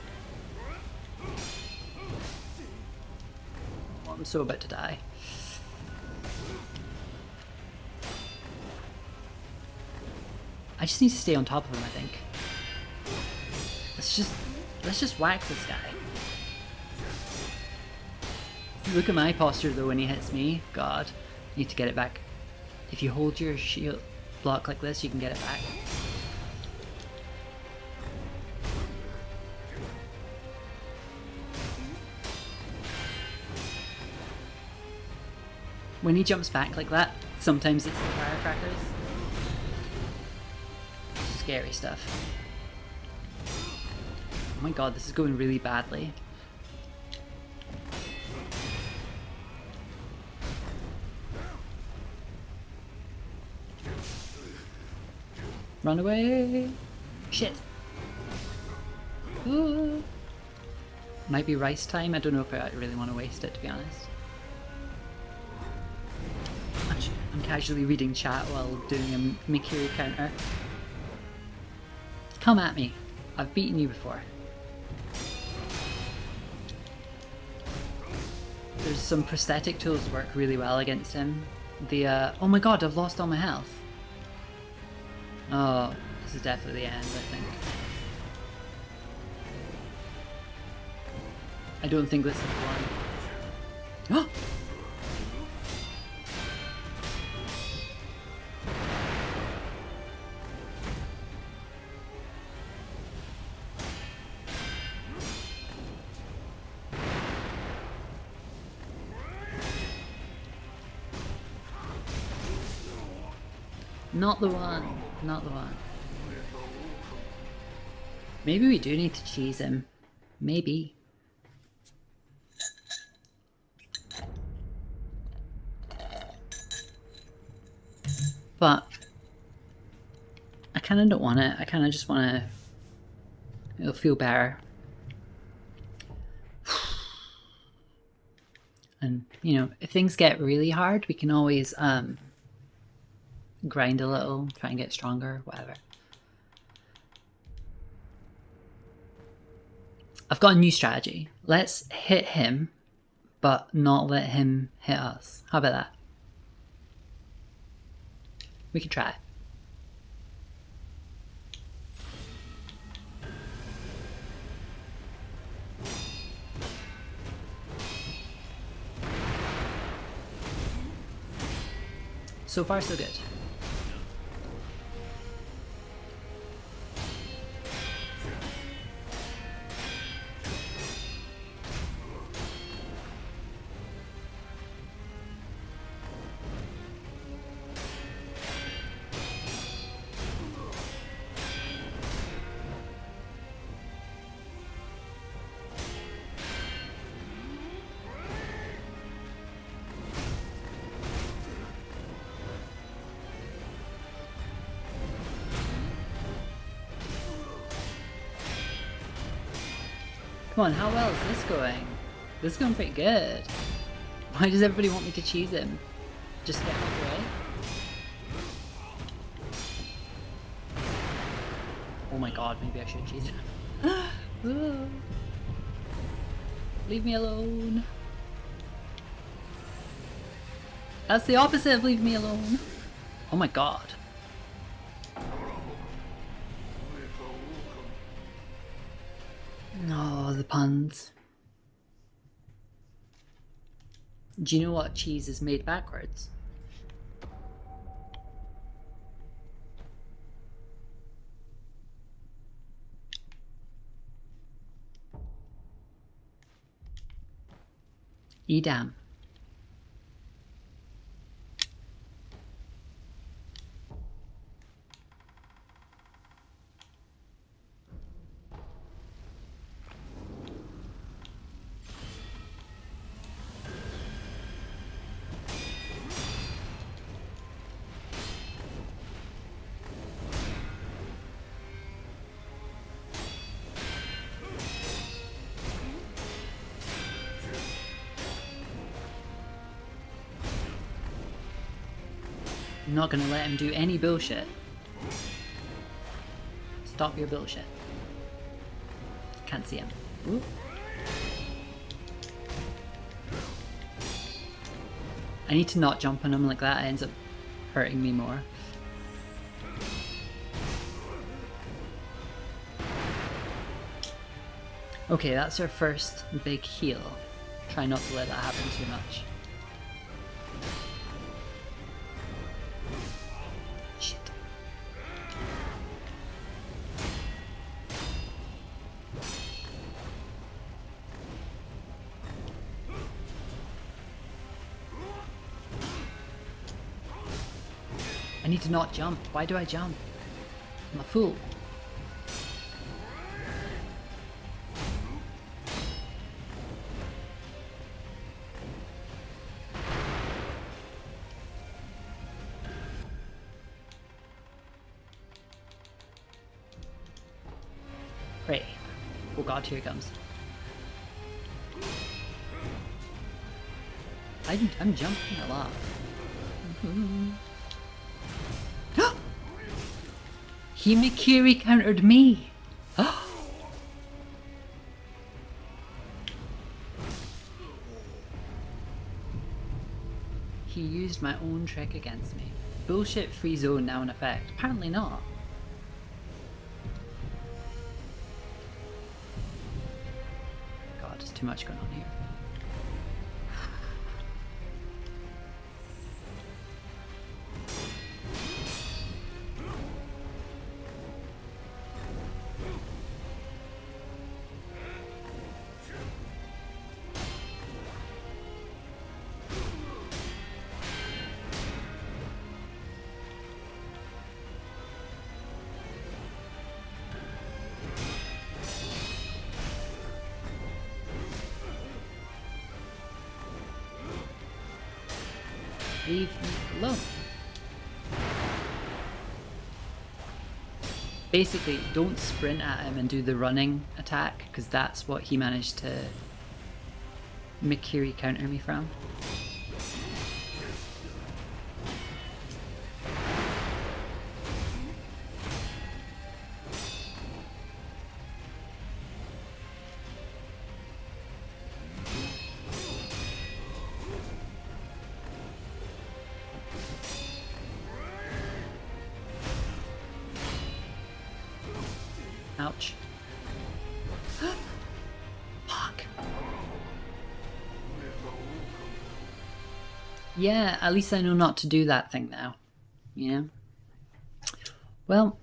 Well, I'm so about to die. I just need to stay on top of him, I think. Let's just whack this guy. Look at my posture though when he hits me. God, need to get it back. If you hold your shield block like this, you can get it back. When he jumps back like that, sometimes it's the firecrackers. Scary stuff. Oh my god, this is going really badly. Run away! Shit! Ooh. Might be rice time, I don't know if I really want to waste it, to be honest. I'm casually reading chat while doing a Mikiri counter. Come at me. I've beaten you before. There's some prosthetic tools that work really well against him. Oh my god, I've lost all my health. Oh, this is definitely the end, I think. I don't think this is the one. Not the one. Not the one. Maybe we do need to cheese him. Maybe. But I kind of don't want it. I kind of just want to... It'll feel better. And, you know, if things get really hard, we can always grind a little, try and get stronger, whatever. I've got a new strategy. Let's hit him, but not let him hit us. How about that? We can try it. So far, so good. Come on, how well is this going? This is going pretty good. Why does everybody want me to cheese him? Just get out of the way? Oh my god, maybe I should cheese him. Leave me alone. That's the opposite of leave me alone. Oh my god. Oh, the puns. Do you know what cheese is made backwards? Edam. I'm not gonna let him do any bullshit. Stop your bullshit. Can't see him. Ooh. I need to not jump on him like that, it ends up hurting me more. Okay, that's our first big heal. Try not to let that happen too much. Shit. I need to not jump. Why do I jump? I'm a fool. Right. Oh god, here he comes. I'm jumping a lot. Himikiri countered me! He used my own trick against me. Bullshit free zone now in effect. Apparently not. God, there's too much going on here. Leave me alone. Basically, don't sprint at him and do the running attack, because that's what he managed to Mikiri counter me from. Ouch. Fuck. Yeah, at least I know not to do that thing now. You know? Well,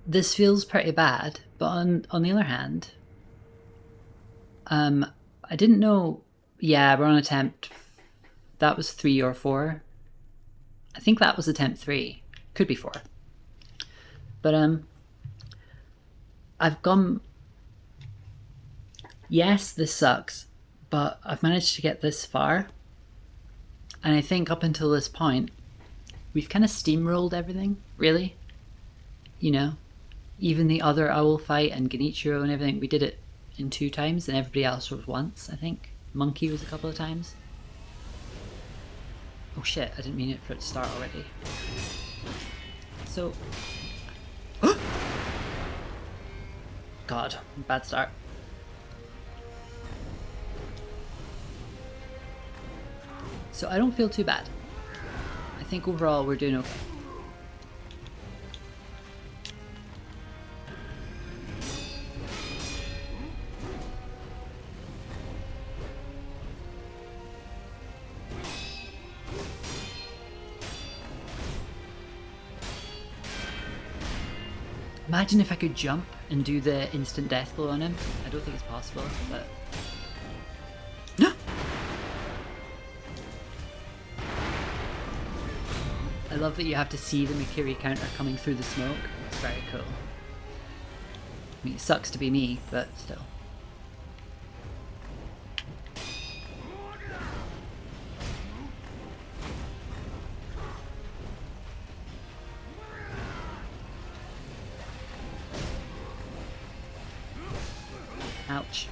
this feels pretty bad, but on the other hand, I didn't know. Yeah, we're on attempt. That was 3 or 4. I think that was attempt 3. Could be 4. But I've gone. Yes, this sucks, but I've managed to get this far, and I think up until this point, we've kind of steamrolled everything. Really, you know, even the other owl fight and Genichiro and everything, we did it in 2 times, and everybody else was once. I think Monkey was a couple of times. Oh shit! I didn't mean it for it to start already. So. God, bad start. So I don't feel too bad. I think overall we're doing okay. Imagine if I could jump and do the instant death blow on him. I don't think it's possible, but... I love that you have to see the Mikiri counter coming through the smoke. It's very cool. I mean, it sucks to be me, but still. Ouch.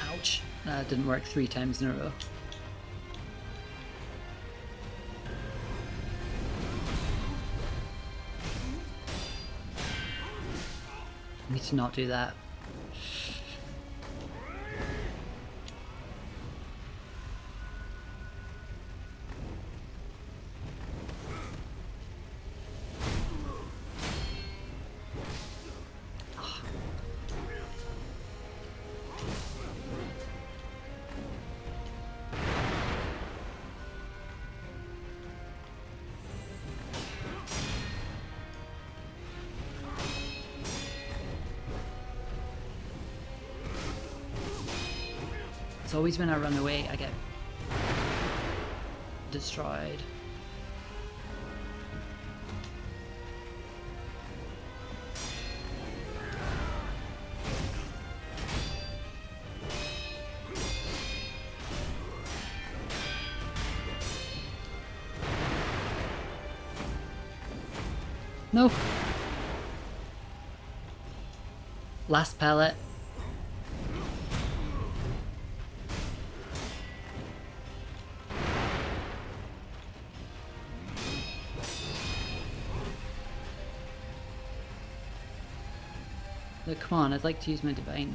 Ouch. That didn't work 3 times in a row. I need to not do that. It's always when I run away, I get destroyed. No. Last pellet. Look, come on, I'd like to use my divine.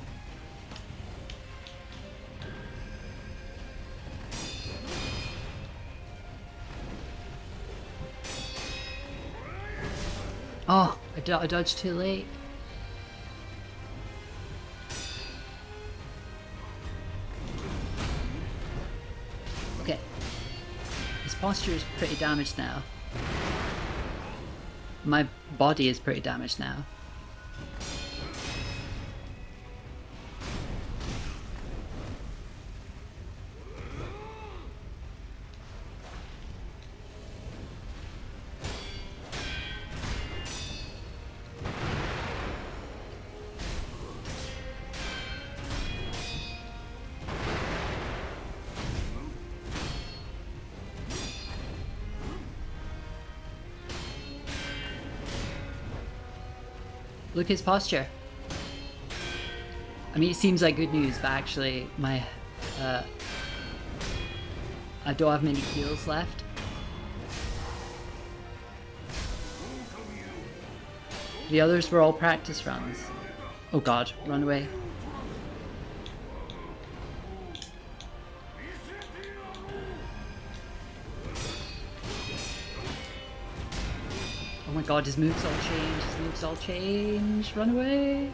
Oh, I dodged too late. Okay. His posture is pretty damaged now. My body is pretty damaged now. Look at his posture. I mean, it seems like good news, but actually, my I don't have many heals left. The others were all practice runs. Oh god, run away. Oh my god, his moves all change, his moves all change. Run away.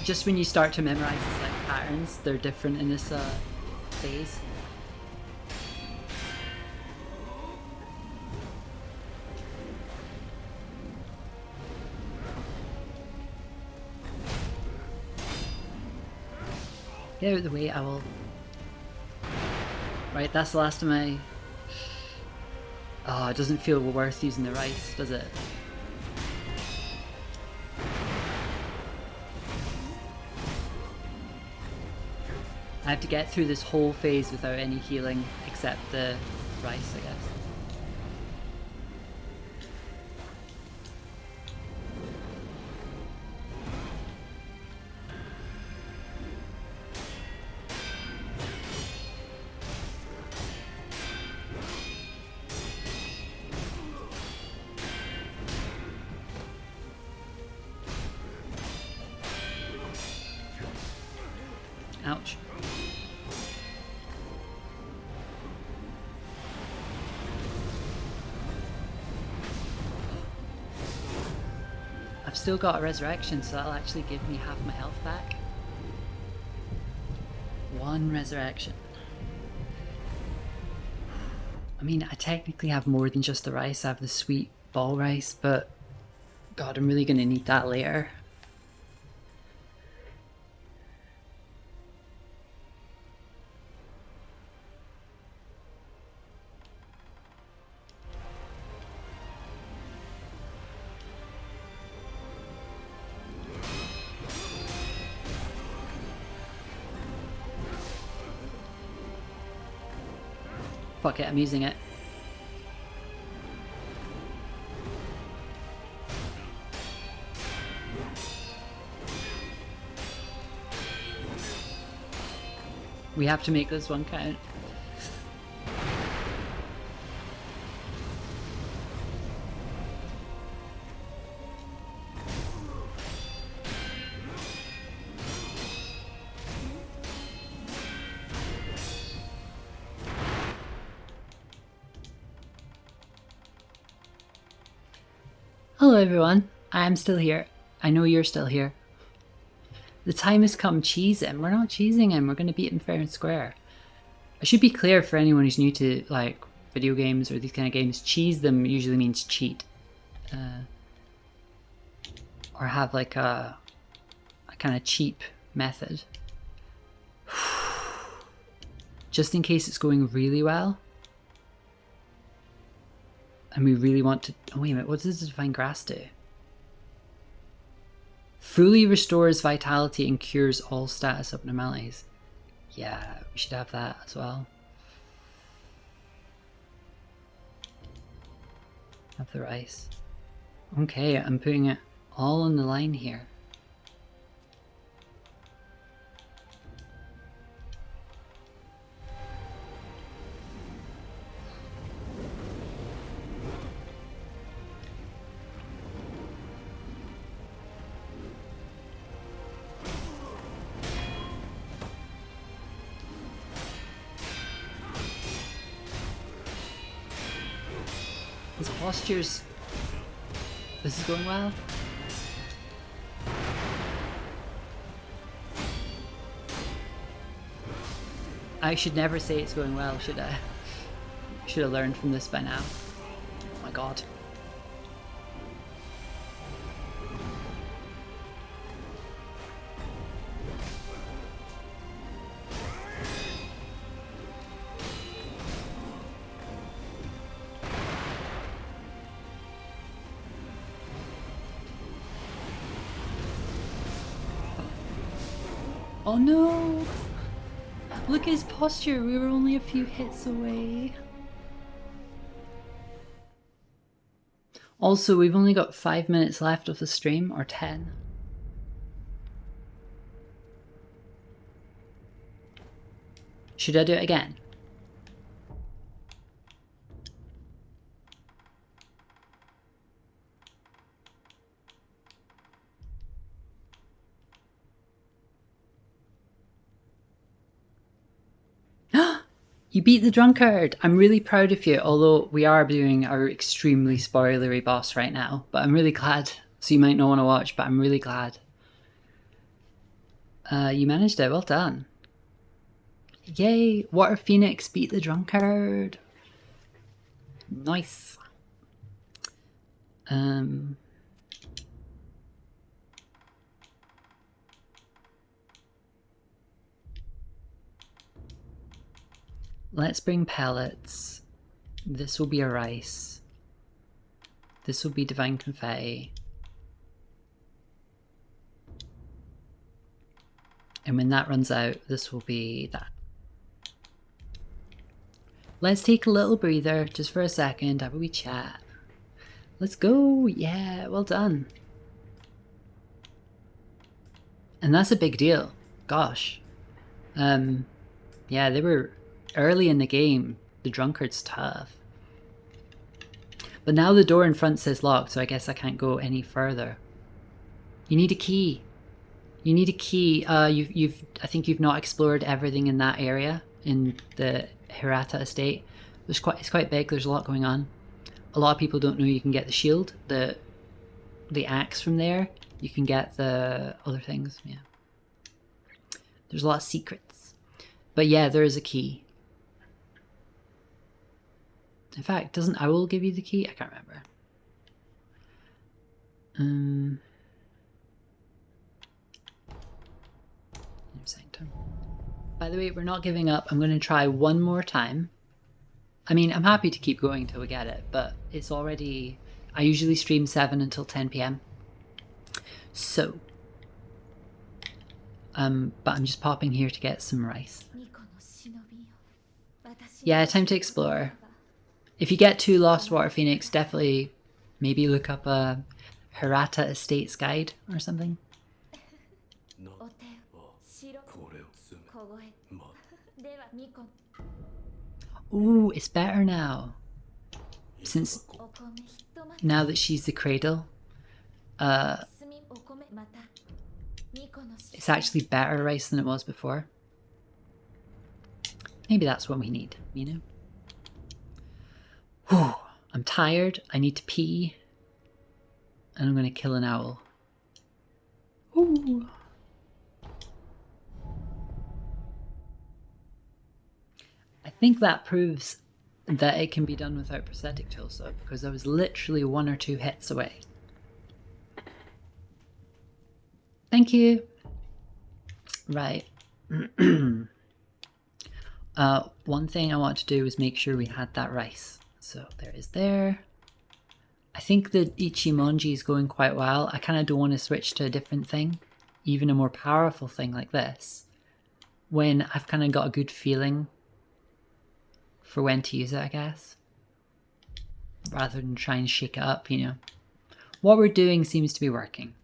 Just when you start to memorize the select patterns, they're different in this phase. Get out of the way, owl. Right, that's the last of my... Oh, it doesn't feel worth using the rice, does it? I have to get through this whole phase without any healing except the rice, I guess. Ouch. I've still got a resurrection, so that'll actually give me half my health back. One resurrection. I mean, I technically have more than just the rice. I have the sweet ball rice, but god, I'm really gonna need that later. Fuck it, I'm using it. We have to make this one count. Hello everyone, I'm still here. I know you're still here. The time has come, cheese him. We're not cheesing him, we're going to beat him fair and square. I should be clear for anyone who's new to like video games or these kind of games, cheese them usually means cheat. Or have like a kind of cheap method. Just in case it's going really well. And we really want to... Oh, wait a minute. What does the Divine Grass do? Fully restores vitality and cures all status abnormalities. Yeah, we should have that as well. Have the rice. Okay, I'm putting it all on the line here. His postures. This is going well. I should never say it's going well, should I? Should have learned from this by now. Oh my god. Oh no! Look at his posture, we were only a few hits away. Also, we've only got 5 minutes left of the stream, or 10. Should I do it again? You beat the drunkard! I'm really proud of you, although we are doing our extremely spoilery boss right now. But I'm really glad. So you might not want to watch, but I'm really glad. You managed it, well done. Yay! Water Phoenix beat the drunkard! Nice. Let's bring pellets. This will be a rice. This will be divine confetti. And when that runs out, this will be that. Let's take a little breather just for a second, have a wee chat. Let's go, yeah, well done. And that's a big deal, gosh. Yeah, they were early in the game. The drunkard's tough. But now the door in front says locked, so I guess I can't go any further. You need a key. You need a key. I think you've not explored everything in that area in the Hirata estate. It's quite big. There's a lot going on. A lot of people don't know you can get the shield, the axe from there. You can get the other things. Yeah. There's a lot of secrets. But yeah, there is a key. In fact, doesn't Owl give you the key? I can't remember. By the way, we're not giving up. I'm going to try one more time. I mean, I'm happy to keep going until we get it, but it's already... I usually stream 7 until 10 PM. So... but I'm just popping here to get some rice. Yeah, time to explore. If you get to Lost Water Phoenix, definitely maybe look up a Hirata Estates guide or something. Ooh, it's better now. Since now that she's the cradle, it's actually better rice than it was before. Maybe that's what we need, you know? Whew, I'm tired, I need to pee, and I'm gonna kill an owl. Ooh. I think that proves that it can be done without prosthetic tools though, because I was literally 1 or 2 hits away. Thank you. Right. One thing I want to do is make sure we had that rice. So there is there. I think the Ichimonji is going quite well. I kind of don't want to switch to a different thing, even a more powerful thing like this, when I've kind of got a good feeling for when to use it, I guess. Rather than try and shake it up, you know. What we're doing seems to be working.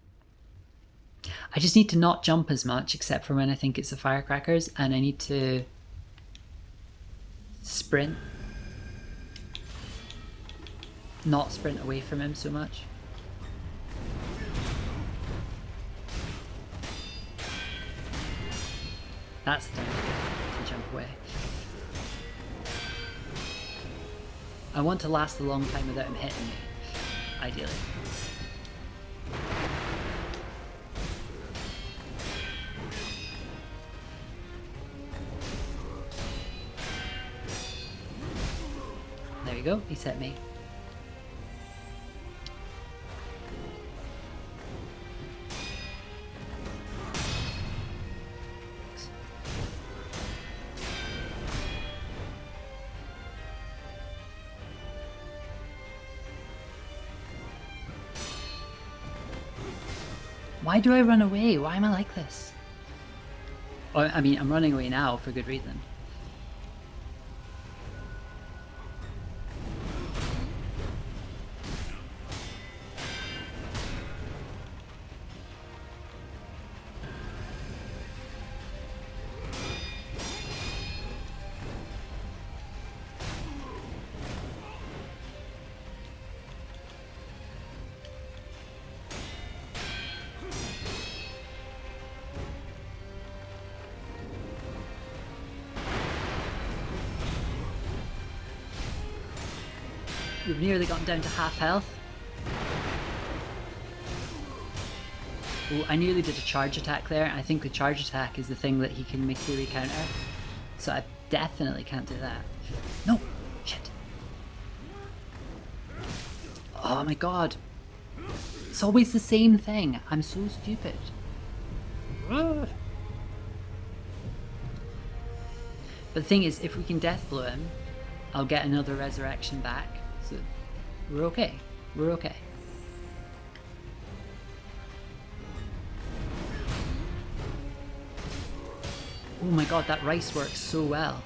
I just need to not jump as much, except for when I think it's the firecrackers, and I need to sprint. Not sprint away from him so much. That's the time to jump away. I want to last a long time without him hitting me, ideally. There you go, he's hit me. Why do I run away? Why am I like this? I mean, I'm running away now for good reason. We've nearly gotten down to half health. Oh, I nearly did a charge attack there. I think the charge attack is the thing that he can Mikiri counter. So I definitely can't do that. No! Shit. Oh my god. It's always the same thing. I'm so stupid. But the thing is, if we can death blow him, I'll get another resurrection back. So we're okay. We're okay. Oh my god, that rice works so well.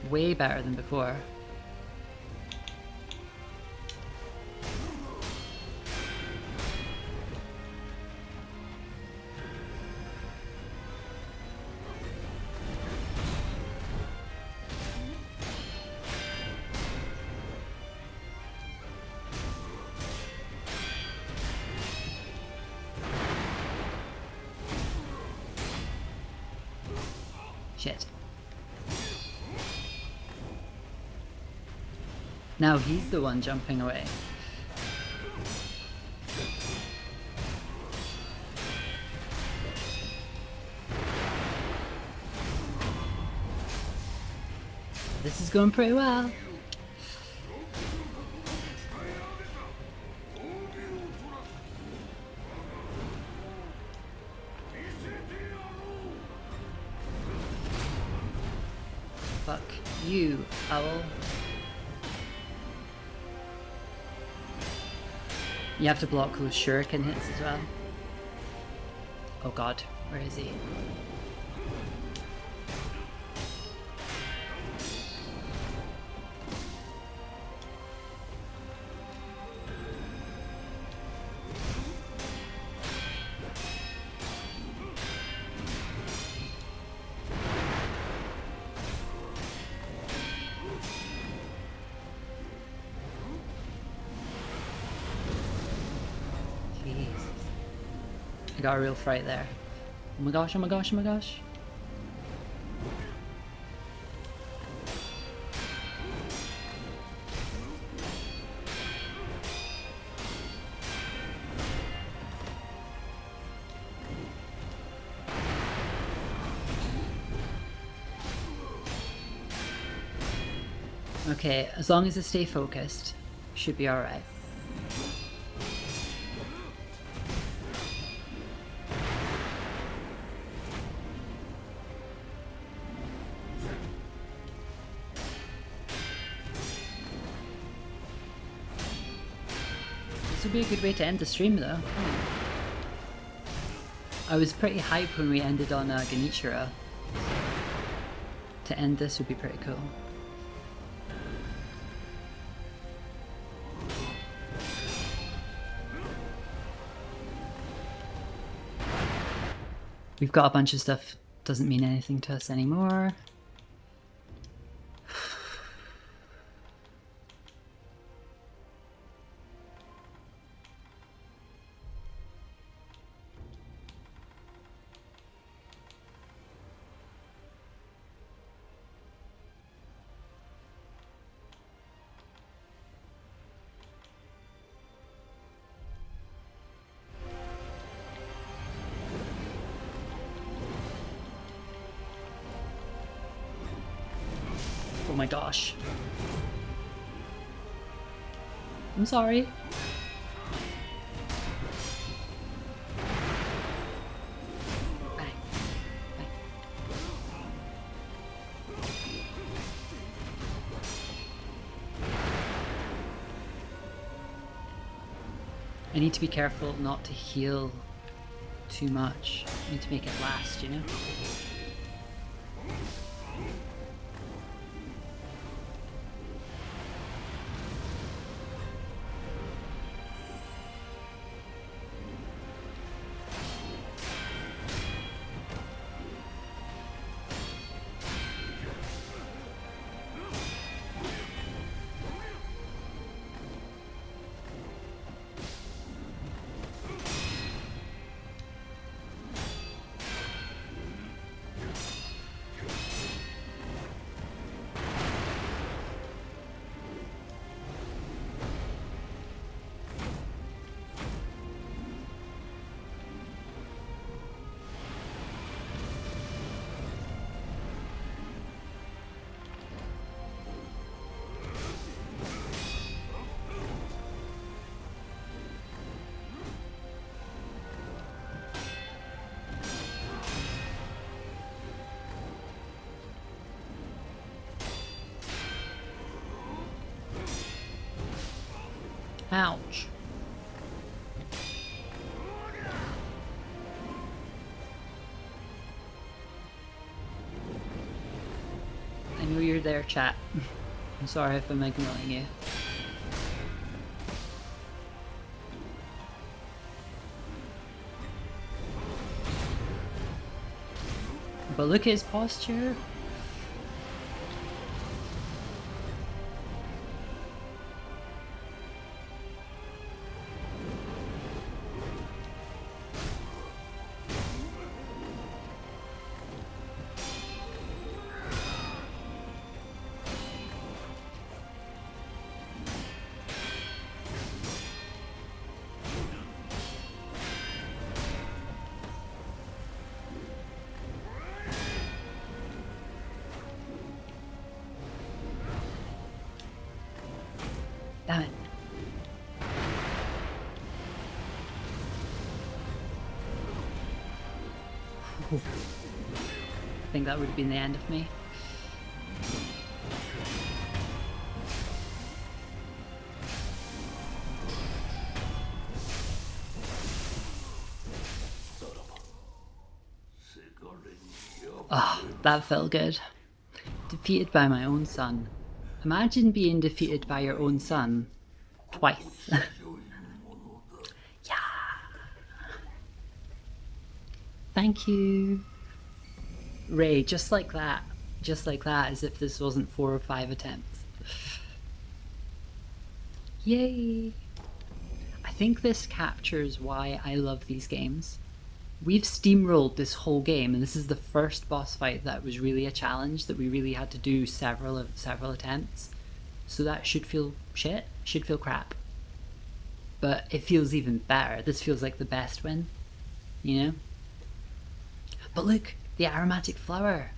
Way better than before. Shit. Now he's the one jumping away. This is going pretty well. Fuck you, owl. You have to block those shuriken hits as well. Oh god, where is he? I got a real fright there. Oh my gosh, oh my gosh, oh my gosh. Okay, as long as I stay focused, should be alright. This would be a good way to end the stream though. I was pretty hyped when we ended on Genichiro. To end this would be pretty cool. We've got a bunch of stuff, doesn't mean anything to us anymore. Oh my gosh. I'm sorry. Bang. Bang. I need to be careful not to heal too much. I need to make it last, you know? Ouch. I know you're there, chat. I'm sorry if I'm ignoring you. But look at his posture. Damn it. I think that would have been the end of me. Ah, oh, that felt good. Defeated by my own son. Imagine being defeated by your own son twice. Yeah. Thank you. Ray, just like that. Just like that, as if this wasn't 4 or 5 attempts. Yay. I think this captures why I love these games. We've steamrolled this whole game, and this is the first boss fight that was really a challenge, that we really had to do several attempts. So that should feel shit, should feel crap. But it feels even better. This feels like the best win, you know? But look, the aromatic flower.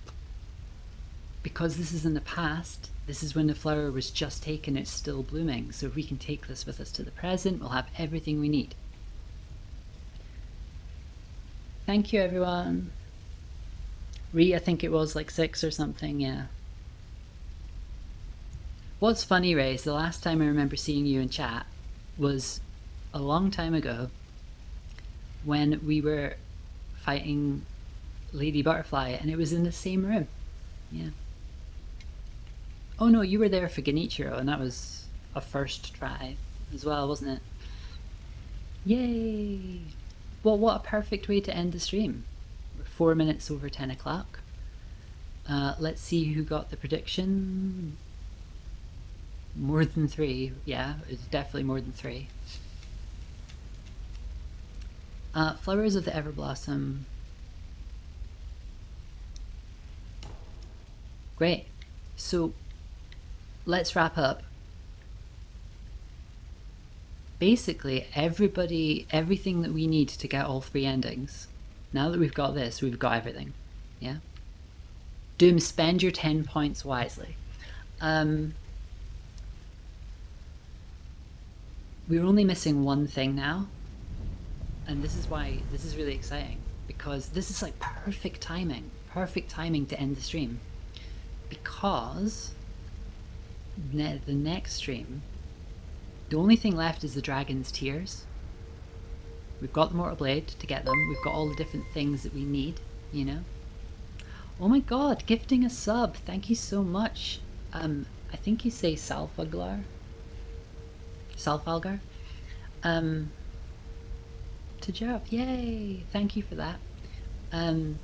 Because this is in the past, this is when the flower was just taken, it's still blooming. So if we can take this with us to the present, we'll have everything we need. Thank you, everyone. I think it was like 6 or something, yeah. What's funny, Ray, is the last time I remember seeing you in chat was a long time ago when we were fighting Lady Butterfly, and it was in the same room. Yeah. Oh no, you were there for Genichiro, and that was a first try as well, wasn't it? Yay! Well, what a perfect way to end the stream. We're 4 minutes over 10 o'clock. Let's see who got the prediction. More than 3. Yeah, it's definitely more than 3. Flowers of the Everblossom. Great. So, let's wrap up. Basically, everything that we need to get all 3 endings. Now that we've got this, we've got everything. Yeah? Doom, spend your 10 points wisely. We're only missing one thing now. And this is why this is really exciting. Because this is like perfect timing. Perfect timing to end the stream. Because the next stream, the only thing left is the Dragon's Tears. We've got the Mortal Blade to get them. We've got all the different things that we need, you know? Oh my god, gifting a sub. Thank you so much. I think you say Salfalgar. Salfalgar. To Jeff. Yay! Thank you for that. And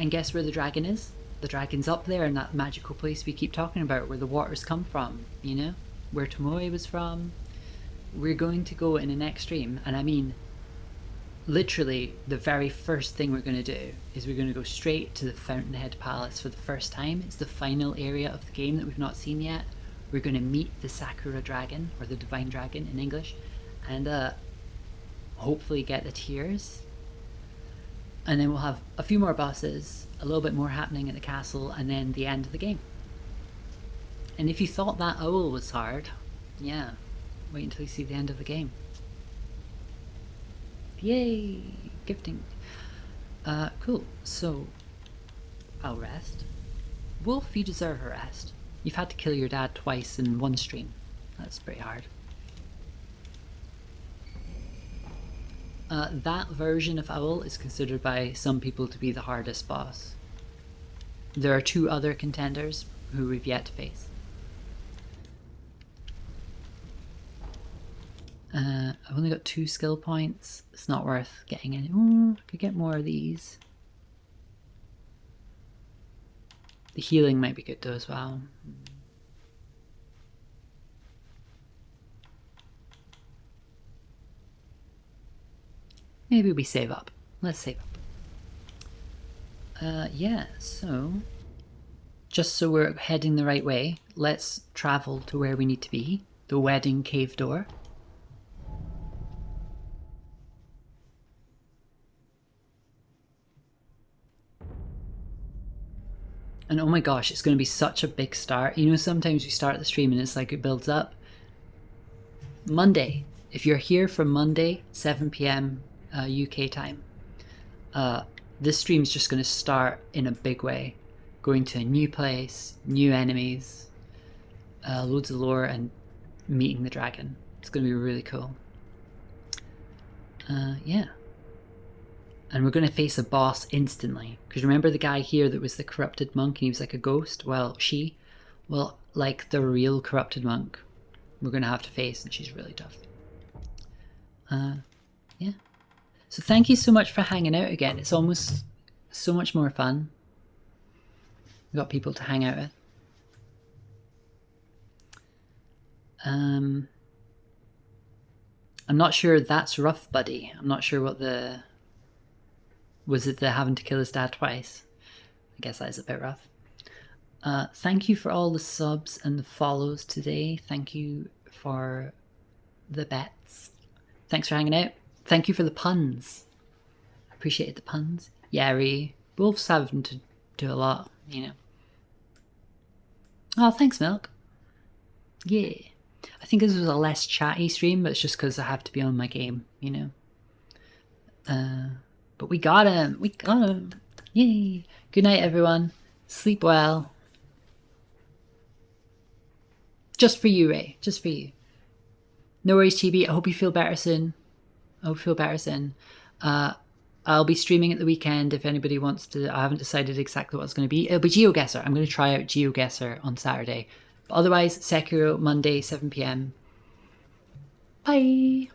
guess where the dragon is? The dragon's up there in that magical place we keep talking about, where the waters come from, you know? Where Tomoe was from. We're going to go in the next stream, and I mean, literally, the very first thing we're going to do is we're going to go straight to the Fountainhead Palace for the first time. It's the final area of the game that we've not seen yet. We're going to meet the Sakura Dragon, or the Divine Dragon in English, and hopefully get the tears. And then we'll have a few more bosses, a little bit more happening at the castle, and then the end of the game. And if you thought that owl was hard, yeah, wait until you see the end of the game. Yay! Gifting. Cool. So, I'll rest. Wolf, you deserve a rest. You've had to kill your dad twice in one stream. That's pretty hard. That version of Owl is considered by some people to be the hardest boss. There are 2 other contenders who we've yet to face. I've only got 2 skill points. It's not worth getting any. Ooh, I could get more of these. The healing might be good though as well. Maybe we save up. Let's save up. Yeah, so just so we're heading the right way, let's travel to where we need to be. The wedding cave door. And oh my gosh, it's going to be such a big start. You know, sometimes we start the stream and it's like it builds up. Monday. If you're here from Monday, 7 p.m. UK time, this stream's just going to start in a big way. Going to a new place, new enemies, loads of lore, and meeting the dragon. It's going to be really cool. Yeah. And we're going to face a boss instantly. Because remember the guy here that was the corrupted monk and he was like a ghost? Well, like the real corrupted monk, we're going to have to face, and she's really tough. Yeah. So thank you so much for hanging out again. It's almost so much more fun. We've got people to hang out with. I'm not sure that's rough, buddy. I'm not sure what the... Was it the having to kill his dad twice? I guess that is a bit rough. Thank you for all the subs and the follows today. Thank you for the bets. Thanks for hanging out. Thank you for the puns. I appreciated the puns. Yari. Wolves having to do a lot, you know. Oh, thanks, Milk. Yeah. I think this was a less chatty stream, but it's just because I have to be on my game, you know. But we got him. We got him. Yay. Good night, everyone. Sleep well. Just for you, Ray. Just for you. No worries, Chibi. I hope you feel better soon. I'll be streaming at the weekend if anybody wants to. I haven't decided exactly what it's going to be. It'll be GeoGuessr. I'm going to try out GeoGuessr on Saturday. But otherwise, Sekiro, Monday, 7 p.m. Bye.